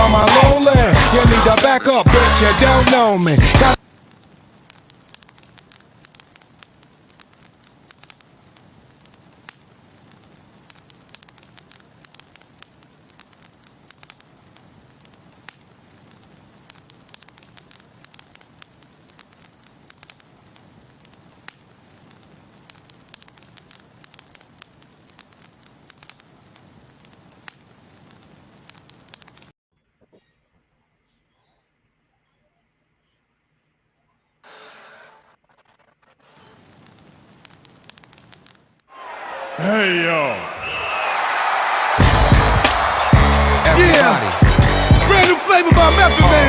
by my lonely. You need to back up, bitch, you don't know me. Hey, yo. Everybody. Yeah. Brand new flavor by Method Man.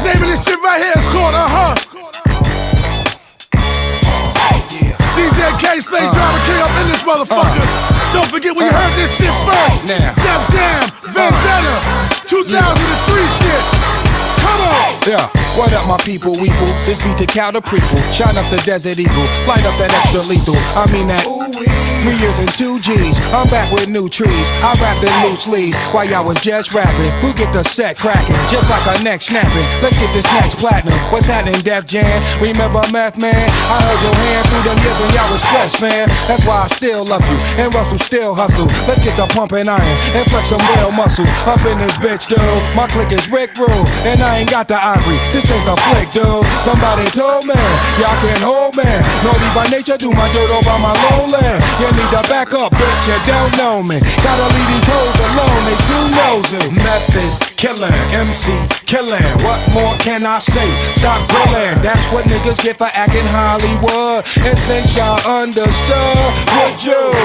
Name of this shit right here is called Yeah. DJ K-Slay, Driver K up in this motherfucker. Don't forget when you heard this shit first. Def Jam, Vendetta, 2003 shit. Come on. Yeah, what up my people, weeple? This beat to cow the prequel. Shine up the Desert Eagle, light up that extra lethal. I mean that 3 years and 2 G's. I'm back with new trees. I rapped in loose leaves while y'all was just rapping. Who get the set cracking? Just like a neck snapping. Let's get this next platinum. What's happening, Def Jam? Remember Meth Man? I heard your hand through them years when y'all was stressed, man. That's why I still love you. And Russell still hustle. Let's get the pumping iron and flex some real muscle. Up in this bitch, dude. My clique is Rick Rule. And I ain't got the ivory. This ain't the flick, dude. Somebody told me y'all can't hold me. Naughty by nature, do my dirt over my lonely. You need to back up, bitch, you don't know me. Gotta leave these hoes alone, they too nosy. Methods killing, MC killing. What more can I say? Stop grilling. That's what niggas get for acting Hollywood. And since y'all understood, would you?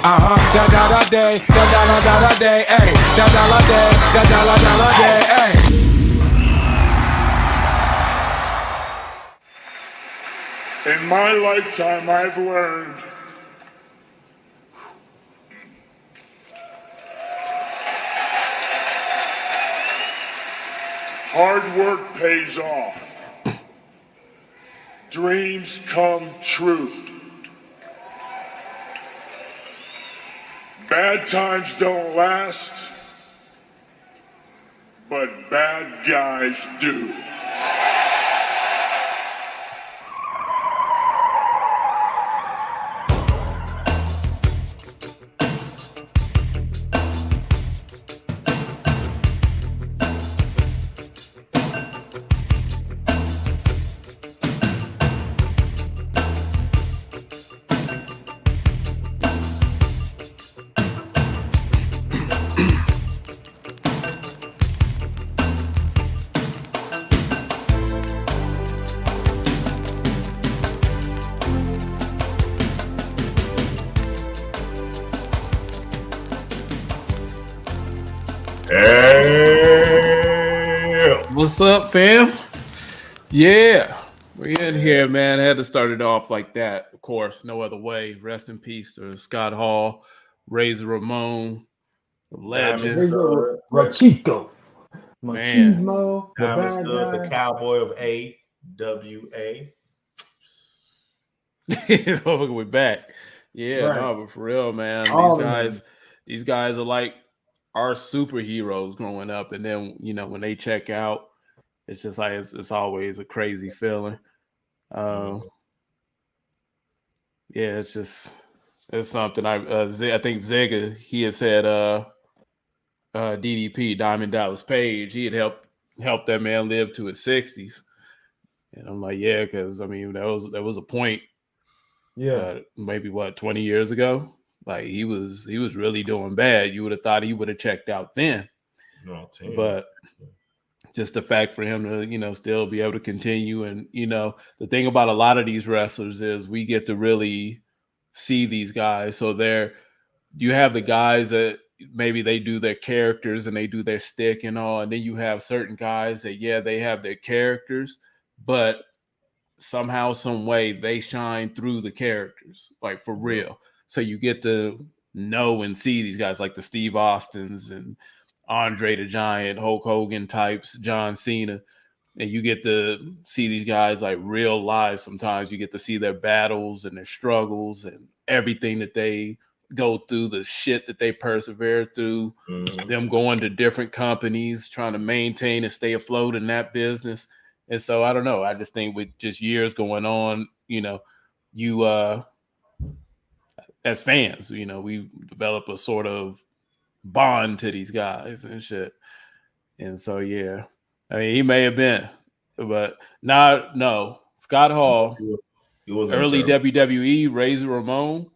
Da da da day, da da da da da day, ay. Da da la day, da da la da la day, ay. In my lifetime, I've learned hard work pays off. Dreams come true. Bad times don't last, but bad guys do. What's up, fam? Yeah, we're in here, man. I had to start it off like that. Of course, no other way. Rest in peace to Scott Hall, Razor Ramon, the legend. Rachito. Man. Machismo, the cowboy of AWA. We're back. Yeah, right. No, but for real, man. These guys are like our superheroes growing up, and then when they check out, it's just like it's always a crazy feeling. Yeah, it's something. I think Zega, he had said DDP, Diamond Dallas Page, he had helped that man live to his 60s, and I'm like, yeah, because I mean there was a point, maybe 20 years ago, like he was really doing bad. You would have thought he would have checked out then, but just the fact for him to still be able to continue. And the thing about a lot of these wrestlers is we get to really see these guys. So you have the guys that maybe they do their characters and they do their stick and all, and then you have certain guys that they have their characters, but somehow, some way they shine through the characters, like for real. So you get to know and see these guys like the Steve Austins and Andre the Giant, Hulk Hogan types, John Cena, and you get to see these guys like real live. Sometimes you get to see their battles and their struggles and everything that they go through the shit that they persevered through, them going to different companies, trying to maintain and stay afloat in that business. And so I don't know. I just think with just years going on, you as fans, we develop a sort of bond to these guys and shit. And so yeah, I mean, he may have been, but no. Scott Hall, early WWE, Razor Ramon.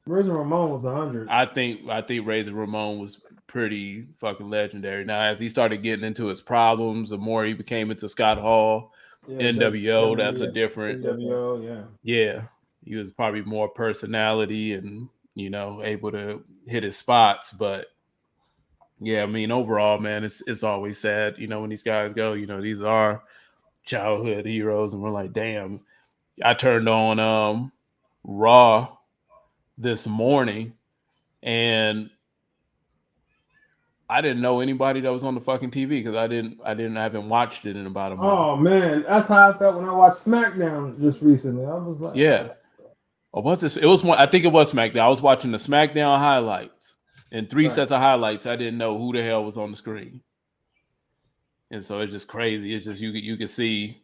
Razor Ramon was 100. I think Razor Ramon was pretty fucking legendary. Now, as he started getting into his problems, the more he became into Scott Hall, NWO, that's a different NWO, yeah. He was probably more personality and able to hit his spots. But yeah, I mean, overall, man, it's always sad, when these guys go. These are childhood heroes, and we're like, damn. I turned on Raw this morning, and I didn't know anybody that was on the fucking TV because I haven't watched it in about a month. Oh man, that's how I felt when I watched SmackDown just recently. I was like, yeah. Or was this? It was one. I think it was SmackDown. I was watching the SmackDown highlights, and three sets of highlights. I didn't know who the hell was on the screen, and so it's just crazy. It's just you could see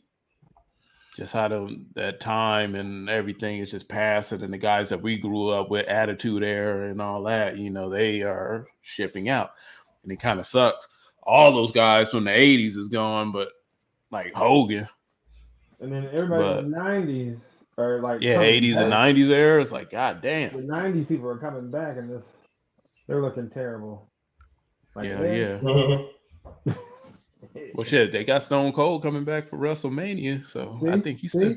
just how that time and everything is just passing, and the guys that we grew up with, Attitude Era and all that, they are shipping out, and it kind of sucks. All those guys from the 80s is gone, but like Hogan. And then everybody in the 90s are like 80s and 90s era. It's like, god damn. The 90s people are coming back, and they're looking terrible. Like, Well, shit, they got Stone Cold coming back for WrestleMania, so I think he's still.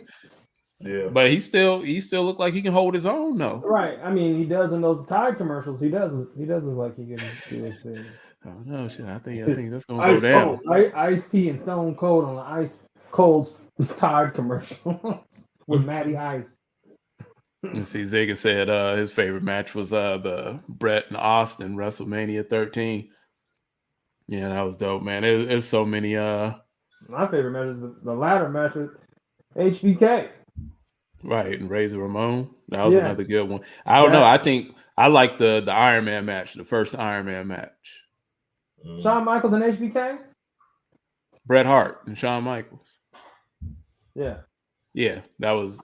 Yeah, but he still look like he can hold his own, though. Right. I mean, he does in those Tide commercials. He does look like he can do his thing. Oh no, shit! I think that's gonna go down. Ice-T and Stone Cold on the Ice Cold Tide commercial with Matty Ice. You see, Ziggler said his favorite match was the Brett and Austin WrestleMania 13. Yeah, that was dope, man. There's so many. My favorite match is the ladder match with HBK. Right, and Razor Ramon. That was another good one. I don't know. I think I like the Iron Man match, the first Iron Man match. Shawn Michaels and HBK? Bret Hart and Shawn Michaels. Yeah. Yeah, that was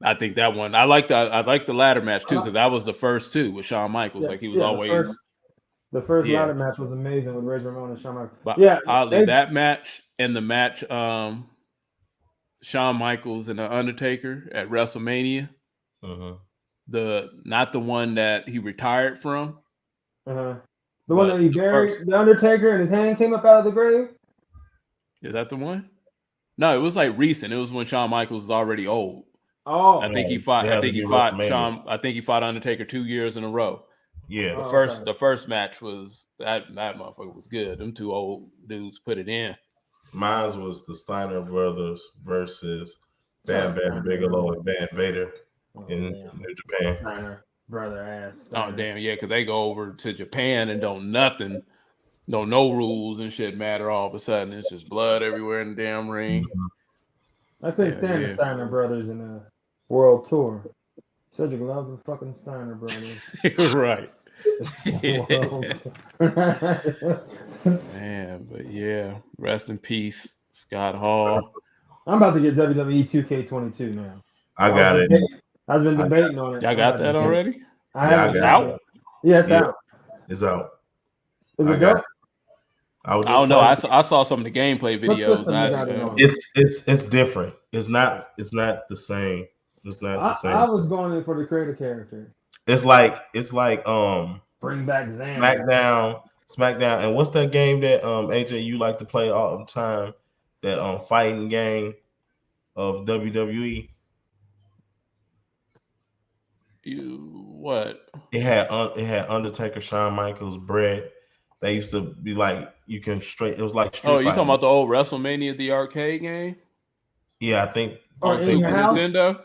I think that one. I like the ladder match too, because that was the first two with Shawn Michaels. Like he was always the first ladder match was amazing with Razor Ramon and Shawn Michaels. But that match and the match Shawn Michaels and the Undertaker at WrestleMania. Not the one that he retired from. The one that he buried the Undertaker and his hand came up out of the grave? Is that the one? No, it was like recent. It was when Shawn Michaels was already old. Oh, I think he fought Undertaker 2 years in a row. Yeah. The first match was that motherfucker was good. Them two old dudes put it in. Mine was the Steiner brothers versus Bam Bam Bigelow and Van Vader in New Japan. Steiner brother ass. Oh damn, yeah, because they go over to Japan and no rules and shit matter. All of a sudden, it's just blood everywhere in the damn ring. I couldn't stand the Steiner brothers in a world tour. Cedric loved the fucking Steiner brothers. Right. Man, but yeah, rest in peace, Scott Hall. I'm about to get WWE 2K22 now. I got it. I've been debating on it. Y'all got that already? It's out. Yeah, it's out. It's out. Is it good? I don't know. I saw some of the gameplay videos. It's different. It's not the same. It's not the same. I was going in for the creative character. It's like Bring back Zam. SmackDown. And what's that game that AJ you like to play all the time? That fighting game of WWE. What? It had Undertaker, Shawn Michaels, Bret. They used to be like you can straight. It was like Street you talking about the old WrestleMania, the arcade game? Yeah, I think on Super Nintendo.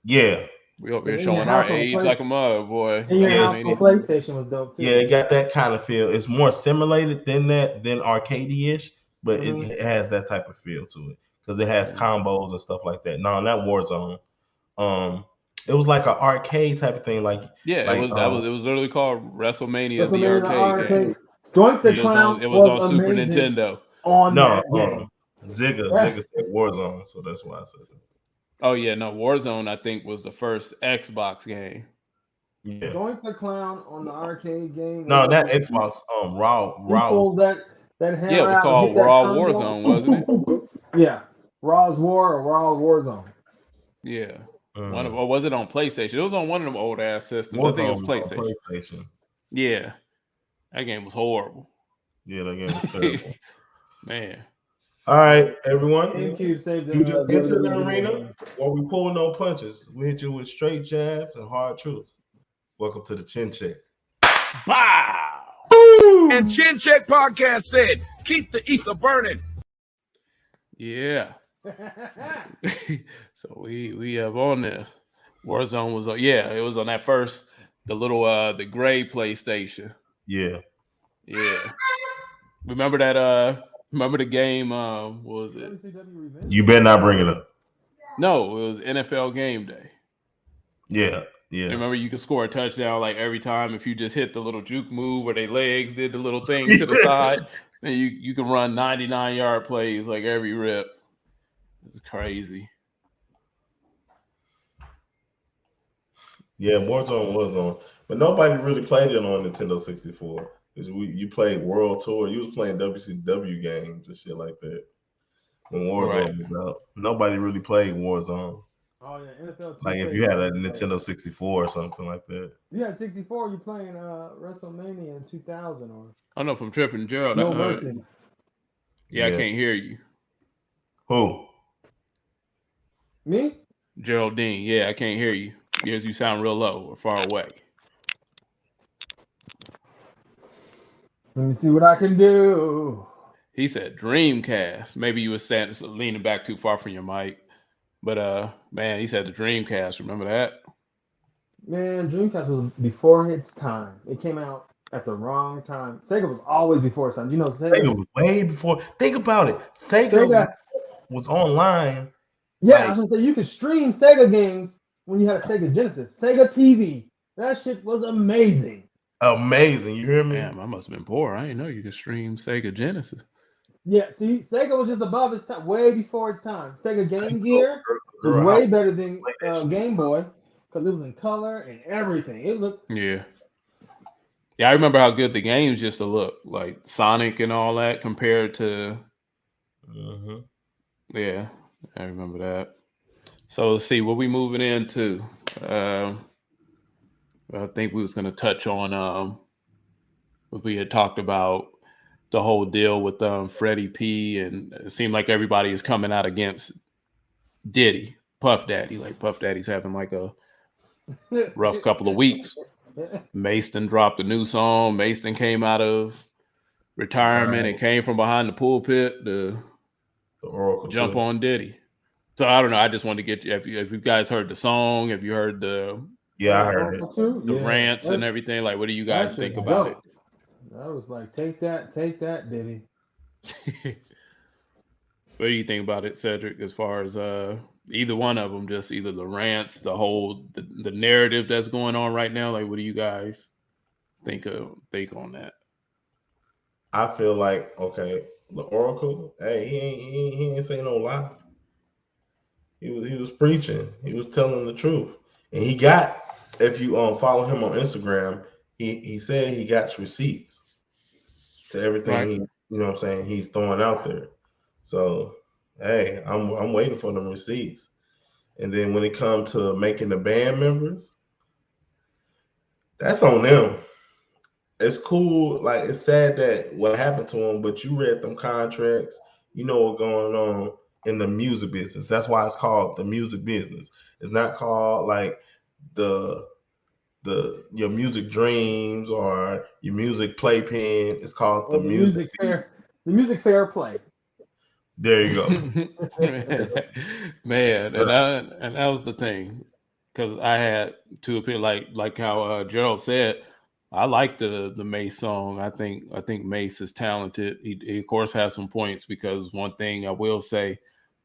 Yeah, we over here showing our age like a mother, boy. And your house PlayStation was dope too. Yeah, it got that kind of feel. It's more simulated than arcadey-ish, but it has that type of feel to it because it has combos and stuff like that. No, not Warzone. It was like an arcade type of thing, like Yeah, it was literally called WrestleMania, the WrestleMania arcade game. Joint the It Clown was on was Super amazing Nintendo. on no, that game. Zigga said Warzone, so that's why I said that. Oh yeah, no, Warzone I think was the first Xbox game. Yeah. Joint the Clown on the arcade game. No, that Xbox. Raw. Pulls that hammer Yeah, it was out and called hit that Raw combo. Warzone, wasn't it? Yeah, Raw's War or Raw Warzone. Yeah. Or was it on PlayStation? It was on one of them old ass systems. Warzone I think it was PlayStation. Yeah. That game was horrible. Yeah, that game was terrible. Man. All right, everyone. GameCube saved You just enter the arena while we pull no punches. We hit you with straight jabs and hard truth. Welcome to the Chin Check. Wow. And Chin Check Podcast said, keep the ether burning. Yeah. So we have on this. Warzone was it was on that first, the little the gray PlayStation. Yeah. Remember that remember the game what was it? You better not bring it up. No, it was NFL Game Day. Yeah. Remember you could score a touchdown like every time if you just hit the little juke move where their legs did the little thing to the side. And you can run 99-yard plays like every rip. It's crazy. Yeah, Warzone was on. But nobody really played it on Nintendo 64. You played World Tour. You was playing WCW games and shit like that. When Warzone was out. Nobody really played Warzone. Oh yeah, NFL. Like if you had a Nintendo 64 or something like that. You had 64. You playing WrestleMania in 2000 or? I know from Tripping Gerald. No Mercy. Yeah, I can't hear you. Who? Me? Geraldine. Yeah, I can't hear you because you sound real low or far away. Let me see what I can do. He said Dreamcast. Maybe you were leaning back too far from your mic. But man, he said the Dreamcast. Remember that? Man, Dreamcast was before its time. It came out at the wrong time. Sega was always before its time. You know, Sega was way before. Think about it. Sega was online. Yeah, I was gonna say you could stream Sega games when you had a Sega Genesis, Sega TV. That shit was amazing. Amazing, you hear me? Damn, I must have been poor. I didn't know you could stream Sega Genesis. Yeah, see, Sega was just above its time, way before its time. Sega Game Gear was way better than Game Boy because it was in color and everything. It looked. Yeah, I remember how good the games used to look, like Sonic and all that, compared to. Yeah, I remember that. So let's see what we moving into. I think we was going to touch on what we had talked about, the whole deal with Freddy P, and it seemed like everybody is coming out against Diddy, Puff Daddy. Like Puff Daddy's having like a rough couple of weeks. Maston dropped a new song. Maston came out of retirement and came from behind the pulpit to jump on Diddy. So I don't know. I just wanted to get you. If you guys heard the song, have you heard the? Yeah, I heard it. The rants and everything. Like, what do you guys think about it? I was like, take that, Diddy. What do you think about it, Cedric? As far as either one of them, just either the rants, the whole the narrative that's going on right now. Like, what do you guys think on that? I feel like the Oracle. Hey, he ain't saying no lie. He was preaching. He was telling the truth, and he got. If you follow him on Instagram, he said he got receipts to everything he's throwing out there. So hey, I'm waiting for them receipts. And then when it comes to making the band members, that's on them. It's cool, like it's sad that what happened to them, but you read them contracts, you know what's going on in the music business. That's why it's called the music business. It's not called like your music dreams or your music playpen. It's called the music fair. The music fair play. There you go. Man, and that was the thing, because I had two opinions, like how Gerald said. I like the Mase song. I think Mase is talented. He of course has some points, because one thing I will say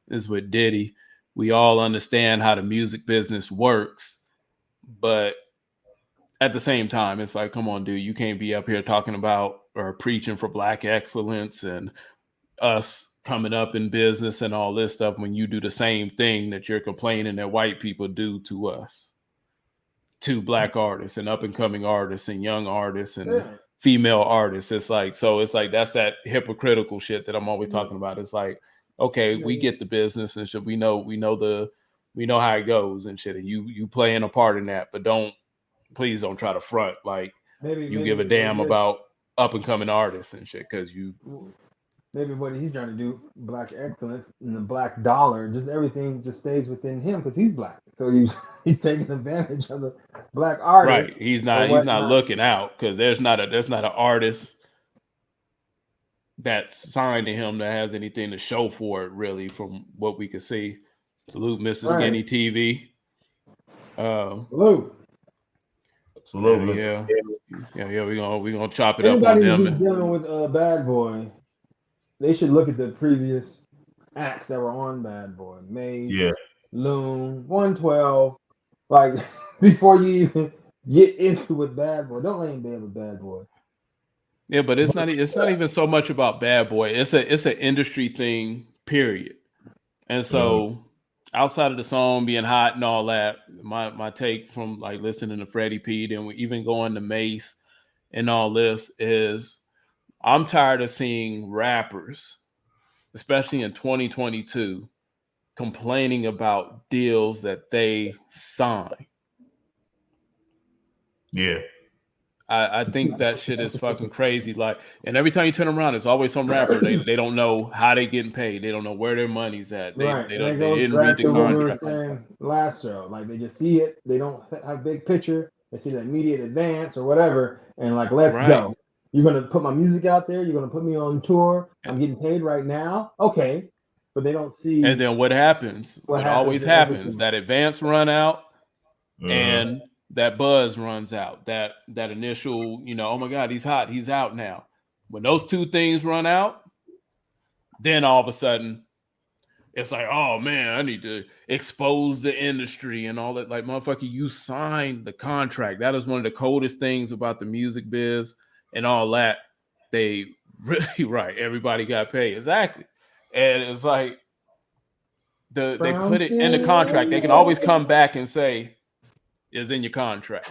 is with Diddy, we all understand how the music business works. but at the same time, it's like, come on, dude, you can't be up here talking about or preaching for Black excellence and us coming up in business and all this stuff when you do the same thing that you're complaining that white people do to us, to Black artists and up and coming artists and young artists and female artists. It's like, so it's like, that's that hypocritical shit that I'm always talking about. It's like, okay, we get the business and shit. We know how it goes and shit. And you playing a part in that, but please don't try to front like you give a damn about up and coming artists and shit. Cause maybe what he's trying to do, Black excellence and the Black dollar, just everything just stays within him because he's Black. So he's taking advantage of the Black artist. Right. He's not looking out because there's not an artist that's signed to him that has anything to show for it, really, from what we could see. Salute Mr. Skinny TV. Salute. Yeah, we're gonna chop it up on them. Anybody who's dealing with Bad Boy, they should look at the previous acts that were on Bad Boy. Mase, Loon, 112. Like before you even get into with Bad Boy, don't let him be with Bad Boy. Yeah, but it's not even so much about Bad Boy. It's an industry thing, period. And so outside of the song being hot and all that, my take from like listening to Freddy P and even going to Mase and all this is I'm tired of seeing rappers, especially in 2022, complaining about deals that they sign. Yeah. I think that shit is fucking crazy. Like, and every time you turn around, it's always some rapper. They don't know how they getting paid. They don't know where their money's at. They didn't read the contract. What we were saying last show, like they just see it. They don't have a big picture. They see the immediate advance or whatever, and like, let's go. You're gonna put my music out there. You're gonna put me on tour. I'm getting paid right now. Okay, but they don't see. And then what happens? What always happens? That advance run out, and that buzz runs out, that initial, oh my God, he's hot, he's out now. When those two things run out, then all of a sudden it's like, oh man, I need to expose the industry and all that. Like, motherfucker, you signed the contract. That is one of the coldest things about the music biz and all that. They really everybody got paid. Exactly. And it's like they put it in the contract. They can always come back and say, is in your contract.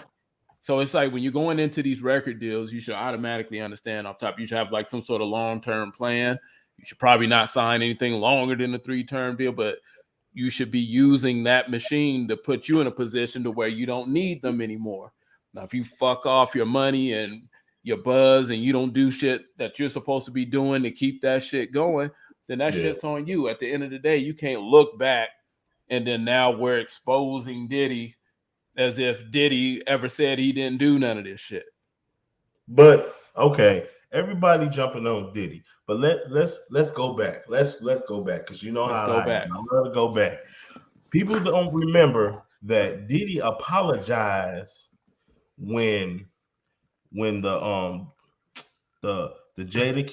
So it's like when you're going into these record deals, you should automatically understand off top. You should have like some sort of long-term plan. You should probably not sign anything longer than a 3-term deal, but you should be using that machine to put you in a position to where you don't need them anymore. Now, if you fuck off your money and your buzz and you don't do shit that you're supposed to be doing to keep that shit going, then that shit's on you. At the end of the day, you can't look back and then now we're exposing Diddy as if Diddy ever said he didn't do none of this shit. But okay, everybody jumping on Diddy, but let's go back. Let's go back because how I love to go back. People don't remember that Diddy apologized when the Jada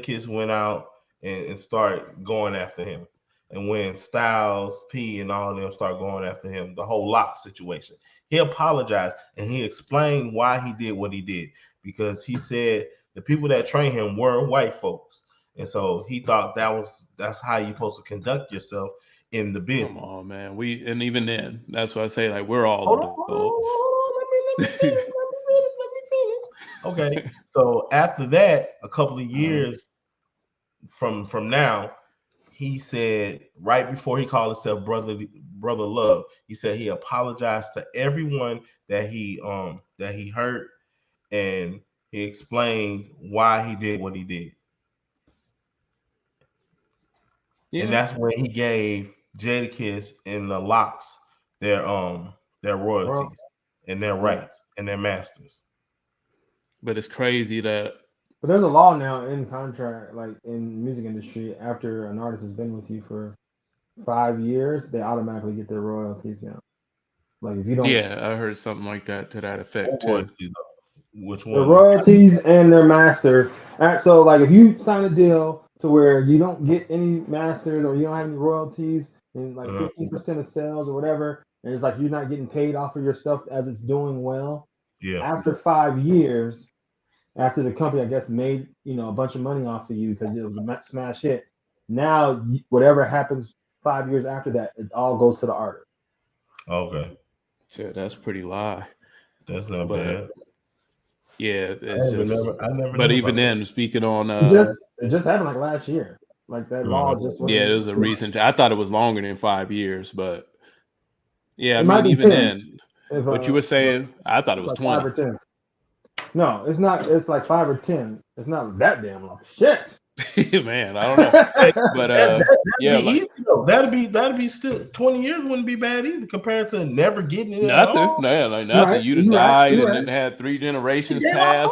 Kids went out and started going after him. And when Styles P and all of them start going after him, the whole Lock situation, he apologized and he explained why he did what he did, because he said the people that train him were white folks, and so he thought that's how you're supposed to conduct yourself in the business. Come on, man. And even then, that's why I say like we're all adults. Let me finish. Okay, so after that, a couple of years from now. He said right before he called himself Brother Love, he said he apologized to everyone that he hurt, and he explained why he did what he did. Yeah. And that's when he gave Jadakiss and the Locks their royalties and their rights and their masters. But it's crazy that. But there's a law now in contract, like in music industry, after an artist has been with you for 5 years, they automatically get their royalties now. Like if you don't, I heard something like that to that effect too. Which one? The royalties and their masters. So like if you sign a deal to where you don't get any masters or you don't have any royalties and like 15% of sales or whatever, and it's like you're not getting paid off of your stuff as it's doing well. Yeah. After 5 years, after the company, I guess, made a bunch of money off of you because it was a smash hit. Now, whatever happens 5 years after that, it all goes to the artist. Okay. So that's pretty lie. That's not bad. Yeah, it's just. I never. But even then, speaking on, it just happened like last year. Like that law just went. Yeah, it was a recent. I thought it was longer than 5 years, but yeah, It I might mean, be even 10. then, what you were saying, I thought it was like 20. 5 or 10. No, it's not. It's like 5 or 10. It's not that damn long. Shit. Man, I don't know. But that'd yeah, be easy, though. That'd be still 20 years wouldn't be bad either compared to never getting it. Nothing. No, like nothing. Right. You'd have died and then had 3 generations pass.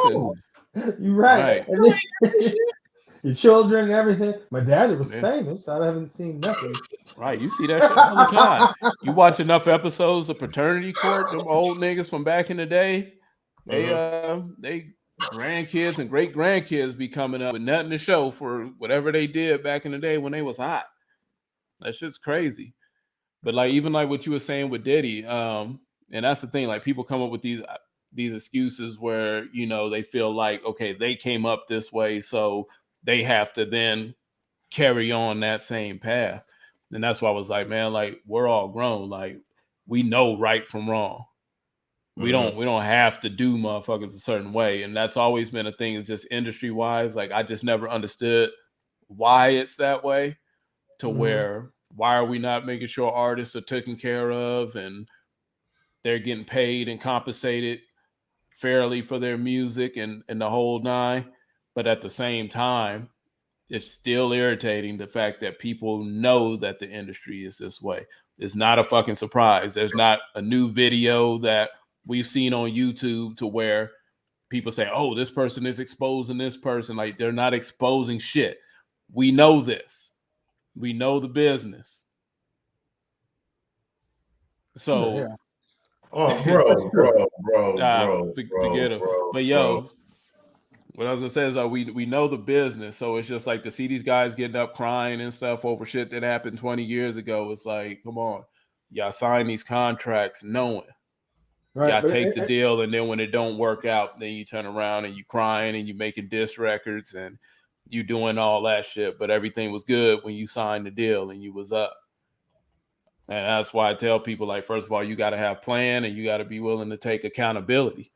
You're right. And then, your children and everything. My daddy was famous. I haven't seen nothing. Right. You see that shit all the time. You watch enough episodes of Paternity Court, them old niggas from back in the day. They grandkids and great grandkids be coming up with nothing to show for whatever they did back in the day when they was hot. That shit's crazy. But like even like what you were saying with Diddy, and that's the thing, like people come up with these excuses where they feel like, okay, they came up this way, so they have to then carry on that same path. And that's why I was like, man, like we're all grown, like we know right from wrong. We don't have to do motherfuckers a certain way. And that's always been a thing, is just industry wise. Like I just never understood why it's that way, to where why are we not making sure artists are taken care of and they're getting paid and compensated fairly for their music and the whole nine. But at the same time, it's still irritating the fact that people know that the industry is this way. It's not a fucking surprise. There's not a new video that we've seen on YouTube to where people say, oh, this person is exposing this person. Like they're not exposing shit. We know this. We know the business. So, yeah. Oh, bro. Forget it. But yo, what I was gonna say is we know the business, so it's just like to see these guys getting up crying and stuff over shit that happened 20 years ago. It's like, come on, y'all sign these contracts knowing. Right, y'all take the deal, and then when it don't work out, then you turn around and you crying and you making diss records and you doing all that shit. But everything was good when you signed the deal and you was up. And that's why I tell people, like, first of all, you got to have plan and you got to be willing to take accountability.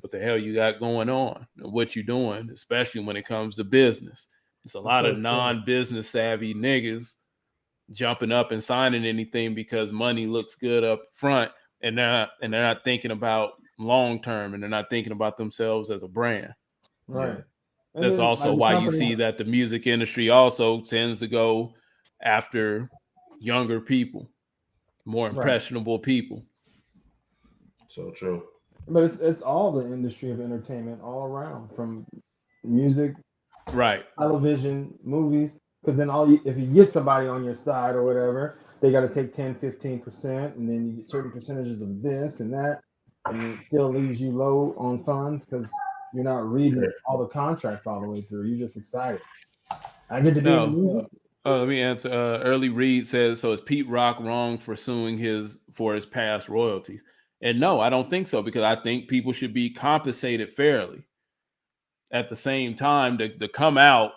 What the hell you got going on and what you doing, especially when it comes to business. It's a lot of non-business savvy niggas jumping up and signing anything because money looks good up front, and they're not thinking about long term, and they're not thinking about themselves as a brand. Right. That's also why you see that the music industry also tends to go after younger people, more impressionable people. So true. But it's all the industry of entertainment all around, from music, television, movies. Because then if you get somebody on your side or whatever, they got to take 10, 15%, and then you get certain percentages of this and that, and it still leaves you low on funds because you're not reading all the contracts all the way through. You're just excited. I get to do let me answer. Early Reed says, so is Pete Rock wrong for suing for his past royalties? And no, I don't think so, because I think people should be compensated fairly. At the same time, to come out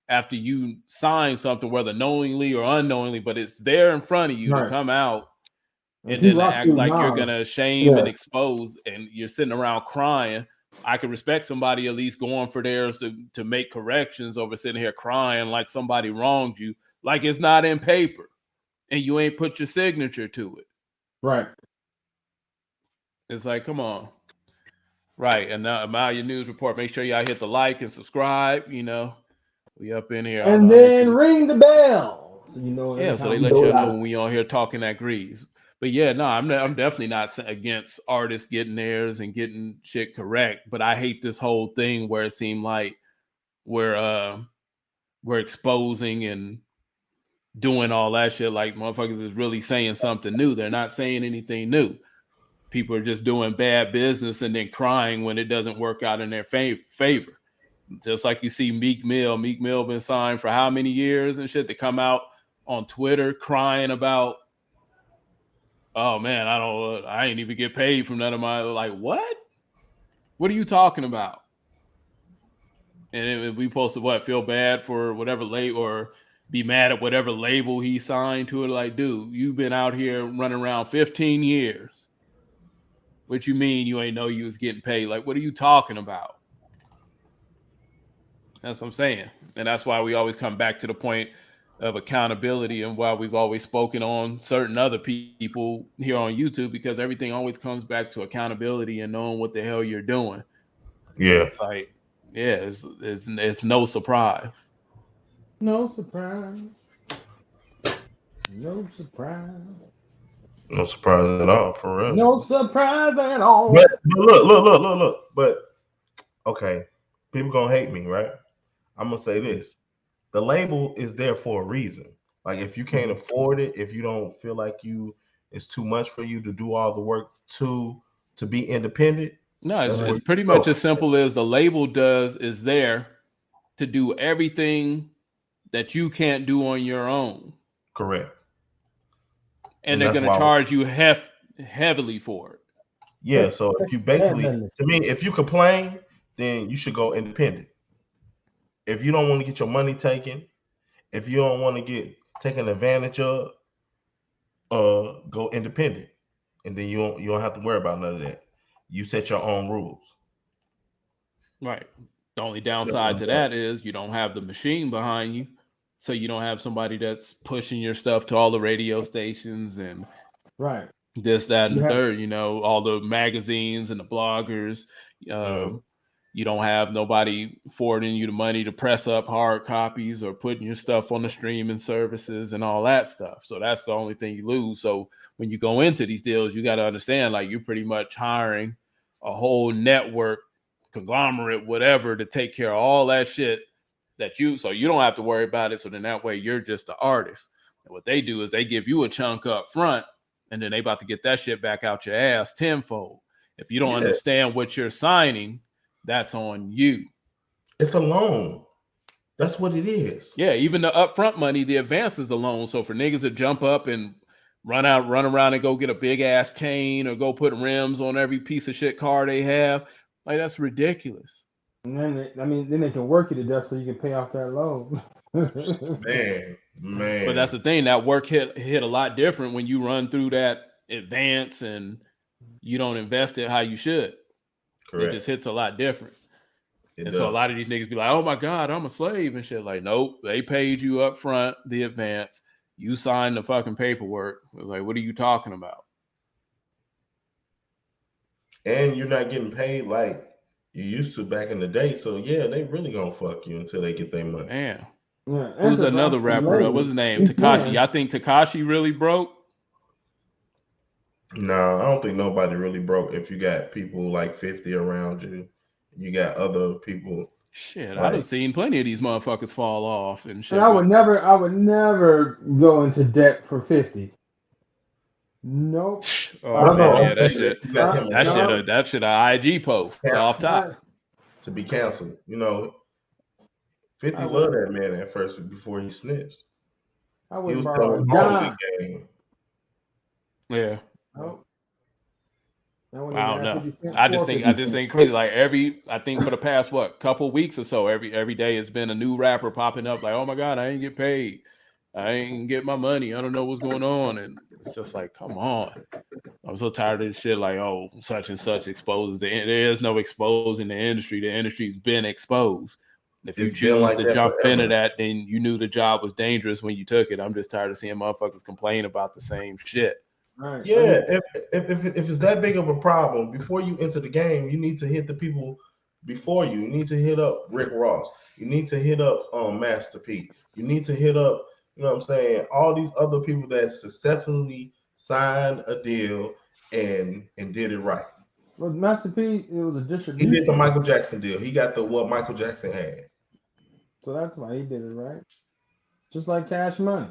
after you sign something, whether knowingly or unknowingly, but it's there in front of you to come out and then act like you're going to shame and expose, and you're sitting around crying. I could respect somebody at least going for theirs to make corrections over sitting here crying like somebody wronged you, like it's not in paper and you ain't put your signature to it. Right. It's like, come on. Right. And now, Amalia News Report, make sure y'all hit the like and subscribe. We up in here. And then ring the bell. So so they let you know when we on here talking that grease. But yeah, no, I'm definitely not against artists getting theirs and getting shit correct. But I hate this whole thing where it seemed like we're exposing and doing all that shit like motherfuckers is really saying something new. They're not saying anything new. People are just doing bad business and then crying when it doesn't work out in their favor. Just like you see Meek Mill been signed for how many years and shit, to come out on Twitter crying about oh man, I ain't even get paid from none of my, like, what? What are you talking about? And we supposed to what, feel bad for whatever label or be mad at whatever label he signed to it? Like, dude, you've been out here running around 15 years. What you mean you ain't know you was getting paid? Like, what are you talking about? That's what I'm saying. And that's why we always come back to the point of accountability and why we've always spoken on certain other people here on YouTube, because everything always comes back to accountability and knowing what the hell you're doing. Yeah. It's like, yeah, it's no surprise. No surprise. No surprise. No surprise at all, for real. No surprise at all. But look. But okay, people gonna hate me, right? I'm gonna say this: the label is there for a reason. Like, if you can't afford it, if you don't feel like it's too much for you to do all the work to be independent. No, it's pretty much as simple as the label is there to do everything that you can't do on your own. Correct. And they're going to charge you heavily for it. Yeah, so if you basically, to me, if you complain, then you should go independent. If you don't want to get your money taken, if you don't want to get taken advantage of, go independent. And then you don't have to worry about none of that. You set your own rules. Right. The only downside to that is you don't have the machine behind you. So you don't have somebody that's pushing your stuff to all the radio stations and right, this, that, and the third, you know, all the magazines and the bloggers. You don't have nobody forwarding you the money to press up hard copies or putting your stuff on the streaming services and all that stuff. So that's the only thing you lose. So when you go into these deals, you got to understand, like, you're pretty much hiring a whole network, conglomerate, whatever, to take care of all that shit so you don't have to worry about it. So then that way you're just the artist. And what they do is they give you a chunk up front, and then they about to get that shit back out your ass tenfold. If you don't understand what you're signing, that's on you. It's a loan. That's what it is. Yeah, even the upfront money, the advance is the loan. So for niggas that jump up and run around and go get a big ass chain or go put rims on every piece of shit car they have, like, that's ridiculous. And then they can work you to death so you can pay off that loan. man. But that's the thing, that work hit a lot different when you run through that advance and you don't invest it how you should. Correct. It just hits a lot different. So a lot of these niggas be like, oh my God, I'm a slave and shit. Like, nope, they paid you up front, the advance. You signed the fucking paperwork. It was like, what are you talking about? And you're not getting paid like you used to back in the day. So yeah, they really gonna fuck you until they get their money. Man. Yeah, who's another rapper? What's his name? Tekashi. I think Tekashi really broke. No, I don't think nobody really broke. If you got people like 50 around you, you got other people. Shit, like, I've seen plenty of these motherfuckers fall off and shit. And I would never go into debt for 50. Nope. Oh man, yeah, that shit a IG post. It's off top. To be canceled. You know, 50 loved that man at first before he snitched. I would he was borrow telling game. Yeah. Nope. I don't know. I just think crazy. Like I think for the past couple weeks or so, every day has been a new rapper popping up. Like, oh my God, I ain't get paid. I ain't get my money. I don't know what's going on. And it's just like, come on. I'm so tired of this shit. Like, oh, such and such exposes there is no exposing the industry. The industry's been exposed. If you choose to jump into that, then you knew the job was dangerous when you took it. I'm just tired of seeing motherfuckers complain about the same shit. Right. Yeah, if it's that big of a problem, before you enter the game, you need to hit the people before you. You need to hit up Rick Ross. You need to hit up Master P. You need to hit up, you know what I'm saying, all these other people that successfully signed a deal and did it right. Well, Master P, it was a distribution. He did the Michael Jackson deal. He got what Michael Jackson had. So that's why he did it right. Just like Cash Money.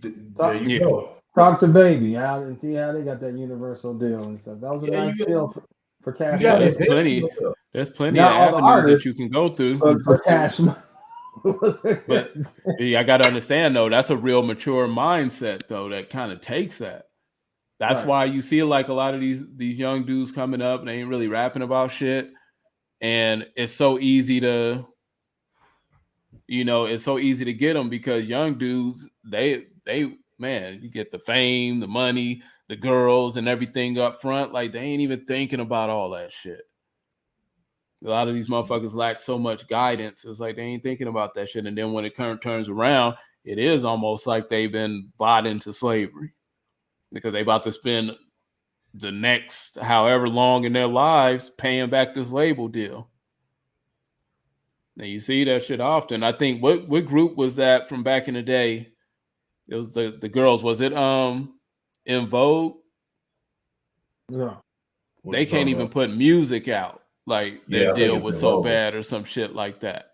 There you go. Talk to Baby out and see how they got that Universal deal and stuff. That was a nice deal for Cash Money. There's plenty of avenues that you can go through. For Cash Money. But I got to understand, though, that's a real mature mindset, though, that kind of takes that. That's why you see like a lot of these young dudes coming up and they ain't really rapping about shit. And it's so easy to, it's so easy to get them because young dudes, they man, you get the fame, the money, the girls and everything up front. Like they ain't even thinking about all that shit. A lot of these motherfuckers lack so much guidance. It's like they ain't thinking about that shit. And then when it turns around, it is almost like they've been bought into slavery because they about to spend the next however long in their lives paying back this label deal. And you see that shit often. I think what group was that from back in the day? It was the girls. Was it In Vogue? Yeah. They can't even put music out. Like their deal was so bad or some shit like that.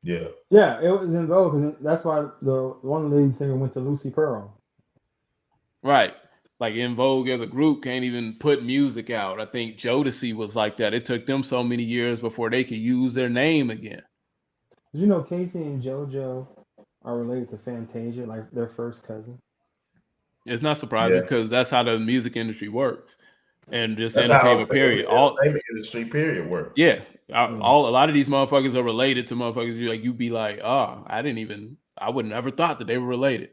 Yeah. Yeah, it was In Vogue because that's why the one lead singer went to Lucy Pearl. Right. Like In Vogue as a group can't even put music out. I think Jodeci was like that. It took them so many years before they could use their name again. Did you know Casey and JoJo are related to Fantasia, like their first cousin? It's not surprising because that's how the music industry works. And just entertainment period. Entertainment industry period works. Yeah. A lot of these motherfuckers are related to motherfuckers. You'd be like, oh, I would never thought that they were related.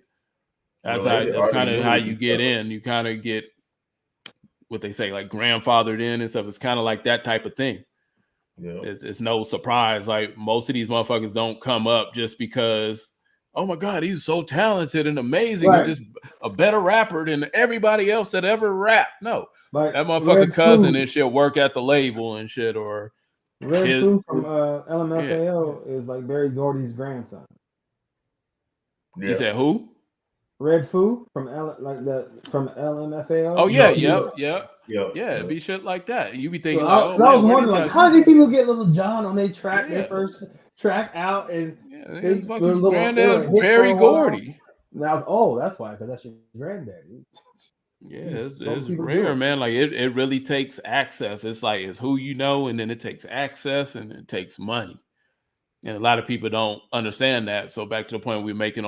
That's kind of how you get in. You kind of get what they say, like grandfathered in and stuff. It's kind of like that type of thing. Yeah. It's no surprise. Like most of these motherfuckers don't come up just because, oh my God, he's so talented and amazing. Right. He's just a better rapper than everybody else that ever rapped. No. Like that motherfucker cousin and shit work at the label and shit, or Red Food from LMFAO is like Barry Gordy's grandson. Yeah. You said who? Red Food from LMFAO. Oh yeah, yeah. It'd be shit like that. You be thinking, I was wondering, like, how did people get Little John on their track, their first track out, and his fucking granddad Barry Gordy. That's why, because that's your granddaddy. Yeah, it's rare, man. Like it really takes access. It's like it's who you know, and then it takes access and it takes money. And a lot of people don't understand that. So back to the point we're making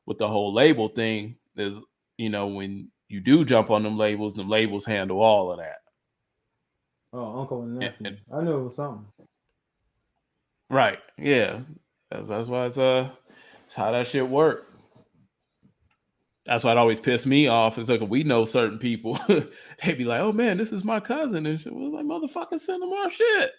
with the whole label thing is, when you do jump on them labels handle all of that. Oh, uncle and nephew. I knew it was something. Right. Yeah. That's why it's how that shit work. That's why it always pissed me off. It's like we know certain people, they be like, "Oh man, this is my cousin," and shit. Was like, "Motherfucker, send them our shit."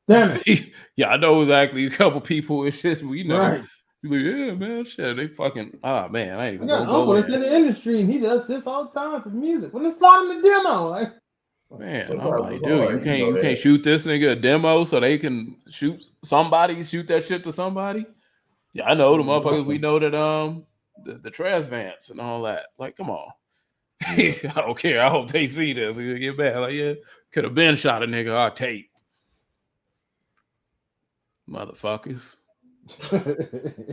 Damn it. Yeah, I know exactly a couple people and shit we know. Right. Like, yeah, man, shit. They fucking man, I ain't even gonna go uncle that's in the industry and he does this all the time for music. When it's starting the demo, like man, I'm like, dude, you can't shoot this nigga a demo so they can shoot that shit to somebody. Yeah, I know the motherfuckers we know that the trash vans and all that. Like, come on. I don't care. I hope they see this. They get bad. Like, yeah, could have been shot a nigga our tape. Motherfuckers.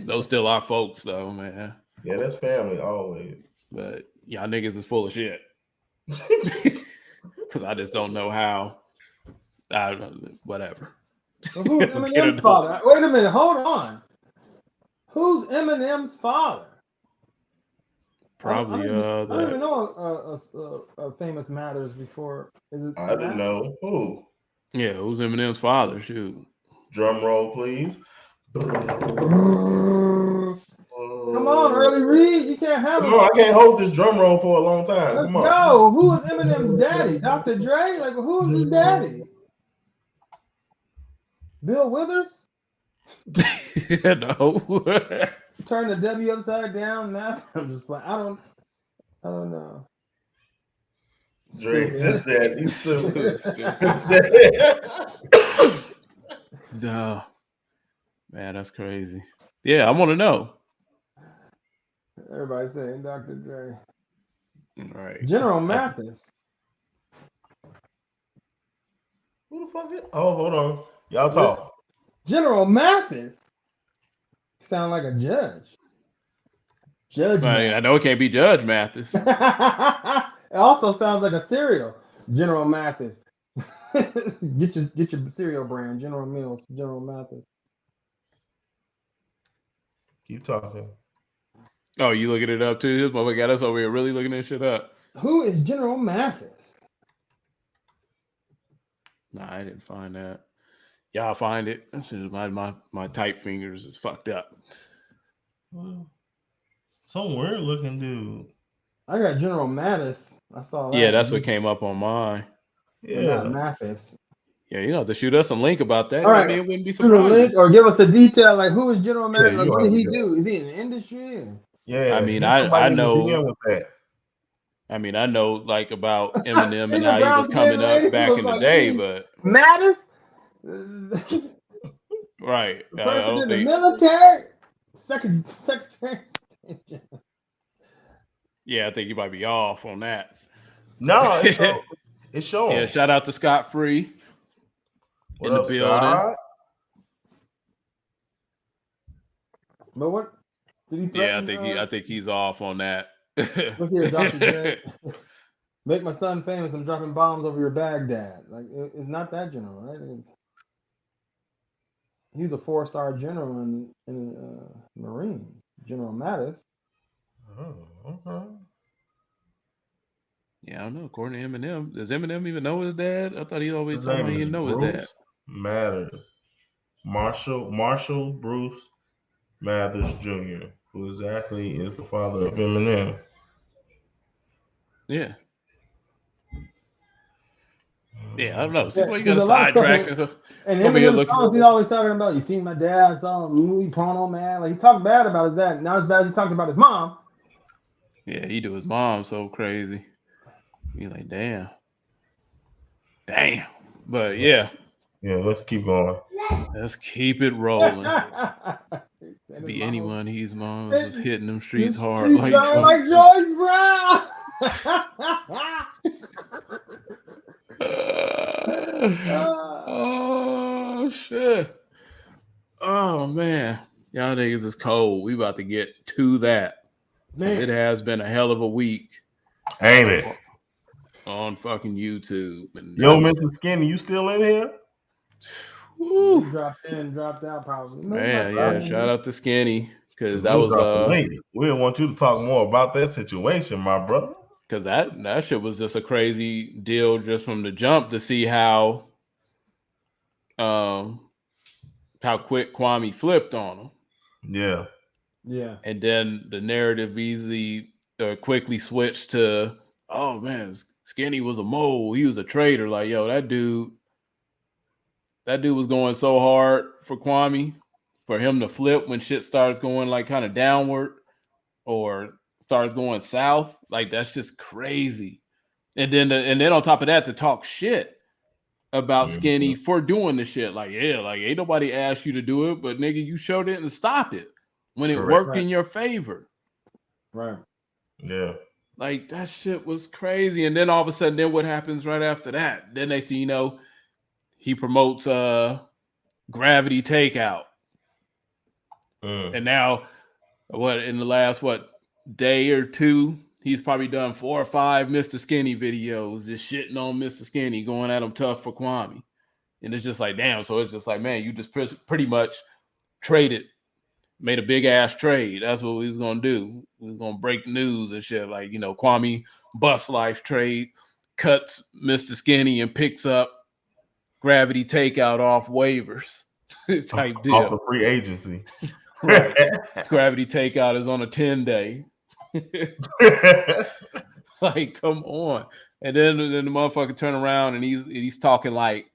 Those still our folks though, man. Yeah, that's family always. But y'all niggas is full of shit. Because I just don't know how. I don't know, whatever. Well, who's Eminem's father? Wait a minute, hold on. Who's Eminem's father? Probably I don't even know a famous Matters before. Is it? I didn't know who. Yeah, who's Eminem's father? Shoot. Drum roll, please. Come on, Early Reed. You can't have it. No, I can't hold this drum roll for a long time. Let's go. Who is Eminem's daddy? Dr. Dre? Like, who is his daddy? Bill Withers? No. Turn the W upside down. Now I'm just like, I don't know. Drake says that. You stupid. No. Man, that's crazy. Yeah, I want to know. Everybody's saying Dr. Dre. All right. General Mathis. Who the fuck is? Oh, hold on. Y'all talk. General Mathis. Sound like a judge. Judge. I know it can't be Judge Mathis. It also sounds like a cereal. General Mathis. get your cereal brand. General Mills. General Mathis. Keep talking. Oh, you looking it up too? This motherfucker got us over here really looking that shit up. Who is General Mathis? Nah, I didn't find that. Y'all find it. My type fingers is fucked up. Well, some weird looking dude. I got General Mattis. I saw that. Yeah, that's what came up on mine. Yeah, not Mathis. Yeah, you have to shoot us a link about that. All right, I mean, it wouldn't be shoot a link surprising. or give us a detail like who is General Mattis? Yeah, Like, what did he do? Is he in the industry? Yeah, I mean, I know. with that. I mean, I know like about Eminem and Nigga how he Brown was coming said, up back was in the like, day, but Mattis? right. I Person don't in the think. military? Secretary. Yeah, I think you might be off on that. No, it's showing. Yeah, shout out to Scott Free in the building. Scott? But what did he threaten? I think he's off on that. Look here, Dr. Dre. Make my son famous. I'm dropping bombs over your Baghdad. Like it's not that general, right? He's a 4-star general in Marines, General Mattis. Oh, okay. Yeah, I don't know. According to Eminem, does Eminem even know his dad? I thought he always told me he didn't know his dad. Mathers. Marshall Bruce Mathers Jr., who exactly is the father of Eminem. Yeah. Yeah, I don't know. See, Yeah, boy, you got a there's a lot of stuff sidetrack and stuff. And Over here Eminem looking. songs, he's always talking about, you seen my dad, saw him, movie, porno, man. Like, he talked bad about his dad. Not as bad as he talked about his mom. Yeah, he do his mom so crazy. He's like, damn. But yeah. Yeah, let's keep going. Let's keep it rolling. Be anyone whose mom was hitting them streets hard like Joyce Brown. Oh shit. Oh man. Y'all niggas is cold. We about to get to that. Man. It has been a hell of a week. Ain't it? On fucking YouTube. And yo, Mr. Skinny, you still in here? Dropped in, dropped out probably. Man, yeah, shout out to Skinny. Because that was we didn't want you to talk more about that situation, my brother. Because that shit was just a crazy deal just from the jump to see how quick Kwame flipped on him. Yeah. Yeah. And then the narrative easily quickly switched to, oh man, Skinny was a mole. He was a traitor. Like, yo, that dude was going so hard for Kwame, for him to flip when shit starts going like kind of downward or starts going south. Like, that's just crazy. And then on top of that, to talk shit about Skinny for doing the shit. Like, yeah, like ain't nobody asked you to do it, but nigga, you sure didn't stop it when it worked in your favor. Right. Yeah. Like, that shit was crazy. And then all of a sudden, then what happens right after that? Then they see, he promotes Gravity Takeout. And now, in the last, day or two, he's probably done 4 or 5 Mr. Skinny videos, just shitting on Mr. Skinny, going at him tough for Kwame. And it's just like, damn. So it's just like, man, you just pretty much made a big ass trade. That's what we was going to do. We was going to break news and shit. Like, Kwame Bus Life trade, cuts Mr. Skinny and picks up Gravity Takeout off waivers type deal. Off the free agency. Right. Gravity Takeout is on a 10-day. It's like, come on. And then the motherfucker turn around and he's talking like,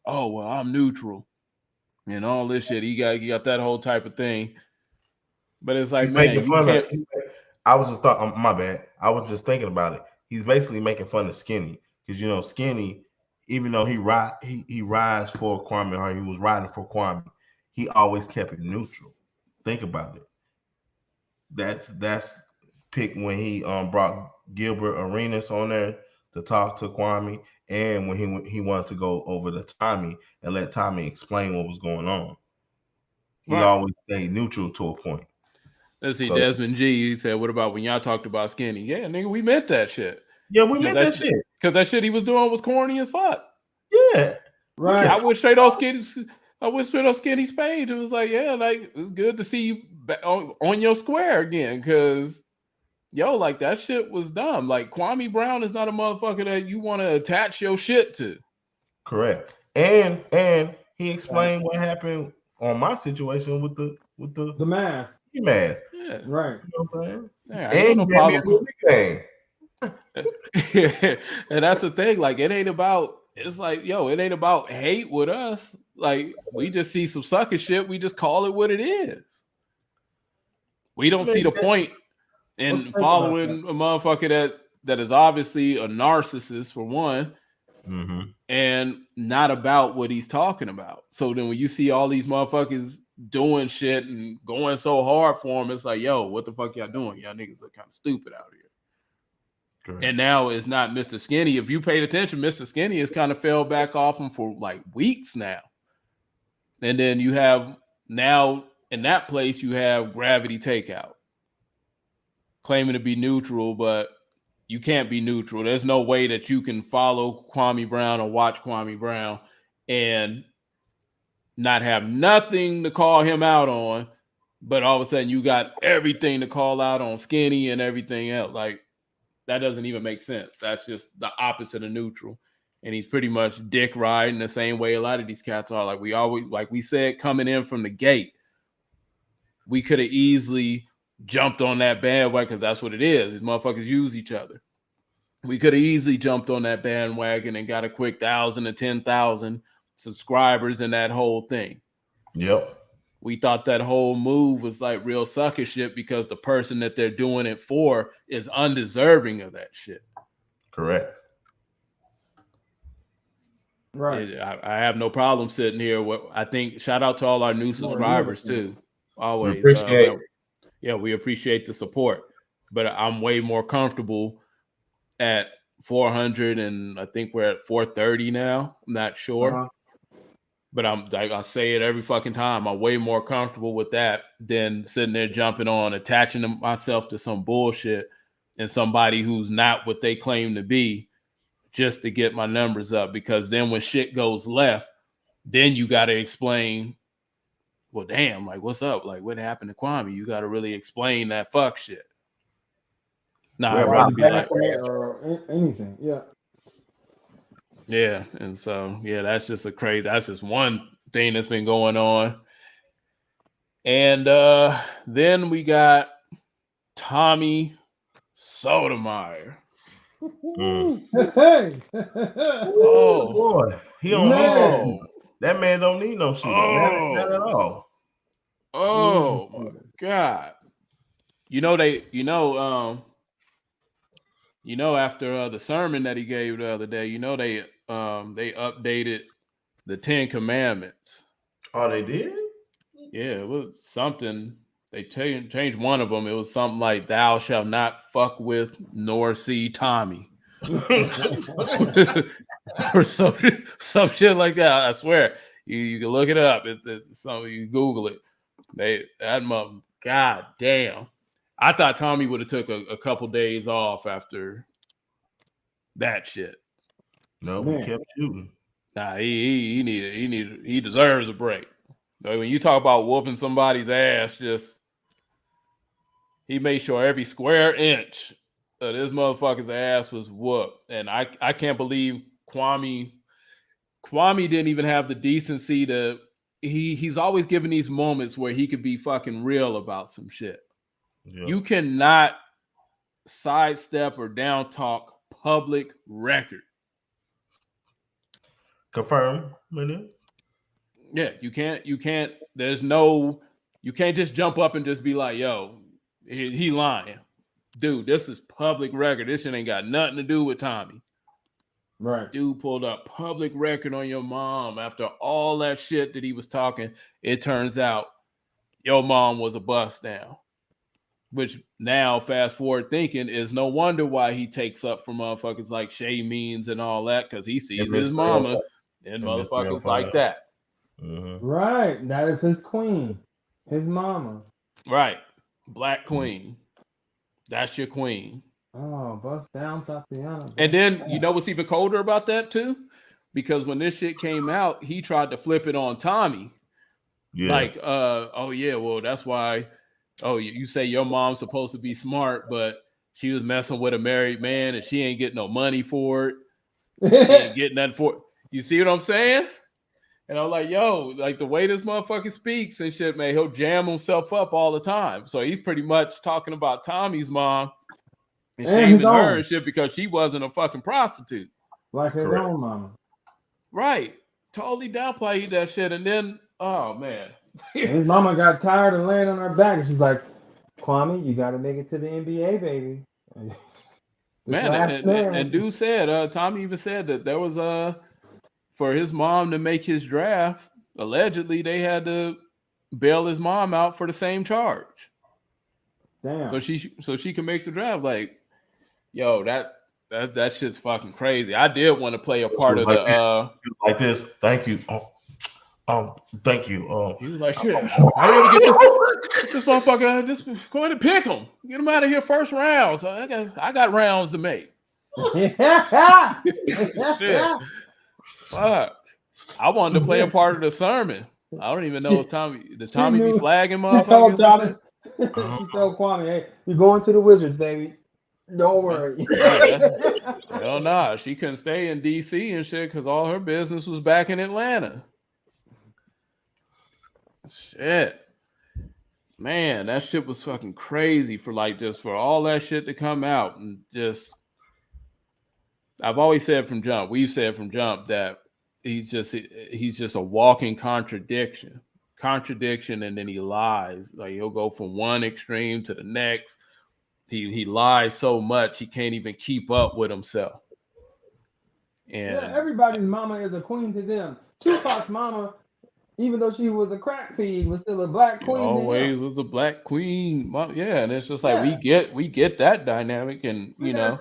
oh, well, I'm neutral and all this shit. He got that whole type of thing. But it's like, man, you can't. I was just thought, my bad. I was just thinking about it. He's basically making fun of Skinny because Skinny, even though he rides for Kwame, or he was riding for Kwame, he always kept it neutral. Think about it. That's pick when he brought Gilbert Arenas on there to talk to Kwame, and when he wanted to go over to Tommy and let Tommy explain what was going on. He always stayed neutral to a point. Let's see, Desmond G, he said, what about when y'all talked about Skinny? Yeah, nigga, we meant that shit. Yeah, we meant that shit. Because that shit he was doing was corny as fuck. Yeah. Right. I went straight on Skinny's page. It was like, yeah, like, it's good to see you on your square again, because yo, like that shit was dumb. Like Kwame Brown is not a motherfucker that you want to attach your shit to. Correct. And he explained what happened on my situation with the mask. Mask. Yeah. Right. You know what I'm saying? Yeah, I ain't and no problem. And that's the thing. Like, it ain't about. It's like, yo, it ain't about hate with us. Like, we just see some sucker shit. We just call it what it is. We don't see the point in following a motherfucker that is obviously a narcissist, for one, and not about what he's talking about. So then when you see all these motherfuckers doing shit and going so hard for him, it's like, yo, what the fuck y'all doing? Y'all niggas are kind of stupid out here. Correct. And now it's not Mr. Skinny. If you paid attention, Mr. Skinny has kind of fell back off him for like weeks now. And then you have now in that place, you have Gravity Takeout claiming to be neutral, but you can't be neutral. There's no way that you can follow Kwame Brown or watch Kwame Brown and not have nothing to call him out on, but all of a sudden you got everything to call out on Skinny and everything else. Like, that doesn't even make sense. That's just the opposite of neutral. And he's pretty much dick riding the same way a lot of these cats are. Like we said, coming in from the gate, we could have easily jumped on that bandwagon, because that's what it is. These motherfuckers use each other. We could have easily jumped on that bandwagon and got a quick 1,000 to 10,000 subscribers and that whole thing. Yep. We thought that whole move was like real sucker shit because the person that they're doing it for is undeserving of that shit. Correct. Right. I have no problem sitting here. I think shout out to all our new subscribers too. Always. We appreciate we appreciate the support. But I'm way more comfortable at 400, and I think we're at 430 now. I'm not sure. But I'm like, I say it every fucking time. I'm way more comfortable with that than sitting there jumping on, attaching myself to some bullshit and somebody who's not what they claim to be just to get my numbers up. Because then when shit goes left, then you got to explain, well, damn, like, what's up? Like, what happened to Kwame? You got to really explain that fuck shit. Nah, I'd rather be like, or anything. Yeah. Yeah, and so that's just that's just one thing that's been going on. And then we got Tommy Sotomayor. Hey. Oh boy, he don't need that. That man don't need no shooter. Not at all. Oh my God. After the sermon that he gave the other day, they updated the 10 Commandments. Oh, they did? Yeah, it was something. They changed one of them. It was something like, "Thou shalt not fuck with nor see Tommy," or some shit like that. I swear, you can look it up. It's something, you Google it. God damn. I thought Tommy would have took a couple days off after that shit. No, he kept shooting. Nah, he deserves a break. Like, when you talk about whooping somebody's ass, he made sure every square inch of this motherfucker's ass was whooped. And I can't believe Kwame didn't even have the decency to. He's always given these moments where he could be fucking real about some shit. Yep. You cannot sidestep or down talk public record. Confirm. Yeah, you can't. You can't just jump up and just be like, yo, he lying. Dude, this is public record. This shit ain't got nothing to do with Tommy. Right. Dude pulled up public record on your mom after all that shit that he was talking. It turns out your mom was a bust down. Which now, fast forward thinking, is no wonder why he takes up for motherfuckers like Shay Means and all that, because he sees his mama and motherfuckers like that. Mm-hmm. Right. That is his queen. His mama. Right. Black queen. That's your queen. Oh, bust down Tatiana. And then, you know what's even colder about that, too? Because when this shit came out, he tried to flip it on Tommy. Yeah. Like, well, that's why... Oh, you say your mom's supposed to be smart, but she was messing with a married man and she ain't getting no money for it. She ain't getting nothing for it. You see what I'm saying? And I'm like, yo, like the way this motherfucker speaks and shit, man, he'll jam himself up all the time. So he's pretty much talking about Tommy's mom and shaming her and shit because she wasn't a fucking prostitute. Like his own mama. Right. Totally downplayed that shit. And then, oh, man. His mama got tired of laying on her back. And she's like, Kwame, you got to make it to the NBA, baby. Man, and dude said, Tommy even said that there was for his mom to make his draft, allegedly they had to bail his mom out for the same charge. Damn. So she can make the draft. Like, yo, that shit's fucking crazy. I did want to play a part of the like this. Thank you. Thank you. He was like, shit. I didn't get this motherfucker. Just go ahead and pick him. Get him out of here first round. So I got rounds to make. Shit. Fuck. I wanted to play a part of the sermon. I don't even know if Tommy be flagging motherfuckers. She told Kwame, hey, you're going to the Wizards, baby. Don't worry. Hell nah. She couldn't stay in DC and shit because all her business was back in Atlanta. Shit. Man, that shit was fucking crazy for all that shit to come out and just. I've always said from jump. We've said from jump that he's just a walking contradiction, and then he lies. Like he'll go from one extreme to the next. He lies so much he can't even keep up with himself. And everybody's mama is a queen to them. Tupac's mama, even though she was a crack fiend, was still a black queen. Always was a black queen. Yeah, and it's just like we get that dynamic, and you know.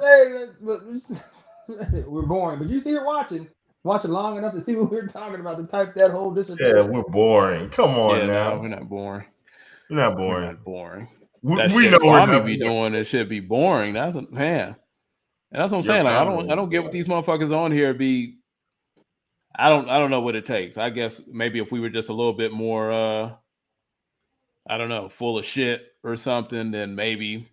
We're boring, but you see her watching long enough to see what we're talking about to type that whole dissertation. Yeah, we're boring. Come on now. No, we're not boring. We're not boring. We're not boring. We know we're not be doing it should be boring. That's man. And that's what I'm saying. Like I don't get what these motherfuckers on here be. I don't know what it takes. I guess maybe if we were just a little bit more I don't know, full of shit or something, then maybe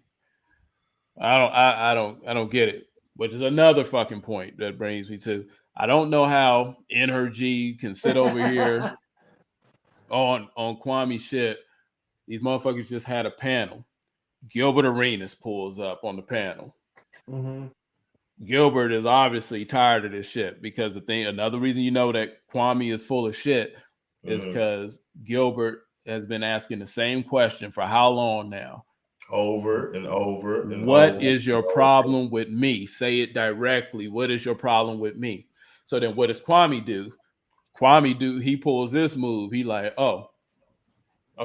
I don't get it. Which is another fucking point that brings me to I don't know how NRG can sit over here on Kwame shit. These motherfuckers just had a panel. Gilbert Arenas pulls up on the panel. Mm-hmm. Gilbert is obviously tired of this shit because another reason you know that Kwame is full of shit is because Gilbert has been asking the same question for how long now? Over and over and what is your problem with me? Say it directly. What is your problem with me? So then what does Kwame do? He pulls this move. He like, oh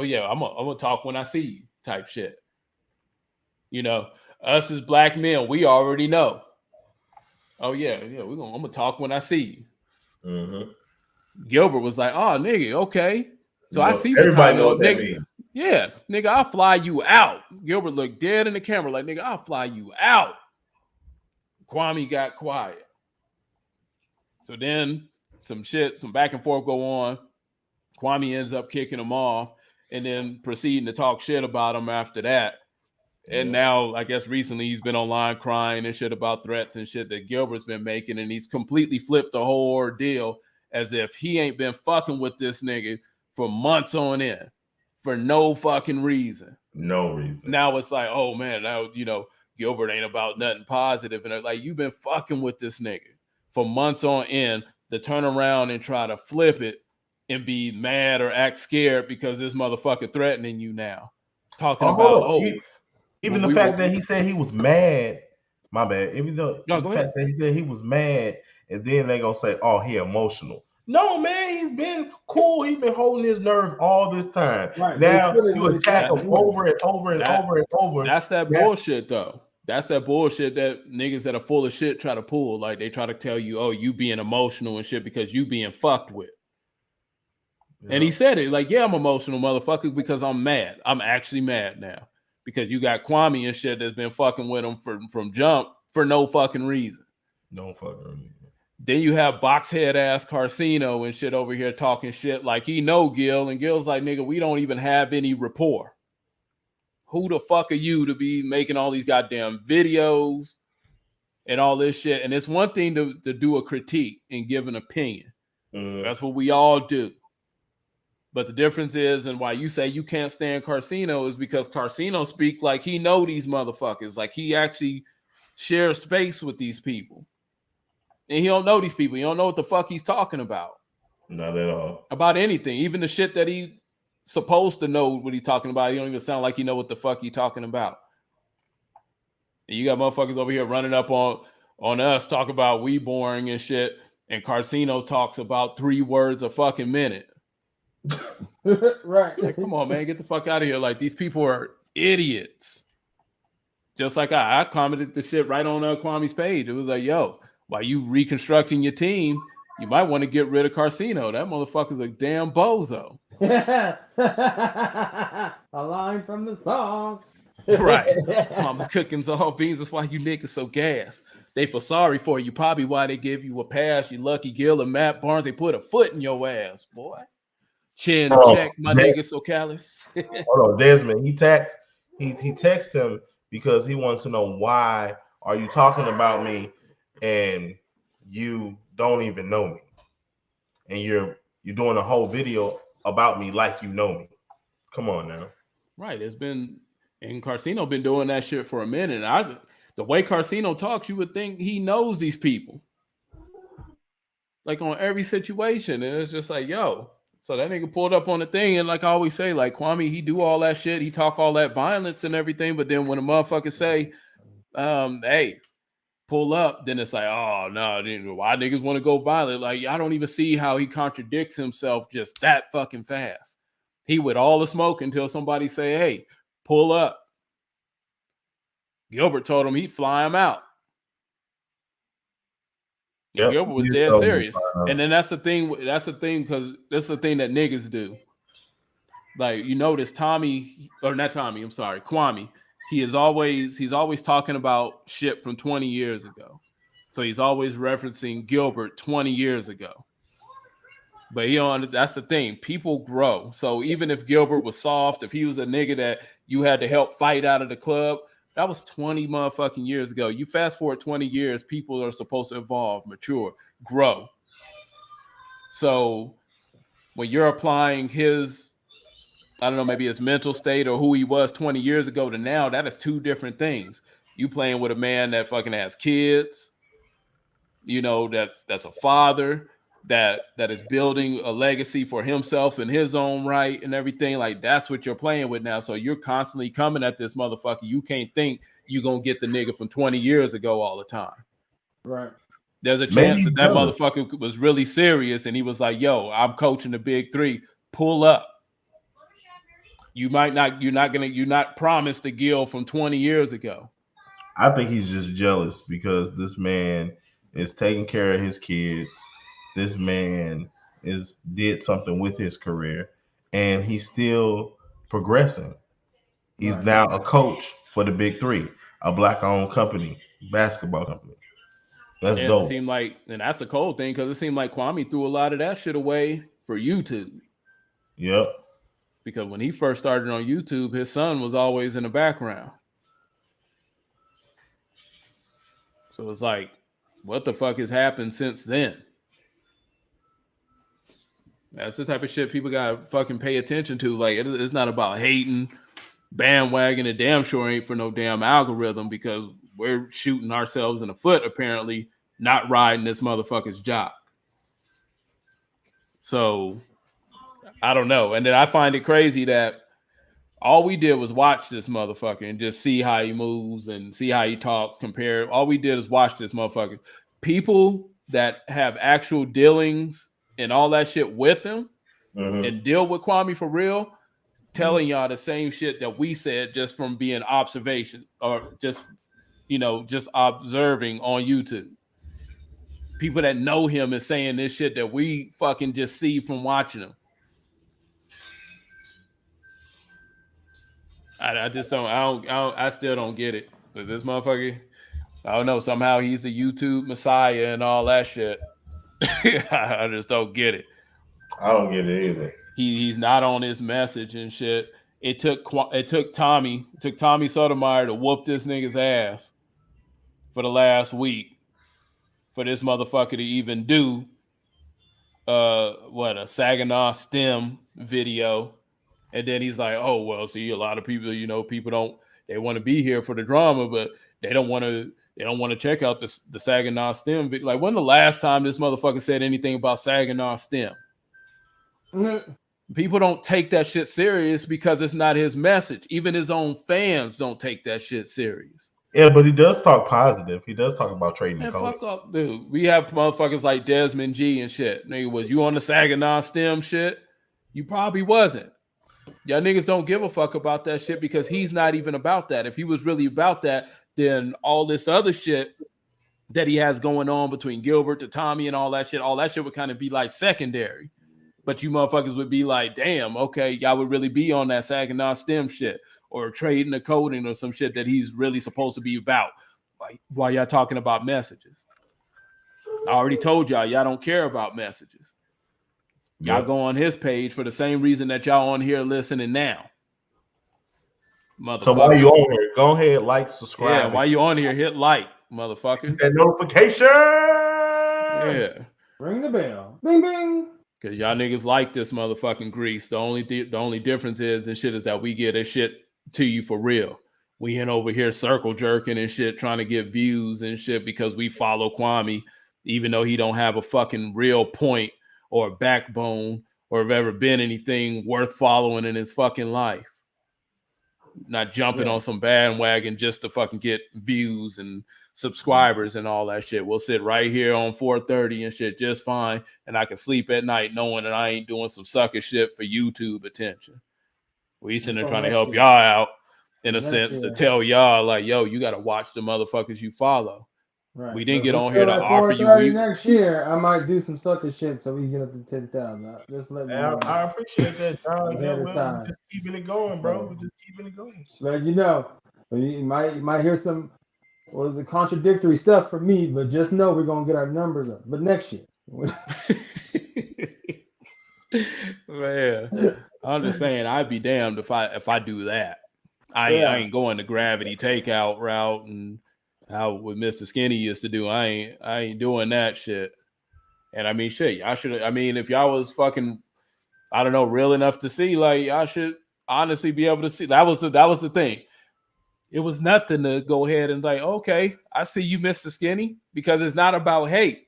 yeah, I'm gonna talk when I see you type shit. You know, us as black men, we already know. Oh yeah, I'm gonna talk when I see you. Mm-hmm. Gilbert was like, oh nigga, okay. So I see everybody knows what that means. Yeah, nigga, I'll fly you out. Gilbert looked dead in the camera like, nigga, I'll fly you out. Kwame got quiet. So then some back and forth go on. Kwame ends up kicking him off and then proceeding to talk shit about him after that. And now, I guess recently he's been online crying and shit about threats and shit that Gilbert's been making. And he's completely flipped the whole ordeal as if he ain't been fucking with this nigga for months on end. For no fucking reason. No reason. Now it's like, oh man, now Gilbert ain't about nothing positive. And like you've been fucking with this nigga for months on end to turn around and try to flip it and be mad or act scared because this motherfucker threatening you now. Talking about even the fact that he said he was mad. My bad. Even though the fact that he said he was mad, and then they gonna say, oh, he emotional. No, man, he's been cool. He's been holding his nerve all this time. Right. Now you attack him over and over and over and over. That's that bullshit, though. That's that bullshit that niggas that are full of shit try to pull. Like they try to tell you, oh, you being emotional and shit because you being fucked with. Yeah. And he said it like, yeah, I'm emotional, motherfucker, because I'm mad. I'm actually mad now because you got Kwame and shit that's been fucking with him from jump for no fucking reason. No fucking reason. Then you have boxhead ass Carcino and shit over here talking shit like he know Gil, and Gil's like, nigga, we don't even have any rapport. who the fuck are you to be making all these goddamn videos and all this shit? And it's one thing to do a critique and give an opinion. That's what we all do. But the difference is, and why you say you can't stand Carcino, is because Carcino speak like he know these motherfuckers. Like he actually shares space with these people. And he don't know these people. He don't know what the fuck he's talking about. Not at all. About anything. Even the shit that he supposed to know what he's talking about. He don't even sound like he know what the fuck he talking about. And you got motherfuckers over here running up on us, talk about we boring and shit. And Carcino talks about 3 words a fucking minute. Right. Like, come on, man, get the fuck out of here. Like, these people are idiots. Just like I commented the shit right on Kwame's page. It was like, yo, while you reconstructing your team, you might want to get rid of Carcino. That motherfucker's a damn bozo. A line from the song. Right. Mama's cooking all beans. That's why you niggas so gas. They feel sorry for you. Probably why they give you a pass. You Lucky Gill and Matt Barnes. They put a foot in your ass, boy. Chin check, my nigga so callous. Hold on, Desmond. He texted him because he wants to know why are you talking about me and you don't even know me, and you're doing a whole video about me like you know me. Come on now. Right. It's been, and Carcino been doing that shit for a minute. And the way Carcino talks, you would think he knows these people, like on every situation. And it's just like, yo. So that nigga pulled up on the thing, and like I always say, like Kwame, he do all that shit, he talk all that violence and everything, but then when a motherfucker say, hey, pull up, then it's like, oh no, why niggas want to go violent? Like, I don't even see how he contradicts himself just that fucking fast. He with all the smoke until somebody say, hey, pull up. Gilbert told him he'd fly him out. Yep, Gilbert was dead serious. And then that's the thing, because that's the thing that niggas do. Like, you notice Kwame, he's always talking about shit from 20 years ago. So he's always referencing Gilbert 20 years ago. But that's the thing. People grow. So even if Gilbert was soft, if he was a nigga that you had to help fight out of the club, that was 20 motherfucking years ago. You fast forward 20 years, people are supposed to evolve, mature, grow. So when you're applying his, I don't know, maybe his mental state or who he was 20 years ago to now, that is 2 different things. You playing with a man that fucking has kids, that's a father, that is building a legacy for himself in his own right and everything. Like, that's what you're playing with now. So you're constantly coming at this motherfucker. You can't think you're going to get the nigga from 20 years ago all the time. Right. There's a chance that motherfucker was really serious and he was like, yo, I'm coaching the big 3. Pull up. You're not promised the Gil from 20 years ago. I think he's just jealous because this man is taking care of his kids. This man did something with his career, and he's still progressing. He's now a coach for the Big 3, a Black-owned company, basketball company. That's dope. It seemed like, and that's the cold thing, because it seemed like Kwame threw a lot of that shit away for YouTube. Yep. Because when he first started on YouTube, his son was always in the background. So it's like, what the fuck has happened since then? That's the type of shit people gotta fucking pay attention to. Like, it's not about hating, bandwagon, and damn sure ain't for no damn algorithm, because we're shooting ourselves in the foot, apparently, not riding this motherfucker's job. So, I don't know. And then I find it crazy that all we did was watch this motherfucker and just see how he moves and see how he talks, compare. All we did is watch this motherfucker. People that have actual dealings and all that shit with him and deal with Kwame for real, telling y'all the same shit that we said just from being observation or just observing on YouTube. People that know him is saying this shit that we fucking just see from watching him. I still don't get it. But this motherfucker, I don't know, somehow he's the YouTube messiah and all that shit. I just don't get it. I don't get it either. He's not on his message and shit. it took Tommy Sotomayor to whoop this nigga's ass for the last week for this motherfucker to even do a Saginaw STEM video. And then he's like, oh, well, see, a lot of people, people they want to be here for the drama, but they don't want to check out the Saginaw STEM video. Like, when the last time this motherfucker said anything about Saginaw STEM? Mm-hmm. People don't take that shit serious because it's not his message. Even his own fans don't take that shit serious. Yeah, but he does talk positive. He does talk about trading the code. Fuck up, dude. We have motherfuckers like Desmond G and shit. Nigga, was you on the Saginaw STEM shit? You probably wasn't. Y'all niggas don't give a fuck about that shit because he's not even about that. If he was really about that, then all this other shit that he has going on between Gilbert to Tommy and all that shit would kind of be like secondary. But you motherfuckers would be like, damn, okay, y'all would really be on that Saginaw STEM shit or trading the coding or some shit that he's really supposed to be about. Like, while y'all talking about messages. I already told y'all don't care about messages. Y'all go on his page for the same reason that y'all on here listening now. So while you on here, go ahead, like, subscribe. Yeah, while you on here, hit like, motherfucker. That notification. Yeah. Ring the bell. Bing, bing. Because y'all niggas like this motherfucking grease. The only difference is that we get this shit to you for real. We ain't over here circle jerking and shit, trying to get views and shit because we follow Kwame, even though he don't have a fucking real point or a backbone or have ever been anything worth following in his fucking life. Not jumping on some bandwagon just to fucking get views and subscribers and all that shit. We'll sit right here on 4:30 and shit just fine, and I can sleep at night knowing that I ain't doing some sucker shit for YouTube attention. We sitting there trying to help y'all out in a sense to tell y'all like, yo, you got to watch the motherfuckers you follow. Right. We didn't get on here to offer you. Next year, I might do some sucker shit so we can get up to 10,000. Just let me know. I appreciate that, John. We're just keeping it going, bro. We're just keeping it going. Let you know. You might hear some contradictory stuff from me, but just know we're gonna get our numbers up. But next year. Man, I'm just saying I'd be damned if I do that. I ain't going the gravity takeout route and how what Mr. Skinny used to do. I ain't doing that shit. And I mean, shit, I should. I mean, if y'all was fucking, I don't know, real enough to see, like, I should honestly be able to see. That was the thing. It was nothing to go ahead and like, okay, I see you, Mr. Skinny, because it's not about hate.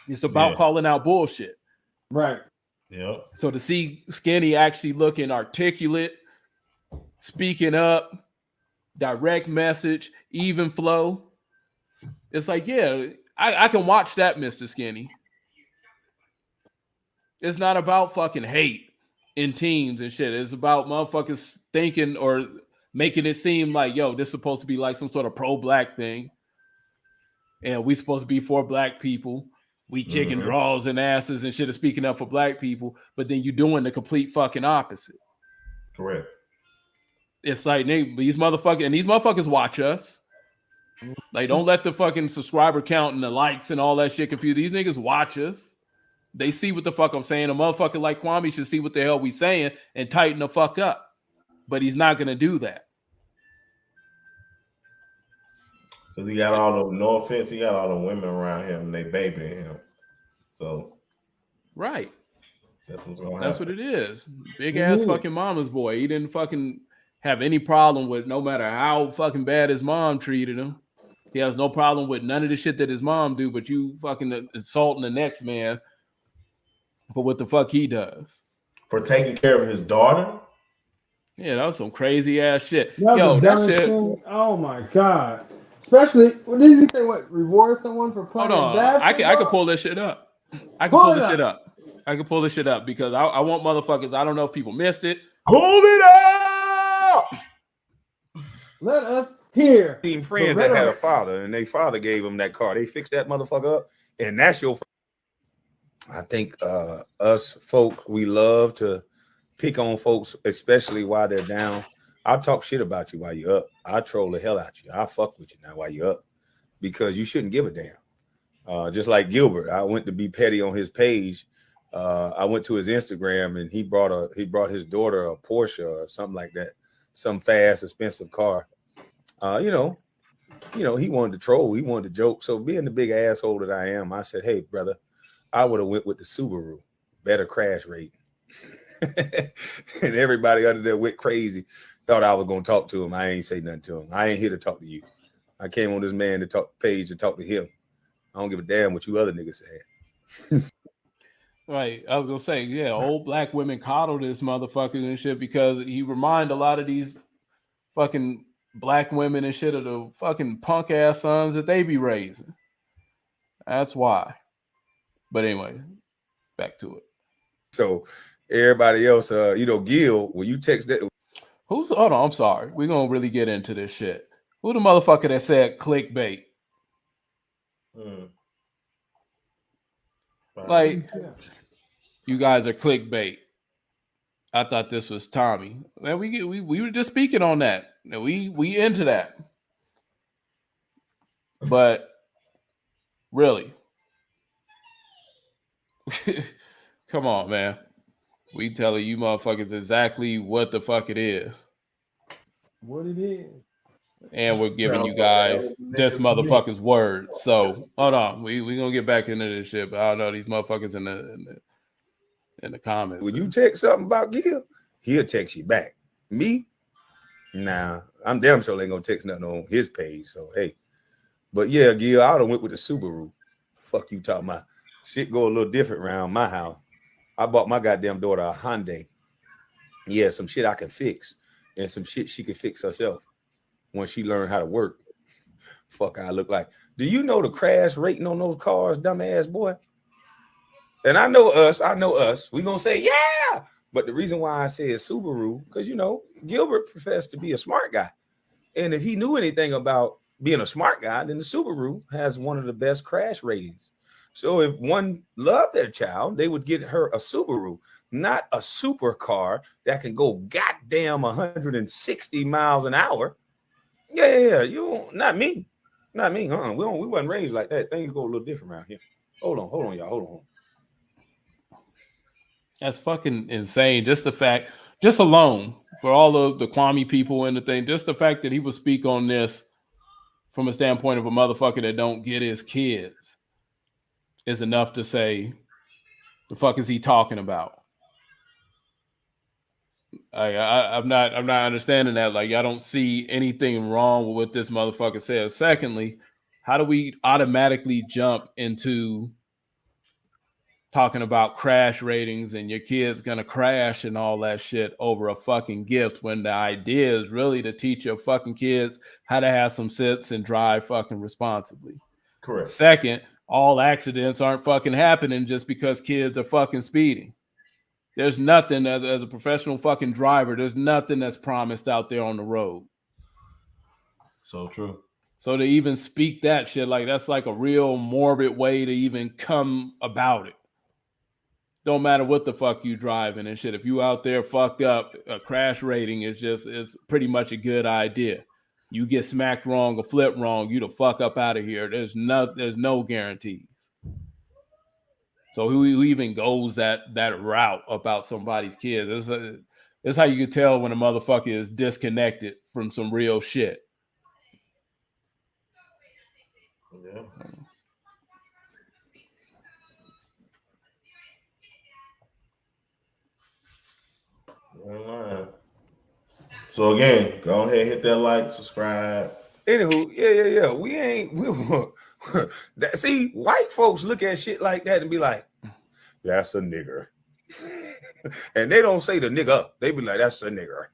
It's about calling out bullshit. Right. Yeah. So to see Skinny actually looking articulate, speaking up, direct message, even flow, it's like, yeah, I can watch that, Mr. Skinny. It's not about fucking hate in teams and shit. It's about motherfuckers thinking or making it seem like, yo, this is supposed to be like some sort of pro-black thing. And we supposed to be for black people. We kicking draws and asses and shit of speaking up for black people. But then you doing the complete fucking opposite. Correct. It's like these motherfuckers watch us. Like, don't let the fucking subscriber count and the likes and all that shit confuse. These niggas watch us. They see what the fuck I'm saying. A motherfucker like Kwame should see what the hell we saying and tighten the fuck up. But he's not gonna do that. Because he got all the, no offense, he got all the women around him and they babying him. So right. That's what's gonna happen. That's what it is. Big ass fucking mama's boy. He didn't fucking have any problem with, no matter how fucking bad his mom treated him. He has no problem with none of the shit that his mom do, but you fucking insulting the next man for what the fuck he does. For taking care of his daughter? Yeah, that was some crazy ass shit. Yo, that shit. Oh my god. Especially, what did he say? What, reward someone for playing? Hold on, I can pull this shit up. I can pull this shit up because I want motherfuckers. I don't know if people missed it. Pull it up. Let us hear. Team friends that had a father, and their father gave them that car. They fixed that motherfucker up, and that's your. I think us folk, we love to pick on folks, especially while they're down. I'll talk shit about you while you're up. I troll the hell out you. I fuck with you now while you're up because you shouldn't give a damn. Just like Gilbert, I went to be petty on his page I went to his Instagram and he brought his daughter a Porsche or something like that, some fast, expensive car. You know, he wanted to troll, he wanted to joke. So being the big asshole that I am, I said, hey, brother, I would have went with the Subaru, better crash rate. And everybody under there went crazy, thought I was gonna talk to him. I ain't say nothing to him. I ain't here to talk to you. I came on this man to talk page to talk to him. I don't give a damn what you other niggas said. Right. I was gonna say, yeah, old black women coddle this motherfucker and shit because he remind a lot of these fucking black women and shit of the fucking punk ass sons that they be raising. That's why. But anyway, back to it. So everybody else, Gil, when you text that, hold on, I'm sorry. We're gonna really get into this shit. Who the motherfucker that said clickbait? Like, you guys are clickbait. I thought this was Tommy. Man, we were just speaking on that. We into that. But really, come on, man. We telling you motherfuckers exactly what the fuck it is. What it is. And we're giving you guys this motherfucker's word. So hold on. We gonna get back into this shit, but I don't know these motherfuckers in the comments. When you text something about Gil, he'll text you back. Me? Nah, I'm damn sure they ain't gonna text nothing on his page. So hey. But yeah, Gil, I done went with the Subaru. Fuck you talking about. Shit go a little different around my house. I bought my goddamn daughter a Hyundai. Yeah, some shit I can fix. And some shit she can fix herself when she learned how to work. Fuck, I look like. Do you know the crash rating on those cars, dumbass boy? And I know us. We gonna say, yeah. But the reason why I say it's Subaru, because Gilbert professed to be a smart guy. And if he knew anything about being a smart guy, then the Subaru has one of the best crash ratings. So if one loved their child, they would get her a Subaru, not a supercar that can go goddamn 160 miles an hour. Yeah. Not me. We wasn't raised like that. Things go a little different around here. Hold on, y'all. Hold on. That's fucking insane. Just alone for all of the Kwame people and the thing, just the fact that he would speak on this from a standpoint of a motherfucker that don't get his kids is enough to say, the fuck is he talking about? I'm not understanding that. Like, I don't see anything wrong with what this motherfucker says. Secondly, how do we automatically jump into talking about crash ratings and your kid's gonna crash and all that shit over a fucking gift when the idea is really to teach your fucking kids how to have some sense and drive fucking responsibly? Correct. Second, all accidents aren't fucking happening just because kids are fucking speeding. There's nothing as a professional fucking driver, there's nothing that's promised out there on the road. So true. So to even speak that shit, like, that's like a real morbid way to even come about it. Don't matter what the fuck you driving and shit. If you out there fucked up, a crash rating is pretty much a good idea. You get smacked wrong or flipped wrong, you the fuck up out of here. There's no guarantees. So who even goes that route about somebody's kids? That's how you can tell when a motherfucker is disconnected from some real shit. Yeah. So again, go ahead, hit that like, subscribe. Anywho, yeah. See, white folks look at shit like that and be like, that's a nigger. And they don't say the nigga. They be like, that's a nigger.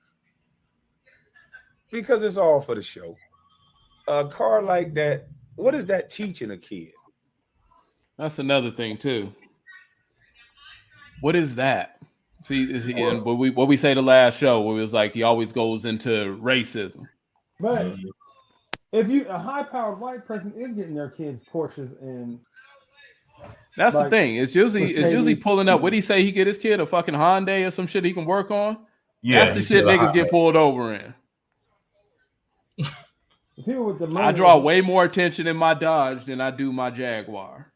Because it's all for the show. A car like that, what is that teaching a kid? That's another thing too. What is that? See, and what we say the last show, where it was like he always goes into racism. But if a high-powered white person is getting their kids Porsches and that's the thing. It's usually pulling up. What did he say? He get his kid a fucking Hyundai or some shit he can work on. Yeah, that's the shit niggas get pulled over in. People with the money, I draw way more attention in my Dodge than I do my Jaguar.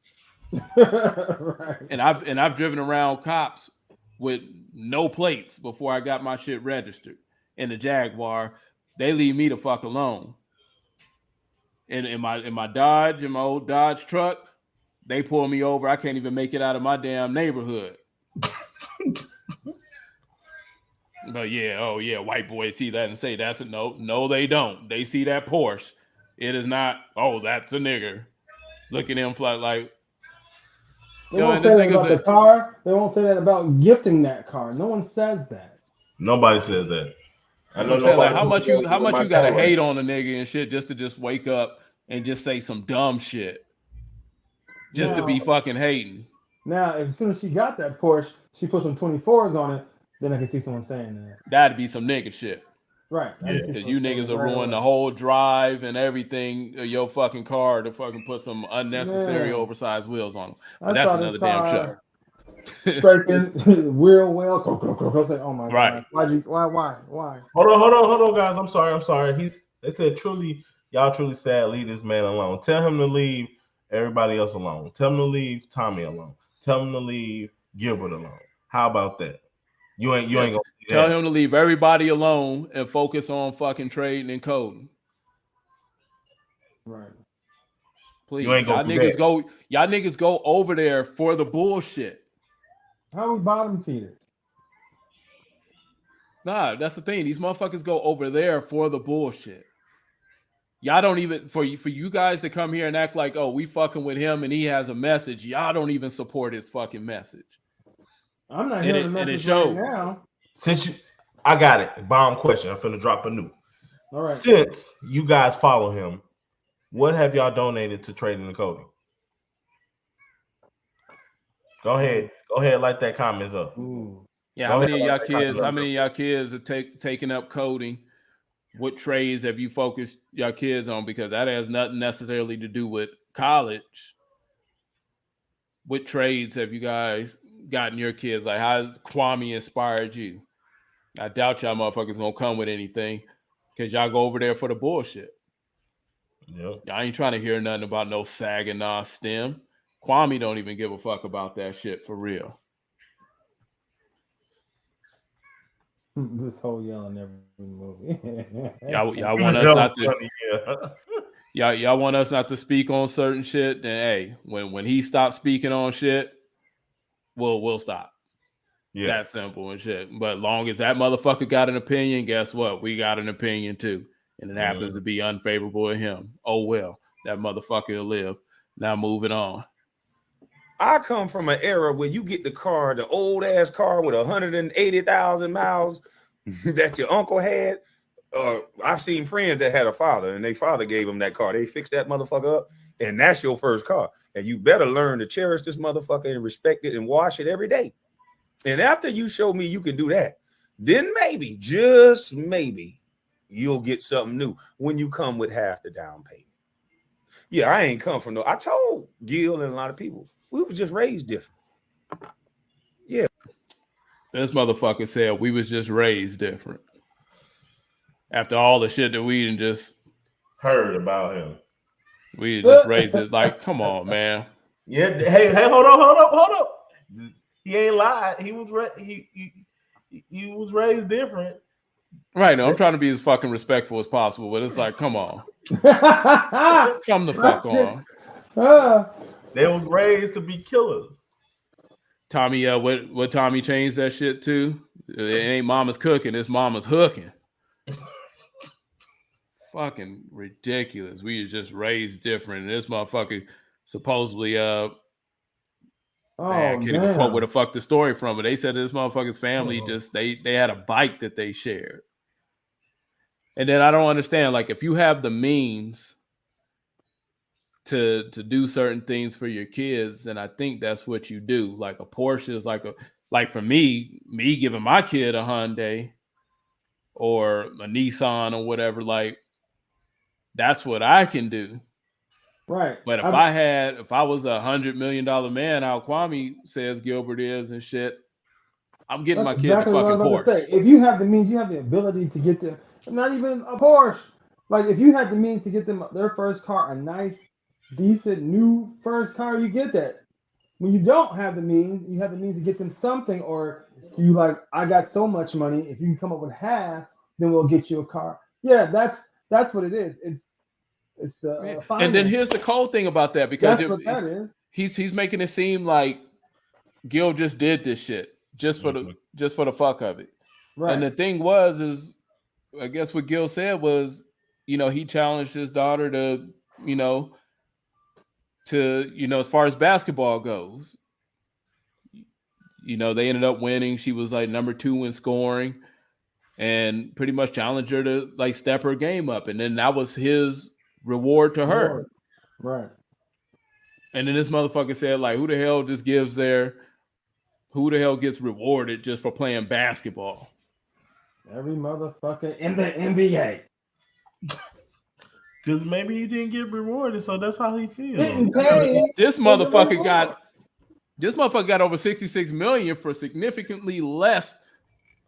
Right. And I've driven around cops with no plates before I got my shit registered. In the Jaguar, they leave me the fuck alone. In my Dodge, in my old Dodge truck, they pull me over. I can't even make it out of my damn neighborhood. But yeah, oh yeah, white boys see that and say that's a no. No, they don't. They see that Porsche. It is not, oh, that's a nigger. Look at him flat like, they won't say that about the car. They won't say that about gifting that car. No one says that. Nobody says that. I know saying, like, how much you gotta hate on a nigga and shit just to wake up and just say some dumb shit. Just to be fucking hating. Now, as soon as she got that Porsche, she put some 24s on it, then I can see someone saying that. That'd be some nigga shit. Right. Because you niggas are ruining the whole drive and everything of your fucking car to fucking put some unnecessary oversized wheels on them. But that's another damn show. Scraping real well. Oh my god. Why? Hold on, guys. I'm sorry. They said y'all truly sad, leave this man alone. Tell him to leave everybody else alone. Tell him to leave Tommy alone. Tell him to leave Gilbert alone. How about that? You ain't gonna tell him to leave everybody alone and focus on fucking trading and coding. Right. Please, y'all niggas go over there for the bullshit. How are we bottom feeders? Nah, that's the thing. These motherfuckers go over there for the bullshit. Y'all don't even, for you guys to come here and act like, oh, we fucking with him and he has a message. Y'all don't even support his fucking message. I'm not hearing the message right now. I got it. Bomb question. I'm finna drop a nuke. All right. Since you guys follow him, what have y'all donated to trading and coding? Go ahead, light that comment up. Ooh. Yeah, how many of y'all kids are taking up coding? What trades have you focused your kids on? Because that has nothing necessarily to do with college. What trades have you guys gotten your kids? Like, how has Kwame inspired you? I doubt y'all motherfuckers gonna come with anything because y'all go over there for the bullshit. Yep. Y'all ain't trying to hear nothing about no Saginaw STEM. Kwame don't even give a fuck about that shit for real. This whole yelling every movie. y'all want us not to. Y'all want us not to speak on certain shit. Then hey, when he stops speaking on shit, we'll stop. Yeah, that's simple and shit. But long as that motherfucker got an opinion, guess what? We got an opinion too, and it happens to be unfavorable to him. Oh well, that motherfucker will live. Now moving on. I come from an era where you get the old ass car with 180,000 miles that your uncle had. I've seen friends that had a father and their father gave them that car. They fixed that motherfucker up, and that's your first car. And you better learn to cherish this motherfucker and respect it and wash it every day. And after you show me you can do that, then maybe, just maybe, you'll get something new when you come with half the down payment. Yeah, I ain't come from I told Gil and a lot of people, we were just raised different. Yeah. This motherfucker said we was just raised different. After all the shit that we just heard about him. We just raised it like, come on, man. Yeah, hey, hold up. He ain't lied. He was he was raised different. Right. No, I'm trying to be as fucking respectful as possible, but it's like, come on. Come the fuck on. They was raised to be killers. Tommy, what Tommy changed that shit to? It ain't mama's cooking, it's mama's hooking. Fucking ridiculous. We just raised different. And this motherfucker supposedly man, I can't even quote where the fuck the story from, but they said this motherfucker's family they had a bike that they shared. And then I don't understand, like, if you have the means to do certain things for your kids, then I think that's what you do. Like a Porsche is like for me giving my kid a Hyundai or a Nissan or whatever, like that's what I can do. Right. But if I was $100 million man, how Kwame says Gilbert is and shit, I'm getting my kid exactly the fucking Porsche. If you have the means, you have the ability to get them, not even a Porsche. Like if you had the means to get them their first car, a nice, decent, new first car, you get that. when you don't have the means, you have the means to get them something, or you like, I got so much money. If you can come up with half, then we'll get you a car. Yeah, that's what it is. It's the and then here's the cold thing about that, because that's what that is. He's making it seem like Gil just did this shit just for the fuck of it. Right. And the thing is I guess what Gil said was, he challenged his daughter to, as far as basketball goes, they ended up winning. She was like number 2 in scoring, and pretty much challenged her to like step her game up. And then that was his reward to her. Right. And then this motherfucker said, like, who the hell gets rewarded just for playing basketball? Every motherfucker in the NBA. Because maybe he didn't get rewarded, so that's how he feels. This motherfucker got over $66 million for significantly less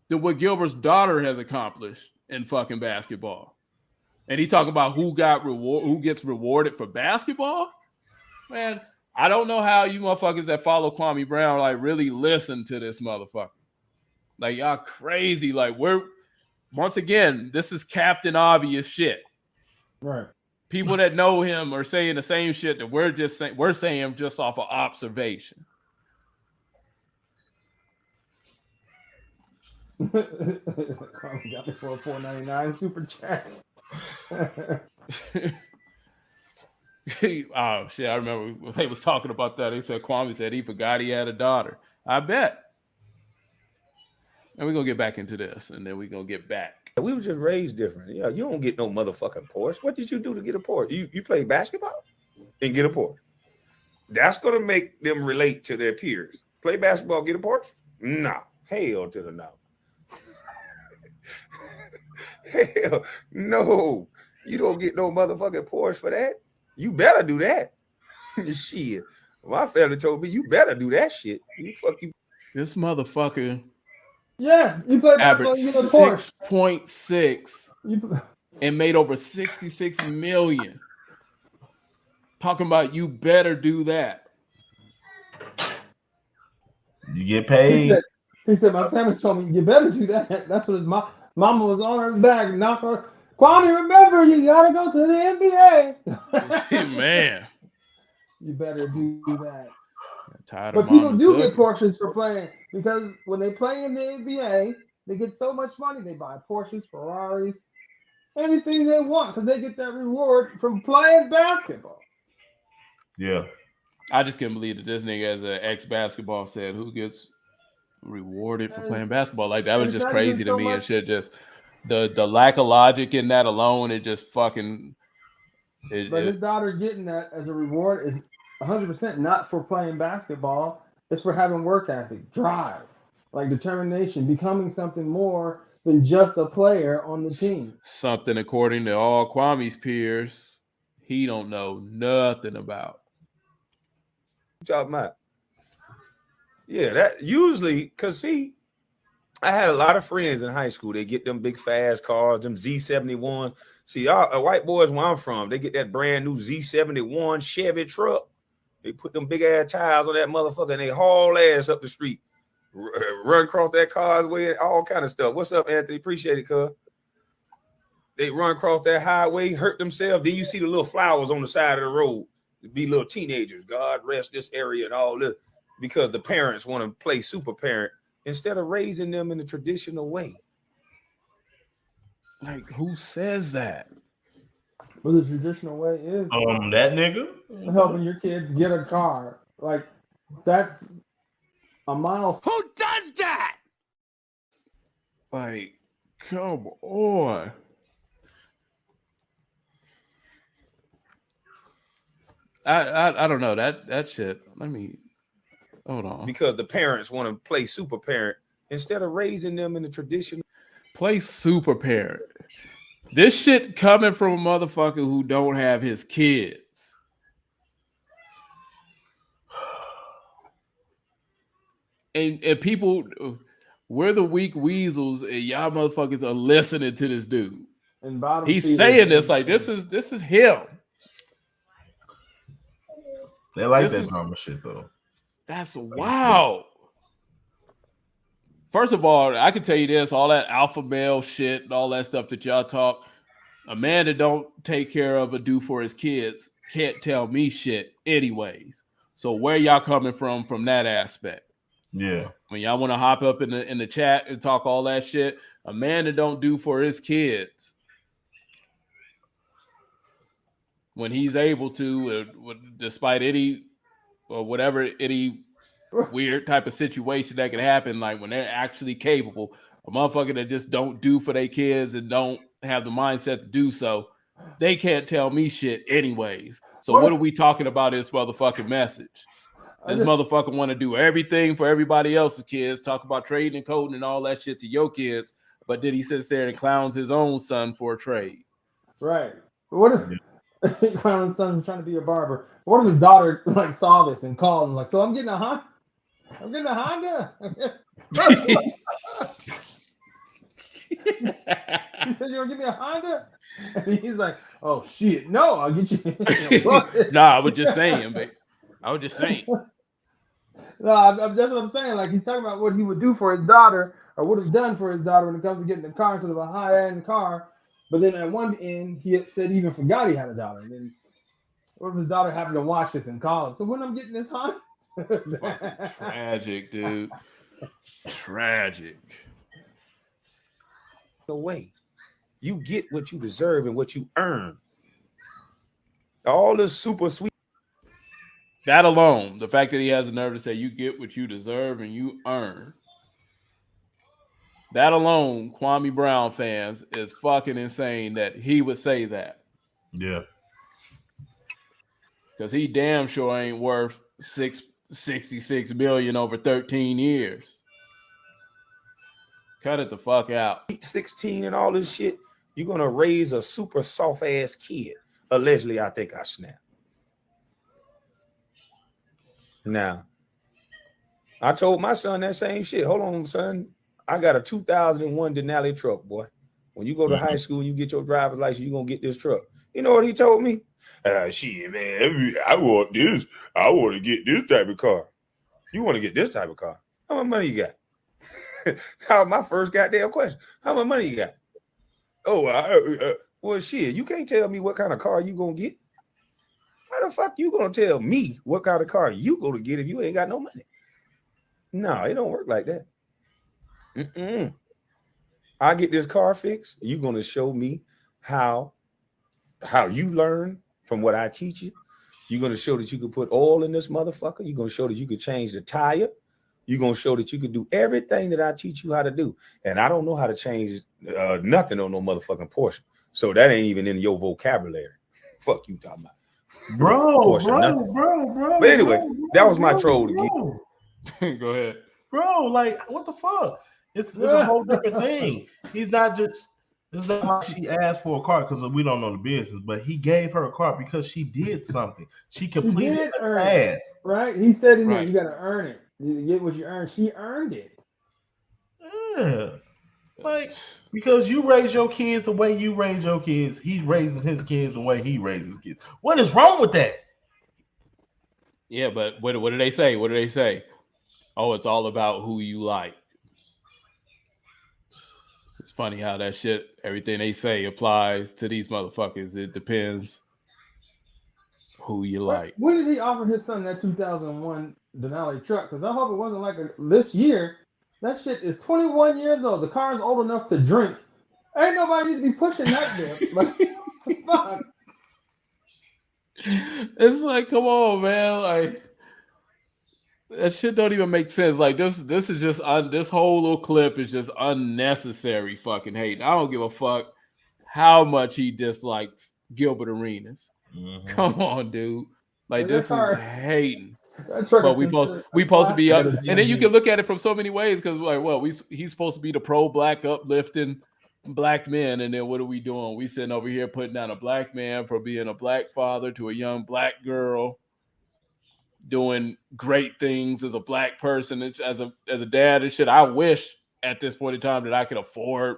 than what Gilbert's daughter has accomplished in fucking basketball. And he talking about who gets rewarded for basketball? Man, I don't know how you motherfuckers that follow Kwame Brown like really listen to this motherfucker. Like, y'all crazy. Like, once again, this is Captain Obvious shit. Right. People that know him are saying the same shit that we're saying just off of observation. Kwame got me for a $4.99 super chat. Oh shit! I remember when they was talking about that. They said Kwame said he forgot he had a daughter. I bet. And we're gonna get back into this, and then we're gonna get back. We were just raised different. Yeah, you don't get no motherfucking Porsche. What did you do to get a Porsche? You play basketball and get a Porsche. That's gonna make them relate to their peers. Play basketball, get a Porsche? No. Hell to the no. Hell no. You don't get no motherfucking Porsche for that. You better do that. Shit. My family told me you better do that shit. This motherfucker. Yes, you played averaged 6.6 and made over 66 million. Talking about you better do that. You get paid. He said my family told me you better do that. That's what his mama was on her back, knock her. Kwame, remember you gotta go to the NBA. Man, you better do that. But people do get Porsches for playing, because when they play in the NBA, they get so much money. They buy Porsches, Ferraris, anything they want, because they get that reward from playing basketball. Yeah. I just can't believe that this nigga, as an ex-basketball, said who gets rewarded for playing basketball. Like, that was just crazy to me and shit. Just the lack of logic in that alone, it just fucking. But his daughter getting that as a reward is 100% not for playing basketball. It's for having work ethic, drive, like determination, becoming something more than just a player on the team. Something, according to all Kwame's peers, he don't know nothing about. Talking about? Yeah, that usually, cause see, I had a lot of friends in high school. They get them big fast cars, them Z71s. See, y'all, white boys where I'm from, they get that brand new Z71 Chevy truck. They put them big ass tires on that motherfucker and they haul ass up the street, run across that causeway, all kind of stuff. What's up, Anthony? Appreciate it, cuz. They run across that highway, hurt themselves. Then you see the little flowers on the side of the road. Be little teenagers. God rest this area and all this, because the parents want to play super parent instead of raising them in the traditional way. Like, who says that? Well, the traditional way is that nigga helping your kids get a car. Like, that's a milestone. Who does that? Like, come on. I don't know that shit. Let me hold on. Because the parents want to play super parent instead of raising them in the traditional. Play super parent. This shit coming from a motherfucker who don't have his kids. And people, we're the weak weasels, and y'all motherfuckers are listening to this dude. And he's saying this like this is him. They like that drama shit though. That's wild. First of all, I can tell you this: all that alpha male shit and all that stuff that y'all talk. A man that don't take care of or do for his kids can't tell me shit, anyways. So where y'all coming from that aspect? Yeah. When y'all want to hop up in the chat and talk all that shit, a man that don't do for his kids, when he's able to, despite any or whatever any weird type of situation that could happen, like when they're actually capable, a motherfucker that just don't do for their kids and don't have the mindset to do so, they can't tell me shit anyways. So what are we talking about this motherfucking message? This motherfucker want to do everything for everybody else's kids, talk about trading and coding and all that shit to your kids, but then he sits there and clowns his own son for a trade. Right. But what if he clowned his son trying to be a barber? What if his daughter like saw this and called him like, so I'm getting a Honda? I'm getting a Honda. He said, "You gonna give me a Honda?" And he's like, "Oh shit, no, I'll get you." Nah, I was just saying, babe. I was just saying. No, that's what I'm saying. Like he's talking about what he would do for his daughter or would have done for his daughter when it comes to getting a car instead of a high-end car. But then at one end, he said he even forgot he had a daughter. And then what if his daughter happened to watch this and call him? So when I'm getting this Honda? Tragic, dude. Tragic. The way you get what you deserve and what you earn. All this super sweet. That alone, the fact that he has the nerve to say you get what you deserve and you earn. That alone, Kwame Brown fans, is fucking insane that he would say that. Yeah. Because he damn sure ain't worth $66 million over 13 years. Cut it the fuck out. 16 and all this shit. You're gonna raise a super soft ass kid. Allegedly, I think I snapped. Now, I told my son that same shit. Hold on, son. I got a 2001 Denali truck, boy. When you go to high school, you get your driver's license, you're going to get this truck. You know what he told me? Shit, man, I want this. I want to get this type of car. You want to get this type of car? How much money you got? How my first goddamn question. How much money you got? Oh, well, shit, you can't tell me what kind of car you going to get. How the fuck you going to tell me what kind of car you going to get if you ain't got no money? No, it don't work like that. I get this car fixed. You're going to show me how you learn from what I teach you. You're going to show that you can put oil in this motherfucker. You're going to show that you can change the tire. You're going to show that you can do everything that I teach you how to do. And I don't know how to change nothing on no motherfucking Porsche. So that ain't even in your vocabulary. Fuck you talking about. Bro. But anyway, that was my troll to get. Go ahead. Bro, like, what the fuck? It's a whole different thing. He's not just, it's not like she asked for a car because we don't know the business, but he gave her a car because she did something. She completed a task. Right? He said in there, you got to earn it. You get what you earn. She earned it. Yeah. Like, because you raise your kids the way you raise your kids, he's raising his kids the way he raises kids. What is wrong with that? Yeah, but what do they say? What do they say? Oh, it's all about who you like. It's funny how that shit, everything they say applies to these motherfuckers. It depends who you like. When did he offer his son that 2001 Denali truck? Because I hope it wasn't like this year. That shit is 21 years old. The car is old enough to drink. Ain't nobody need to be pushing that bit. Like, fuck. It's like, come on, man. Like, that shit don't even make sense. Like, this is just this whole little clip is just unnecessary fucking hate. I don't give a fuck how much he dislikes Gilbert Arenas. Come on, dude. Like, this is hating. But we supposed to be up, and then you can look at it from so many ways because, like, well, he's supposed to be the pro-black uplifting black men, and then what are we doing? We sitting over here putting down a black man for being a black father to a young black girl, doing great things as a black person, as a dad and shit. I wish at this point in time that I could afford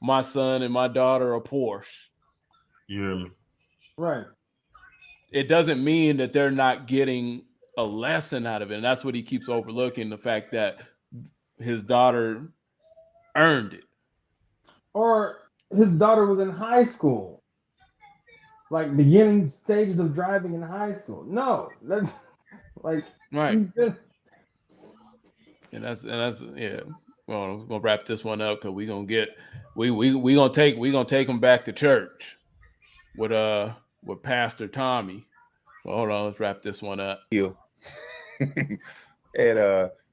my son and my daughter a Porsche. Yeah, right. It doesn't mean that they're not getting a lesson out of it. And that's what he keeps overlooking, the fact that his daughter earned it. Or his daughter was in high school. Like beginning stages of driving in high school. No. That's like right. And that's yeah. Well, we're gonna wrap this one up because we're gonna take him back to church with Pastor Tommy. Well, hold on, let's wrap this one up. And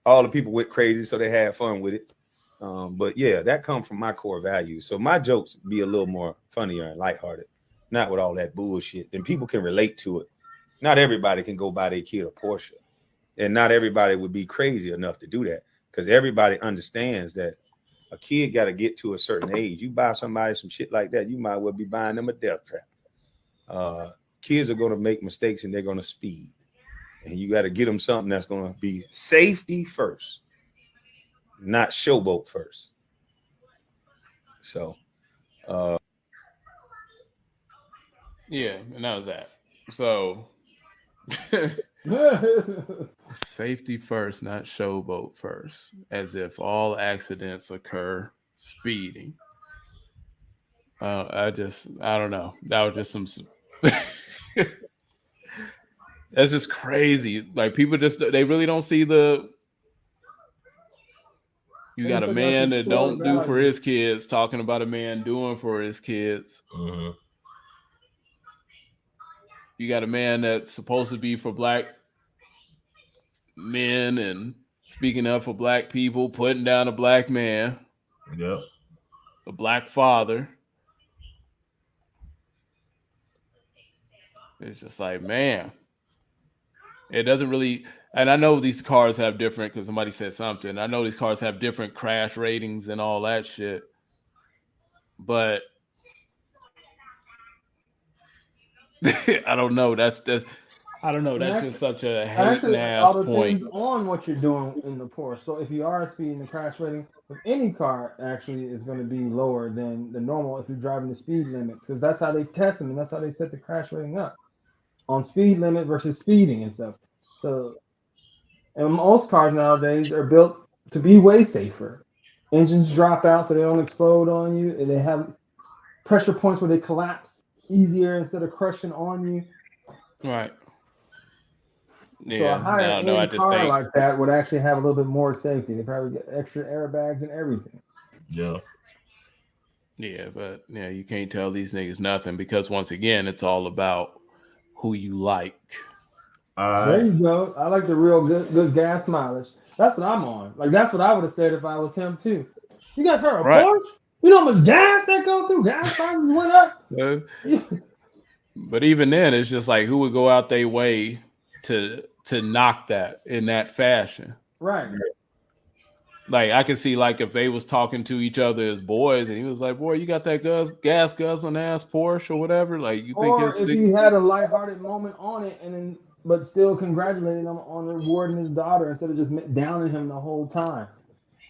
all the people went crazy, so they had fun with it. But yeah, that comes from my core values. So my jokes be a little more funnier and lighthearted, not with all that bullshit. And people can relate to it. Not everybody can go buy their kid a Porsche, and not everybody would be crazy enough to do that, because everybody understands that a kid got to get to a certain age. You buy somebody some shit like that, you might well be buying them a death trap. Kids are going to make mistakes and they're going to speed. And you got to get them something that's going to be safety first, not showboat first. So, yeah, and that was that. So, safety first, not showboat first, as if all accidents occur speeding. I don't know. That was just some. That's just crazy. Like people they really don't see the. You got a man that don't do for his kids talking about a man doing for his kids. Mm-hmm. You got a man that's supposed to be for black men and speaking up for black people, putting down a black man. Yep. A black father. It's just like, man, it doesn't really, and I know these cars have different, because somebody said something. I know these cars have different crash ratings and all that shit. But I don't know. That's I don't know. That's just such a hating ass point. On what you're doing in the Porsche. So if you are speeding, the crash rating of any car actually is going to be lower than the normal if you're driving the speed limits, because that's how they test them and that's how they set the crash rating up on speed limit versus speeding and stuff. So, and most cars nowadays are built to be way safer. Engines drop out so they don't explode on you, and they have pressure points where they collapse easier instead of crushing on you. Right. Yeah. So a higher car like that would actually have a little bit more safety. They probably get extra airbags and everything. Yeah. Yeah, but yeah, you can't tell these niggas nothing, because once again, it's all about who you like. There you go. I like the real good gas mileage. That's what I'm on. Like that's what I would have said if I was him too. You got her a Porsche? You know how much gas that go through? Gas prices went up. But even then, it's just like, who would go out their way to knock that in that fashion? Right. Like I could see, like if they was talking to each other as boys, and he was like, "Boy, you got that gas guzzling ass Porsche or whatever." Like you think, or if he had a lighthearted moment on it, and then but still congratulating him on rewarding his daughter instead of just downing him the whole time.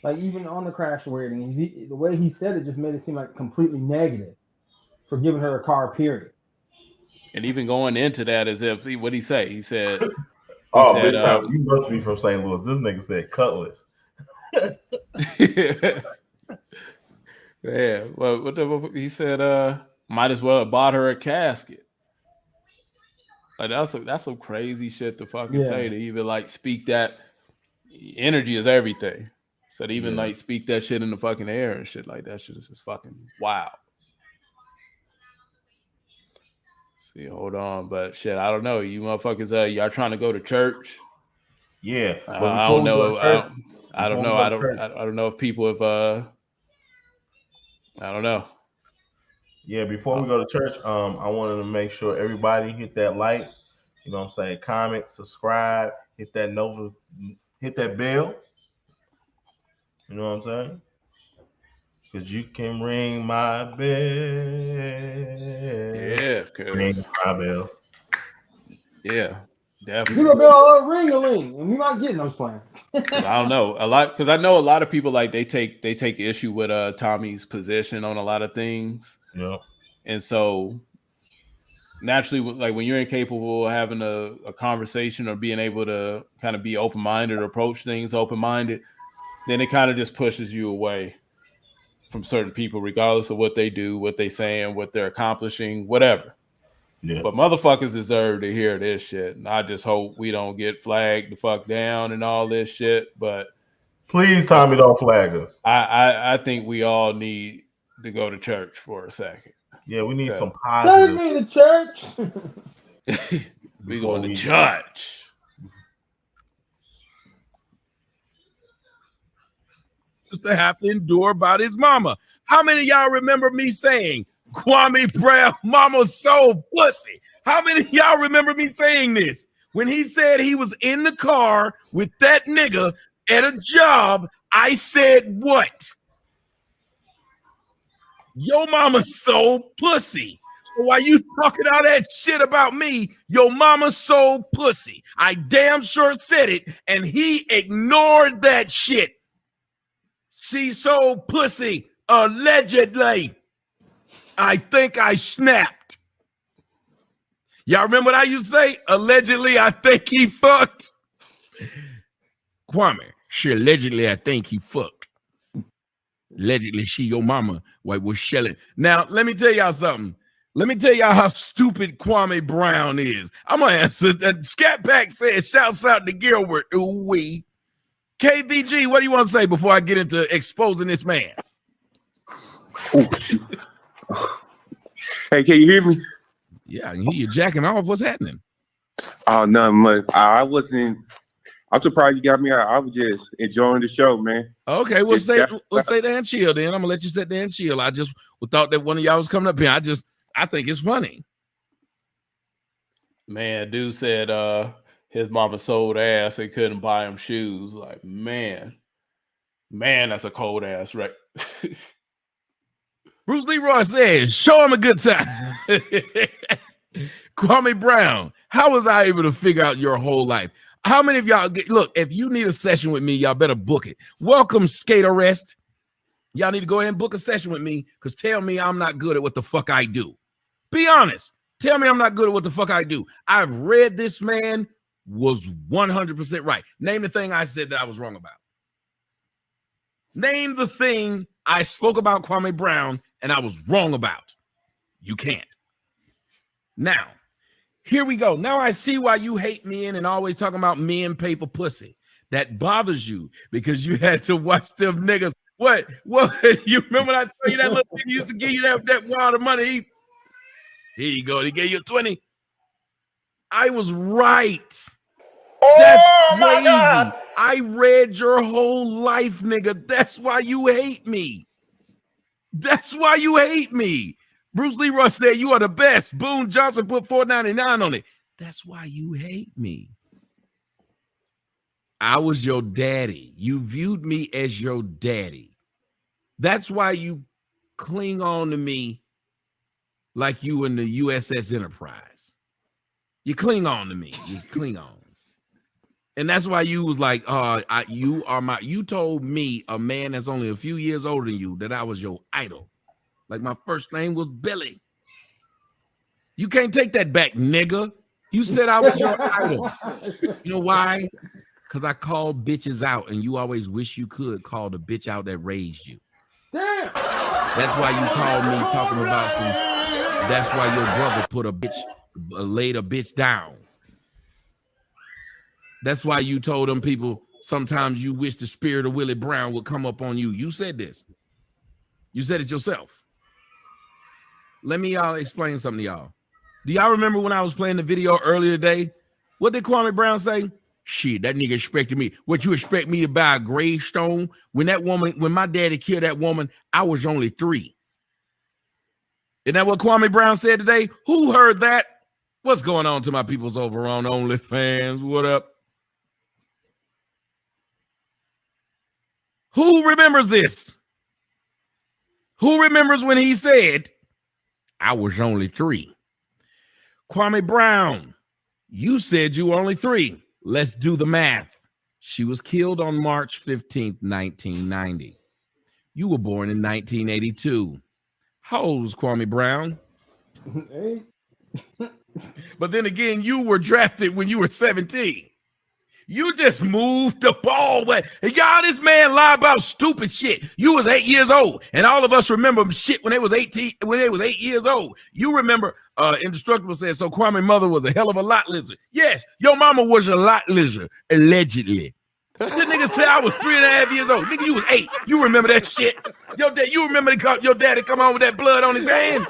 Like even on the crash rating, the way he said it just made it seem like completely negative for giving her a car, period. And even going into that, as if what'd he say? He said, you must be from St. Louis. This nigga said cutlass. Yeah. Well, what he said? Might as well have bought her a casket. Like that's some crazy shit to fucking say, to even like speak that. Energy is everything. So to even like speak that shit in the fucking air and shit like that, shit is just fucking wow. See, hold on, but shit, I don't know. You motherfuckers, y'all trying to go to church? Yeah, I don't know. I don't know. I don't know if people have. I don't know. Yeah, before we go to church, I wanted to make sure everybody hit that like. You know what I'm saying? Comment, subscribe, hit that bell. You know what I'm saying? Because you can ring my bell. Yeah, ring my bell. Yeah, definitely. Give a bell, ring-a-ling, and we might get those plans. I don't know a lot, because I know a lot of people like they take issue with Tommy's position on a lot of things. Yeah, and so naturally, like when you're incapable of having a conversation or being able to kind of be open-minded or approach things open-minded, then it kind of just pushes you away from certain people, regardless of what they do, what they saying, what they're accomplishing, whatever. Yeah. But motherfuckers deserve to hear this shit. And I just hope we don't get flagged the fuck down and all this shit. But please, Tommy, don't flag us. I think we all need to go to church for a second. Yeah, we need some positive. Take me to church. We going to church. To have to endure about his mama. How many of y'all remember me saying Kwame Brown mama's so pussy? How many of y'all remember me saying this? When he said he was in the car with that nigga at a job, I said what? Your mama's so pussy. So while you talking all that shit about me, your mama's so pussy. I damn sure said it, and he ignored that shit. She so pussy, allegedly. I think I snapped. Y'all remember what I used to say? Allegedly, I think he fucked. Kwame, she allegedly, I think he fucked. Allegedly, she your mama was shelling. Now, let me tell y'all something. Let me tell y'all how stupid Kwame Brown is. I'm going to answer that. Scat Pack says, shouts out to Gilbert. Ooh, wee. KBG, what do you want to say before I get into exposing this man? Oh, hey, can you hear me? Yeah, I can hear you jacking off. What's happening? Oh, nothing much. I'm surprised you got me out. I was just enjoying the show, man. Okay, we'll stay there and chill then. I'm gonna let you sit there and chill. I just thought that one of y'all was coming up here. I think it's funny. Man, dude said his mama sold ass and couldn't buy him shoes. Like, man, that's a cold ass, right? Bruce Leroy says, show him a good time. Kwame Brown, how was I able to figure out your whole life? How many of y'all look, if you need a session with me, y'all better book it. Welcome, Skate Arrest. Y'all need to go ahead and book a session with me because tell me I'm not good at what the fuck I do. Be honest. Tell me I'm not good at what the fuck I do. I've read this man was 100% right. Name the thing I said that I was wrong about. Name the thing I spoke about Kwame Brown and I was wrong about. You can't. Now, here we go. Now I see why you hate men and always talking about men pay for pussy. That bothers you because you had to watch them niggas. What? You remember when I told you that little nigga used to give you that wad of money? Here you go. He gave you 20. I was right. That's crazy. God. I read your whole life, nigga. That's why you hate me. That's why you hate me. Bruce Leroy said you are the best. Boone Johnson put $4.99 on it. That's why you hate me. I was your daddy. You viewed me as your daddy. That's why you cling on to me like you in the USS Enterprise. You cling on to me. You cling on. And that's why you was like, you told me, a man that's only a few years older than you, that I was your idol. Like my first name was Billy. You can't take that back, nigga. You said I was your idol. You know why? Because I called bitches out, and you always wish you could call the bitch out that raised you. Damn. That's why you called me talking about some. That's why your brother laid a bitch down. That's why you told them people sometimes you wish the spirit of Willie Brown would come up on you. You said this. You said it yourself. Let me explain something to y'all. Do y'all remember when I was playing the video earlier today? What did Kwame Brown say? Shit, that nigga expected me. What, you expect me to buy a gravestone? When my daddy killed that woman, I was only 3. Isn't that what Kwame Brown said today? Who heard that? What's going on to my peoples over on OnlyFans? What up? Who remembers this? Who remembers when he said, I was only 3? Kwame Brown, you said you were only 3. Let's do the math. She was killed on March 15th, 1990. You were born in 1982. How old was Kwame Brown? 8. But then again, you were drafted when you were 17. You just moved the ball away. And y'all, this man lied about stupid shit. You was 8 years old, and all of us remember shit when they was 18, when they was 8 years old. You remember Indestructible said, so Kwame's mother was a hell of a lot lizard. Yes, your mama was a lot lizard, allegedly. This nigga said I was 3.5 years old. Nigga, you was 8. You remember that shit. Your dad, you remember your daddy come on with that blood on his hand?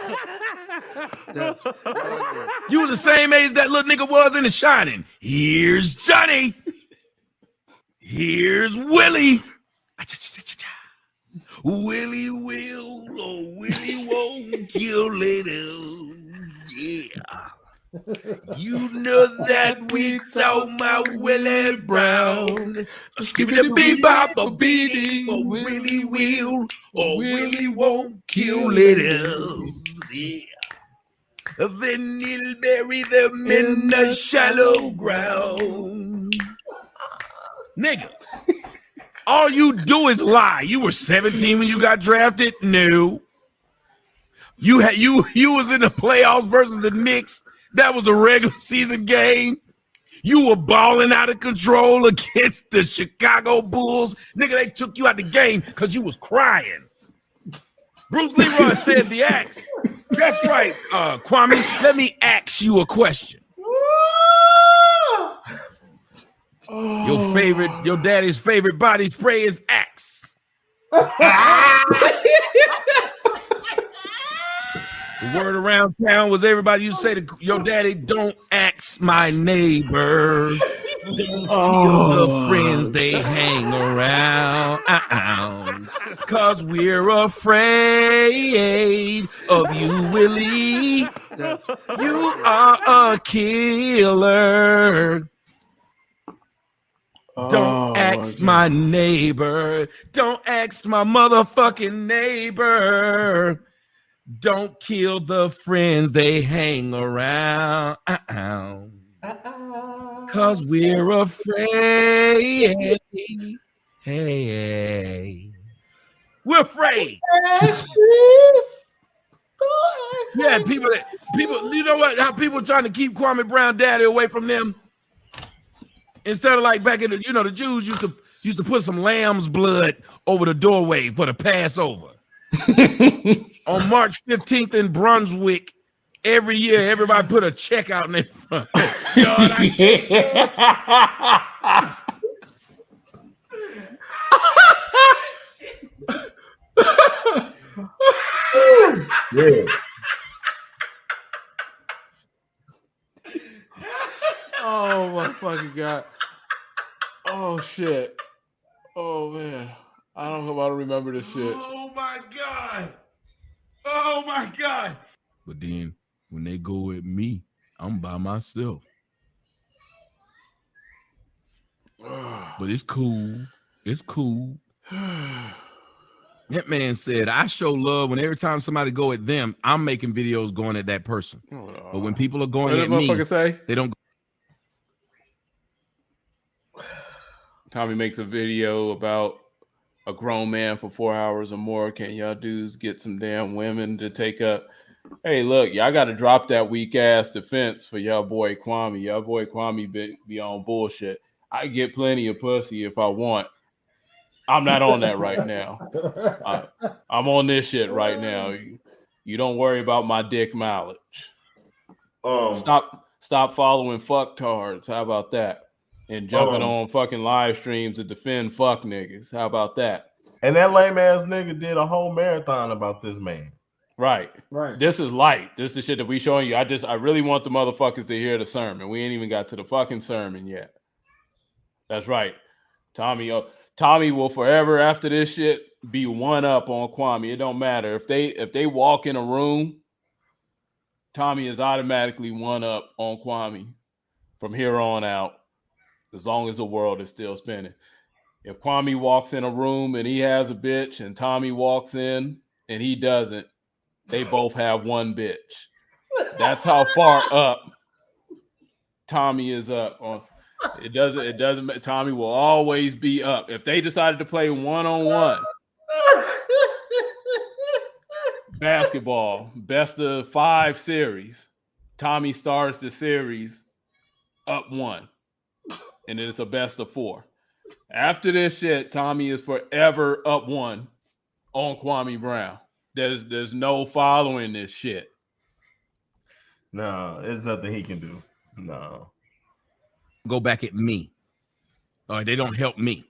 You was the same age that little nigga was in The Shining. Here's Johnny. Here's Willie. Willie will or Willie won't kill ladies. Yeah. You know that we talk about Willie Brown. Skipping the bebop or beating or Willie will or Willie won't kill ladies. Yeah. Then he'll bury them in the shallow ground. Nigga, all you do is lie. You were 17 when you got drafted? No. You was in the playoffs versus the Knicks. That was a regular season game. You were balling out of control against the Chicago Bulls. Nigga, they took you out the game because you was crying. Bruce Leroy said the axe. That's right, Kwame. Let me ask you a question. Your daddy's favorite body spray is Axe. The word around town was everybody used to say to your daddy, don't ax my neighbor. Don't kill the friends they hang around. Cause we're afraid of you, Willie. You are a killer. Don't ax my neighbor. Don't ax my motherfucking neighbor. Don't kill the friends they hang around. Cause we're afraid. Hey. We're afraid. Yeah, people, you know what? How people trying to keep Kwame Brown daddy away from them? Instead of like back in the, the Jews used to put some lamb's blood over the doorway for the Passover. On March 15th in Brunswick, every year, everybody put a check out in their front. Yeah. Oh my fucking God. Oh shit. Oh man. I don't know how to remember this shit. Oh my God. Oh my God. But then when they go at me, I'm by myself. But it's cool. It's cool. That man said, I show love when every time somebody go at them, I'm making videos going at that person. But when people are going at me, they don't. Tommy makes a video about a grown man for 4 hours or more. Can y'all dudes get some damn women to take up? Hey, look, y'all got to drop that weak ass defense for y'all boy Kwame. Y'all boy Kwame be on bullshit. I get plenty of pussy if I want. I'm not on that right now. I'm on this shit right now. You don't worry about my dick mileage. Stop following fucktards. How about that? And jumping on fucking live streams to defend fuck niggas. How about that? And that lame ass nigga did a whole marathon about this man. Right. This is light. This is the shit that we showing you. I really want the motherfuckers to hear the sermon. We ain't even got to the fucking sermon yet. That's right. Tommy will forever after this shit be one up on Kwame. It don't matter. If they walk in a room, Tommy is automatically one up on Kwame from here on out. As long as the world is still spinning. If Kwame walks in a room and he has a bitch and Tommy walks in and he doesn't, they both have one bitch. That's how far up Tommy is up. It doesn't. Tommy will always be up. If they decided to play one-on-one basketball, best of 5 series, Tommy starts the series up 1, and it's a best of 4. After this shit, Tommy is forever up 1 on Kwame Brown. There's no following this shit. No, there's nothing he can do. No. Go back at me. All right, they don't help me.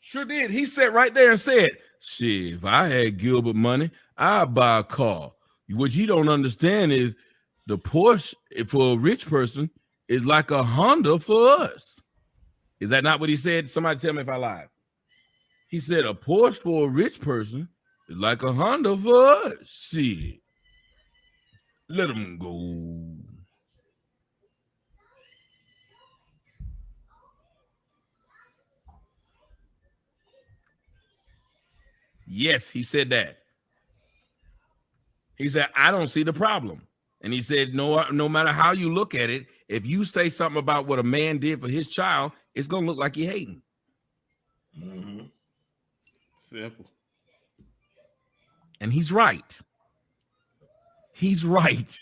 Sure did. He sat right there and said, shit, if I had Gilbert money, I'd buy a car. What you don't understand is the Porsche for a rich person is like a Honda for us. Is that not what he said? Somebody tell me if I lied. He said a Porsche for a rich person is like a Honda for us. Shit. Let him go. Yes, he said that. He said, I don't see the problem. And he said, no matter how you look at it, if you say something about what a man did for his child, it's going to look like you're hating. Mm-hmm. Simple. And he's right. He's right.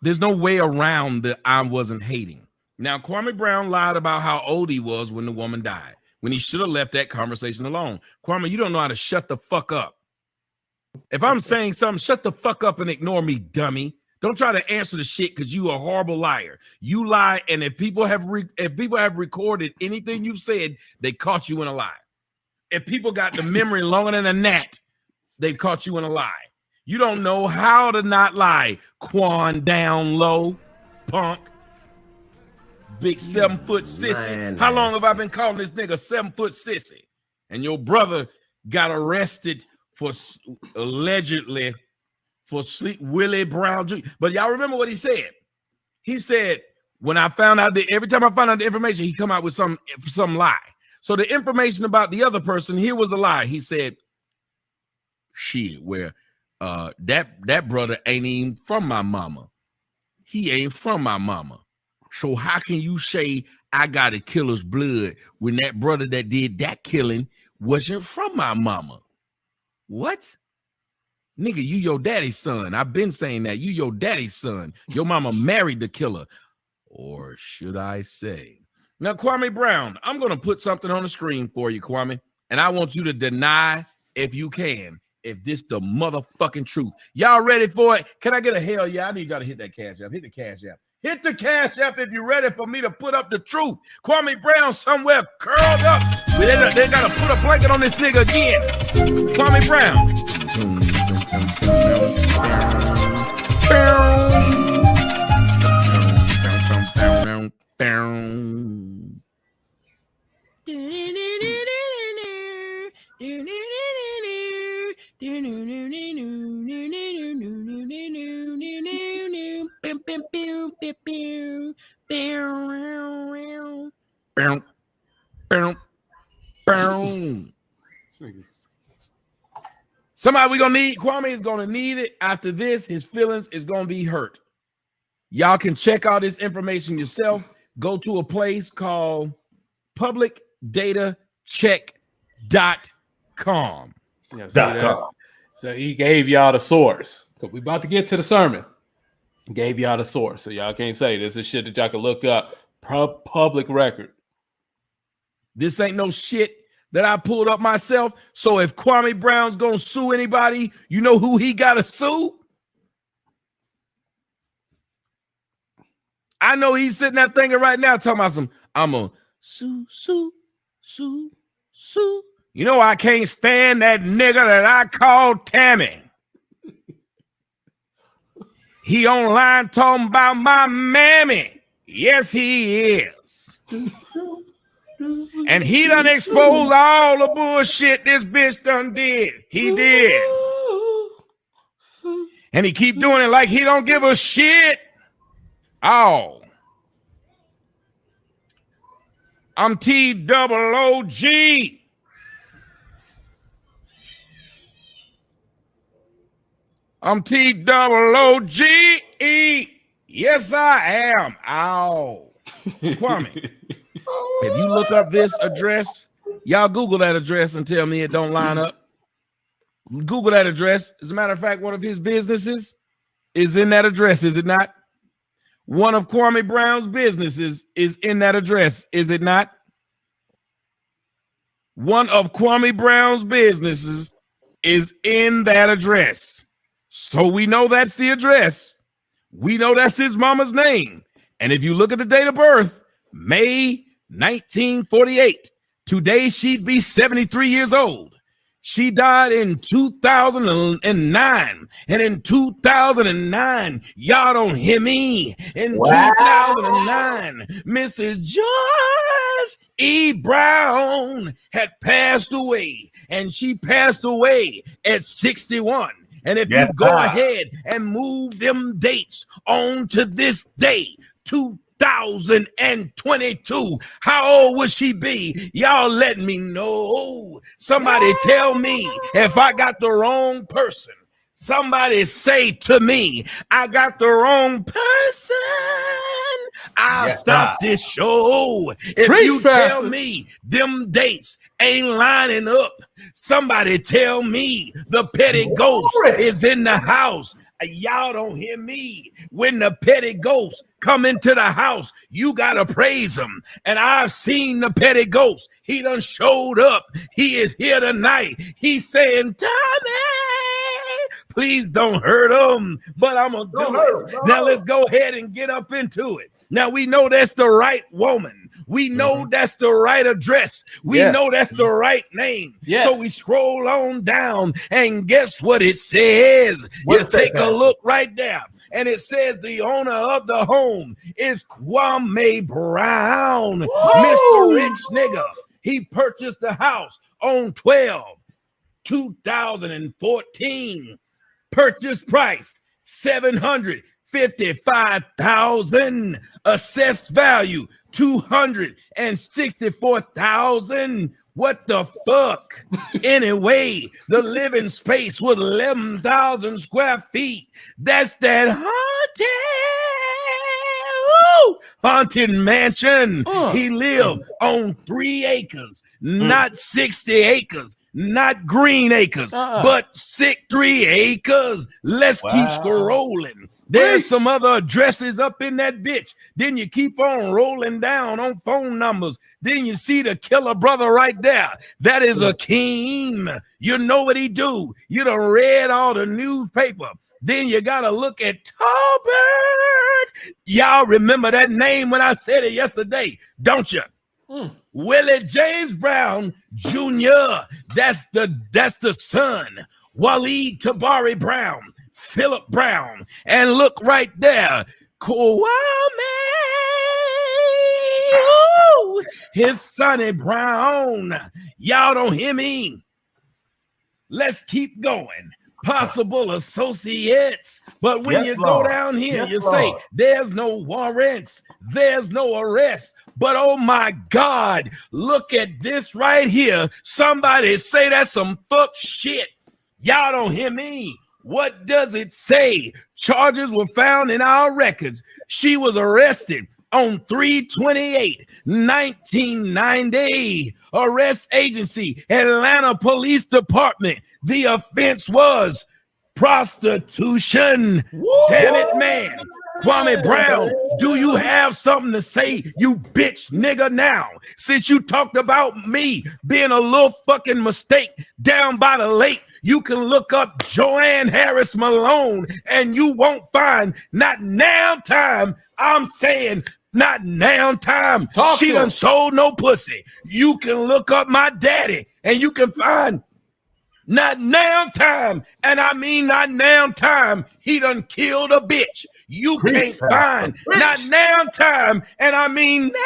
There's no way around that I wasn't hating. Now, Kwame Brown lied about how old he was when the woman died, when he should have left that conversation alone. Kwame, you don't know how to shut the fuck up. If I'm saying something, shut the fuck up and ignore me, dummy. Don't try to answer the shit because you a horrible liar. You lie, and if people have recorded anything you've said, they caught you in a lie. If people got the memory longer than a gnat, they've caught you in a lie. You don't know how to not lie. Quan down low, punk. Big 7-foot sissy. How long have I been calling this nigga 7-foot sissy? And your brother got arrested for allegedly for sleep Willie Brown Jr. But y'all remember what he said? He said, when I found out that every time I found out the information, he come out with some lie. So the information about the other person, here was a lie. He said, shit, where that brother ain't even from my mama. He ain't from my mama. So how can you say I got a killer's blood when that brother that did that killing wasn't from my mama? What? Nigga, you your daddy's son. I've been saying that. You your daddy's son. Your mama married the killer. Or should I say? Now, Kwame Brown, I'm going to put something on the screen for you, Kwame. And I want you to deny, if you can, if this the motherfucking truth. Y'all ready for it? Can I get a hell yeah? I need y'all to hit that cash app. Hit the cash app. Hit the cash app if you're ready for me to put up the truth. Kwame Brown somewhere curled up. They got to put a blanket on this nigga again. Kwame Brown. Somebody we gonna need. Kwame is gonna need it. After this, his feelings is gonna be hurt. Y'all can check out this information yourself. Go to a place called publicdatacheck.com. Yeah, so he gave y'all the source. We about to get to the sermon. He gave y'all the source. So y'all can't say this is shit that y'all can look up. Public record. This ain't no shit that I pulled up myself. So if Kwame Brown's gonna sue anybody, you know who he gotta sue? I know he's sitting there thinking right now, talking about some, I'm a sue. You know, I can't stand that nigga that I call Tammy. He online talking about my mammy. Yes, he is. And he done exposed all the bullshit this bitch done did. He did. And he keep doing it like he don't give a shit. Oh. I'm T-double-O-G. I'm T-double-O-G-E. Yes, I am. Ow. Kwame. If you look up this address, y'all Google that address and tell me it don't line up. Google that address. As a matter of fact, one of his businesses is in that address, is it not? One of Kwame Brown's businesses is in that address, is it not? One of Kwame Brown's businesses is in that address. So we know that's the address. We know that's his mama's name. And if you look at the date of birth, May 1948, today she'd be 73 years old. She died in 2009. And in 2009, y'all don't hear me. In 2009, Mrs. Joyce E. Brown had passed away. And she passed away at 61. And if you go ahead and move them dates on to this day, 2022, how old would she be? Y'all let me know. Somebody tell me if I got the wrong person. Somebody say to me, I got the wrong person. I'll stop this show. If you tell me them dates ain't lining up, somebody tell me the petty ghost is in the house. Y'all don't hear me. When the petty ghost come into the house, you gotta praise him. And I've seen the petty ghost. He done showed up. He is here tonight. He's saying, Tommy, please don't hurt him. But I'm gonna do it. Now let's go ahead and get up into it. Now we know that's the right woman. We know that's the right address. We know that's the right name. So we scroll on down, and guess what it says? You take a look right there, and it says the owner of the home is Kwame Brown, Mr. Rich Nigga. He purchased the house on 12/2014. Purchase price $755,000. Assessed value $264,000. What the fuck? Anyway, the living space was 11,000 square feet. That's that haunted mansion. He lived on 3 acres, not 60 acres. Not green acres, but 3 acres. Let's keep scrolling. There's some other addresses up in that bitch. Then you keep on rolling down on phone numbers. Then you see the killer brother right there. That is Akeem. You know what he do. You done read all the newspaper. Then you got to look at Tolbert. Y'all remember that name when I said it yesterday, don't you? Willie James Brown Jr. That's the son. Waleed Tabari Brown, Philip Brown, and look right there, Kwame, his sonny Brown. Y'all don't hear me? Let's keep going. Possible associates, but when you go down here, you say there's no warrants, there's no arrest. But oh my God, look at this right here. Somebody say that's some fuck shit. Y'all don't hear me. What does it say? Charges were found in our records. She was arrested on 3/28/1990. Arrest agency, Atlanta Police Department. The offense was prostitution. Damn it, man. Kwame Brown, do you have something to say, you bitch nigga now? Since you talked about me being a little fucking mistake down by the lake, you can look up Joanne Harris Malone and you won't find not now time. I'm saying not now time. She done sold no pussy. You can look up my daddy and you can find not now time. And I mean not now time. He done killed a bitch. You can't find not now time. And I mean now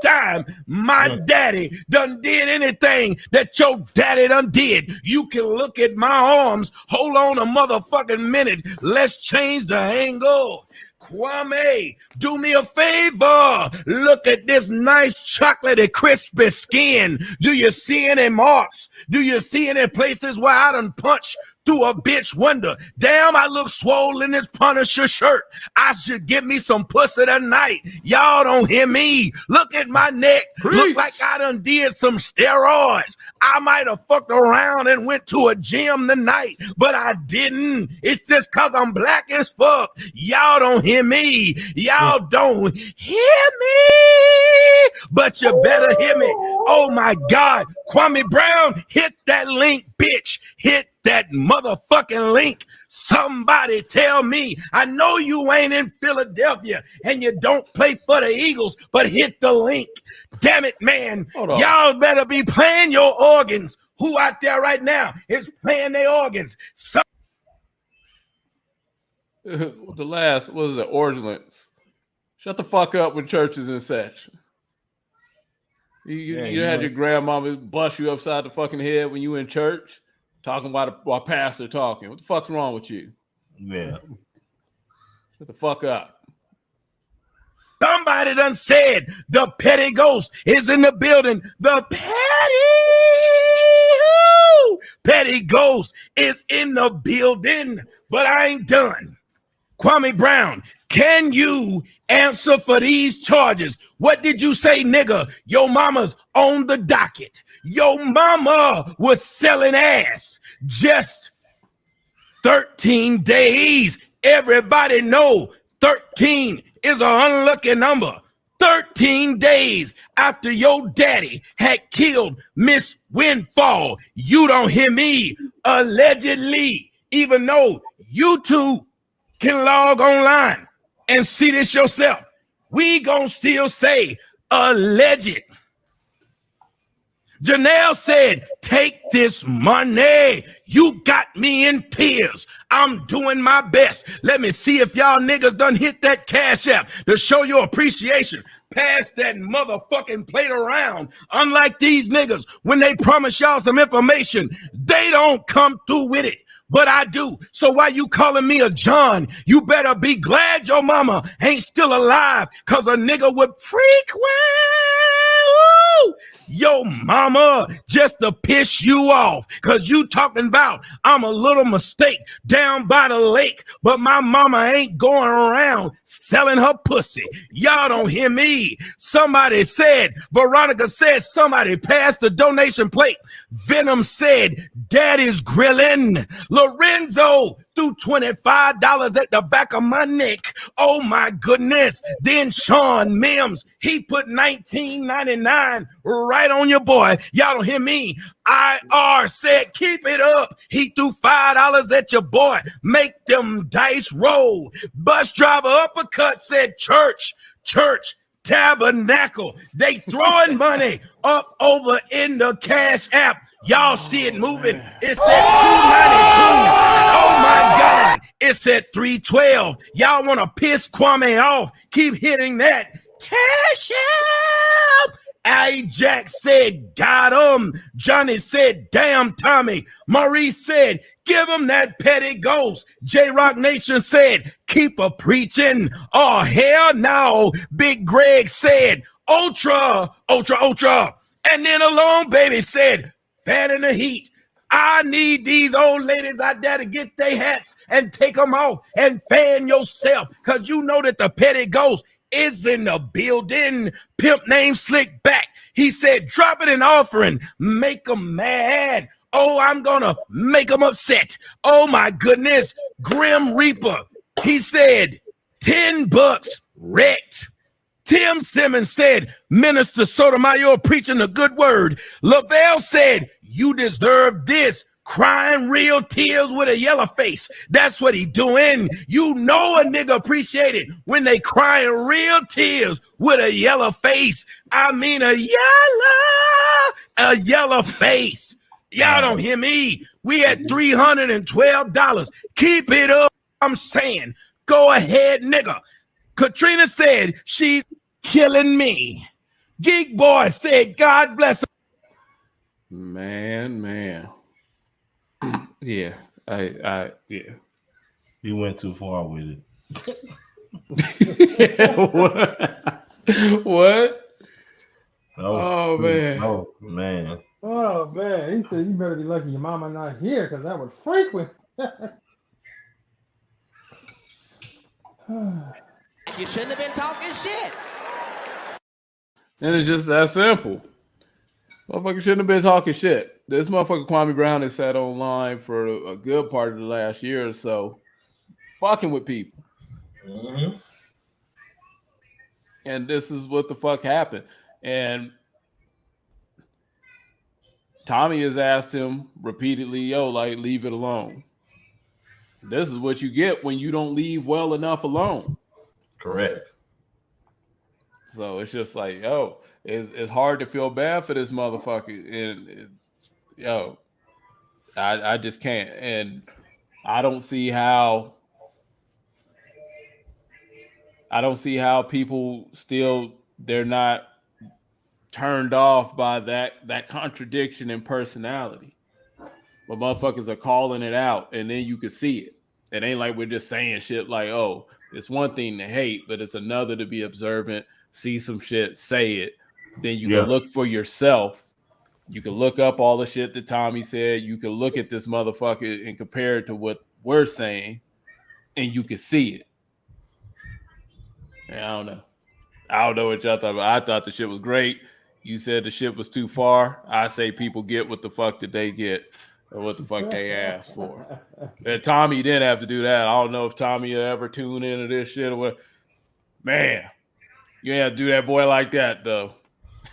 time. My daddy done did anything that your daddy done did. You can look at my arms. Hold on a motherfucking minute. Let's change the angle. Kwame, do me a favor. Look at this nice chocolatey, crispy skin. Do you see any marks? Do you see any places where I done punched Do a bitch wonder, damn, I look swollen as Punisher shirt. I should get me some pussy tonight. Y'all don't hear me. Look at my neck. Look like I done did some steroids. I might have fucked around and went to a gym tonight, but I didn't. It's just cause I'm black as fuck. Y'all don't hear me. Y'all don't hear me. But you better hear me. Oh my God. Kwame Brown, hit that link, bitch. Hit that motherfucking link. Somebody tell me. I know you ain't in Philadelphia and you don't play for the Eagles, but hit the link. Damn it, man. Y'all better be playing your organs. Who out there right now is playing their organs? The last, what was it, Origins? Shut the fuck up with churches and such. You had your grandmama bust you upside the fucking head when you in church, talking while pastor talking. What the fuck's wrong with you? Yeah. Shut the fuck up. Somebody done said the petty ghost is in the building. The petty ghost is in the building, but I ain't done. Kwame Brown, can you answer for these charges? What did you say, nigga? Your mama's on the docket. Your mama was selling ass just 13 days. Everybody know 13 is an unlucky number. 13 days after your daddy had killed Miss Windfall. You don't hear me. Allegedly, even though you two can log online and see this yourself, we gonna still say alleged. Janelle said, take this money. You got me in tears. I'm doing my best. Let me see if y'all niggas done hit that Cash App to show your appreciation. Pass that motherfucking plate around. Unlike these niggas, when they promise y'all some information, they don't come through with it. But I do. So why you calling me a John? You better be glad your mama ain't still alive, cause a nigga would frequent your mama just to piss you off, cause you talking about I'm a little mistake down by the lake, but my mama ain't going around selling her pussy. Y'all don't hear me. Somebody said, Veronica said, somebody passed the donation plate. Venom said, Daddy's grilling. Lorenzo threw $25 at the back of my neck. Oh my goodness. Then Sean Mims, he put $19.99 right on your boy. Y'all don't hear me. IR said, keep it up. He threw $5 at your boy. Make them dice roll. Bus driver uppercut said, church. Tabernacle. They throwing money up over in the Cash App. Y'all see it moving. It's at $2.92. Oh my God. It's at $3.12. Y'all want to piss Kwame off? Keep hitting that Cash App. Ajax said, got him. Johnny said, damn, Tommy. Maurice said, give him that petty ghost. J-Rock Nation said, keep a preaching. Oh, hell no. Big Greg said, ultra. And then Alone Baby said, fan in the heat. I need these old ladies out there to get their hats and take them off and fan yourself, because you know that the petty ghost is in the building. Pimp named Slick Back. He said, drop it in offering. Make them mad. Oh, I'm gonna make them upset. Oh my goodness. Grim Reaper. He said, $10 wrecked. Tim Simmons said, Minister Sotomayor preaching a good word. Lavelle said, you deserve this. Crying real tears with a yellow face. That's what he doing. You know a nigga appreciate it when they crying real tears with a yellow face. I mean a yellow face. Y'all don't hear me. We at $312. Keep it up. I'm saying, go ahead, nigga. Katrina said she's killing me. Geek Boy said, God bless her. Man. Yeah, yeah. You went too far with it. What? Oh man. Oh man, he said you better be lucky your mama not here because that would frequent. You shouldn't have been talking shit. And it's just that simple. Motherfucker shouldn't have been talking shit. This motherfucker Kwame Brown has sat online for a good part of the last year or so, fucking with people. Mm-hmm. And this is what the fuck happened. And Tommy has asked him repeatedly, yo, like, leave it alone. This is what you get when you don't leave well enough alone. Correct. So it's just like, yo, it's hard to feel bad for this motherfucker. And it's, yo, I just can't. And I don't see how people still, they're not turned off by that contradiction in personality. But motherfuckers are calling it out, and then you can see it. It ain't like we're just saying shit like, oh, it's one thing to hate, but it's another to be observant, see some shit, say it. Then you can look for yourself. You can look up all the shit that Tommy said. You can look at this motherfucker and compare it to what we're saying, and you can see it. And I don't know what y'all thought about. I thought the shit was great. You said the shit was too far. I say people get what the fuck that they get or what the fuck they asked for. And Tommy didn't have to do that. I don't know if Tommy will ever tune into this shit or what. Man, you ain't have to do that boy like that, though.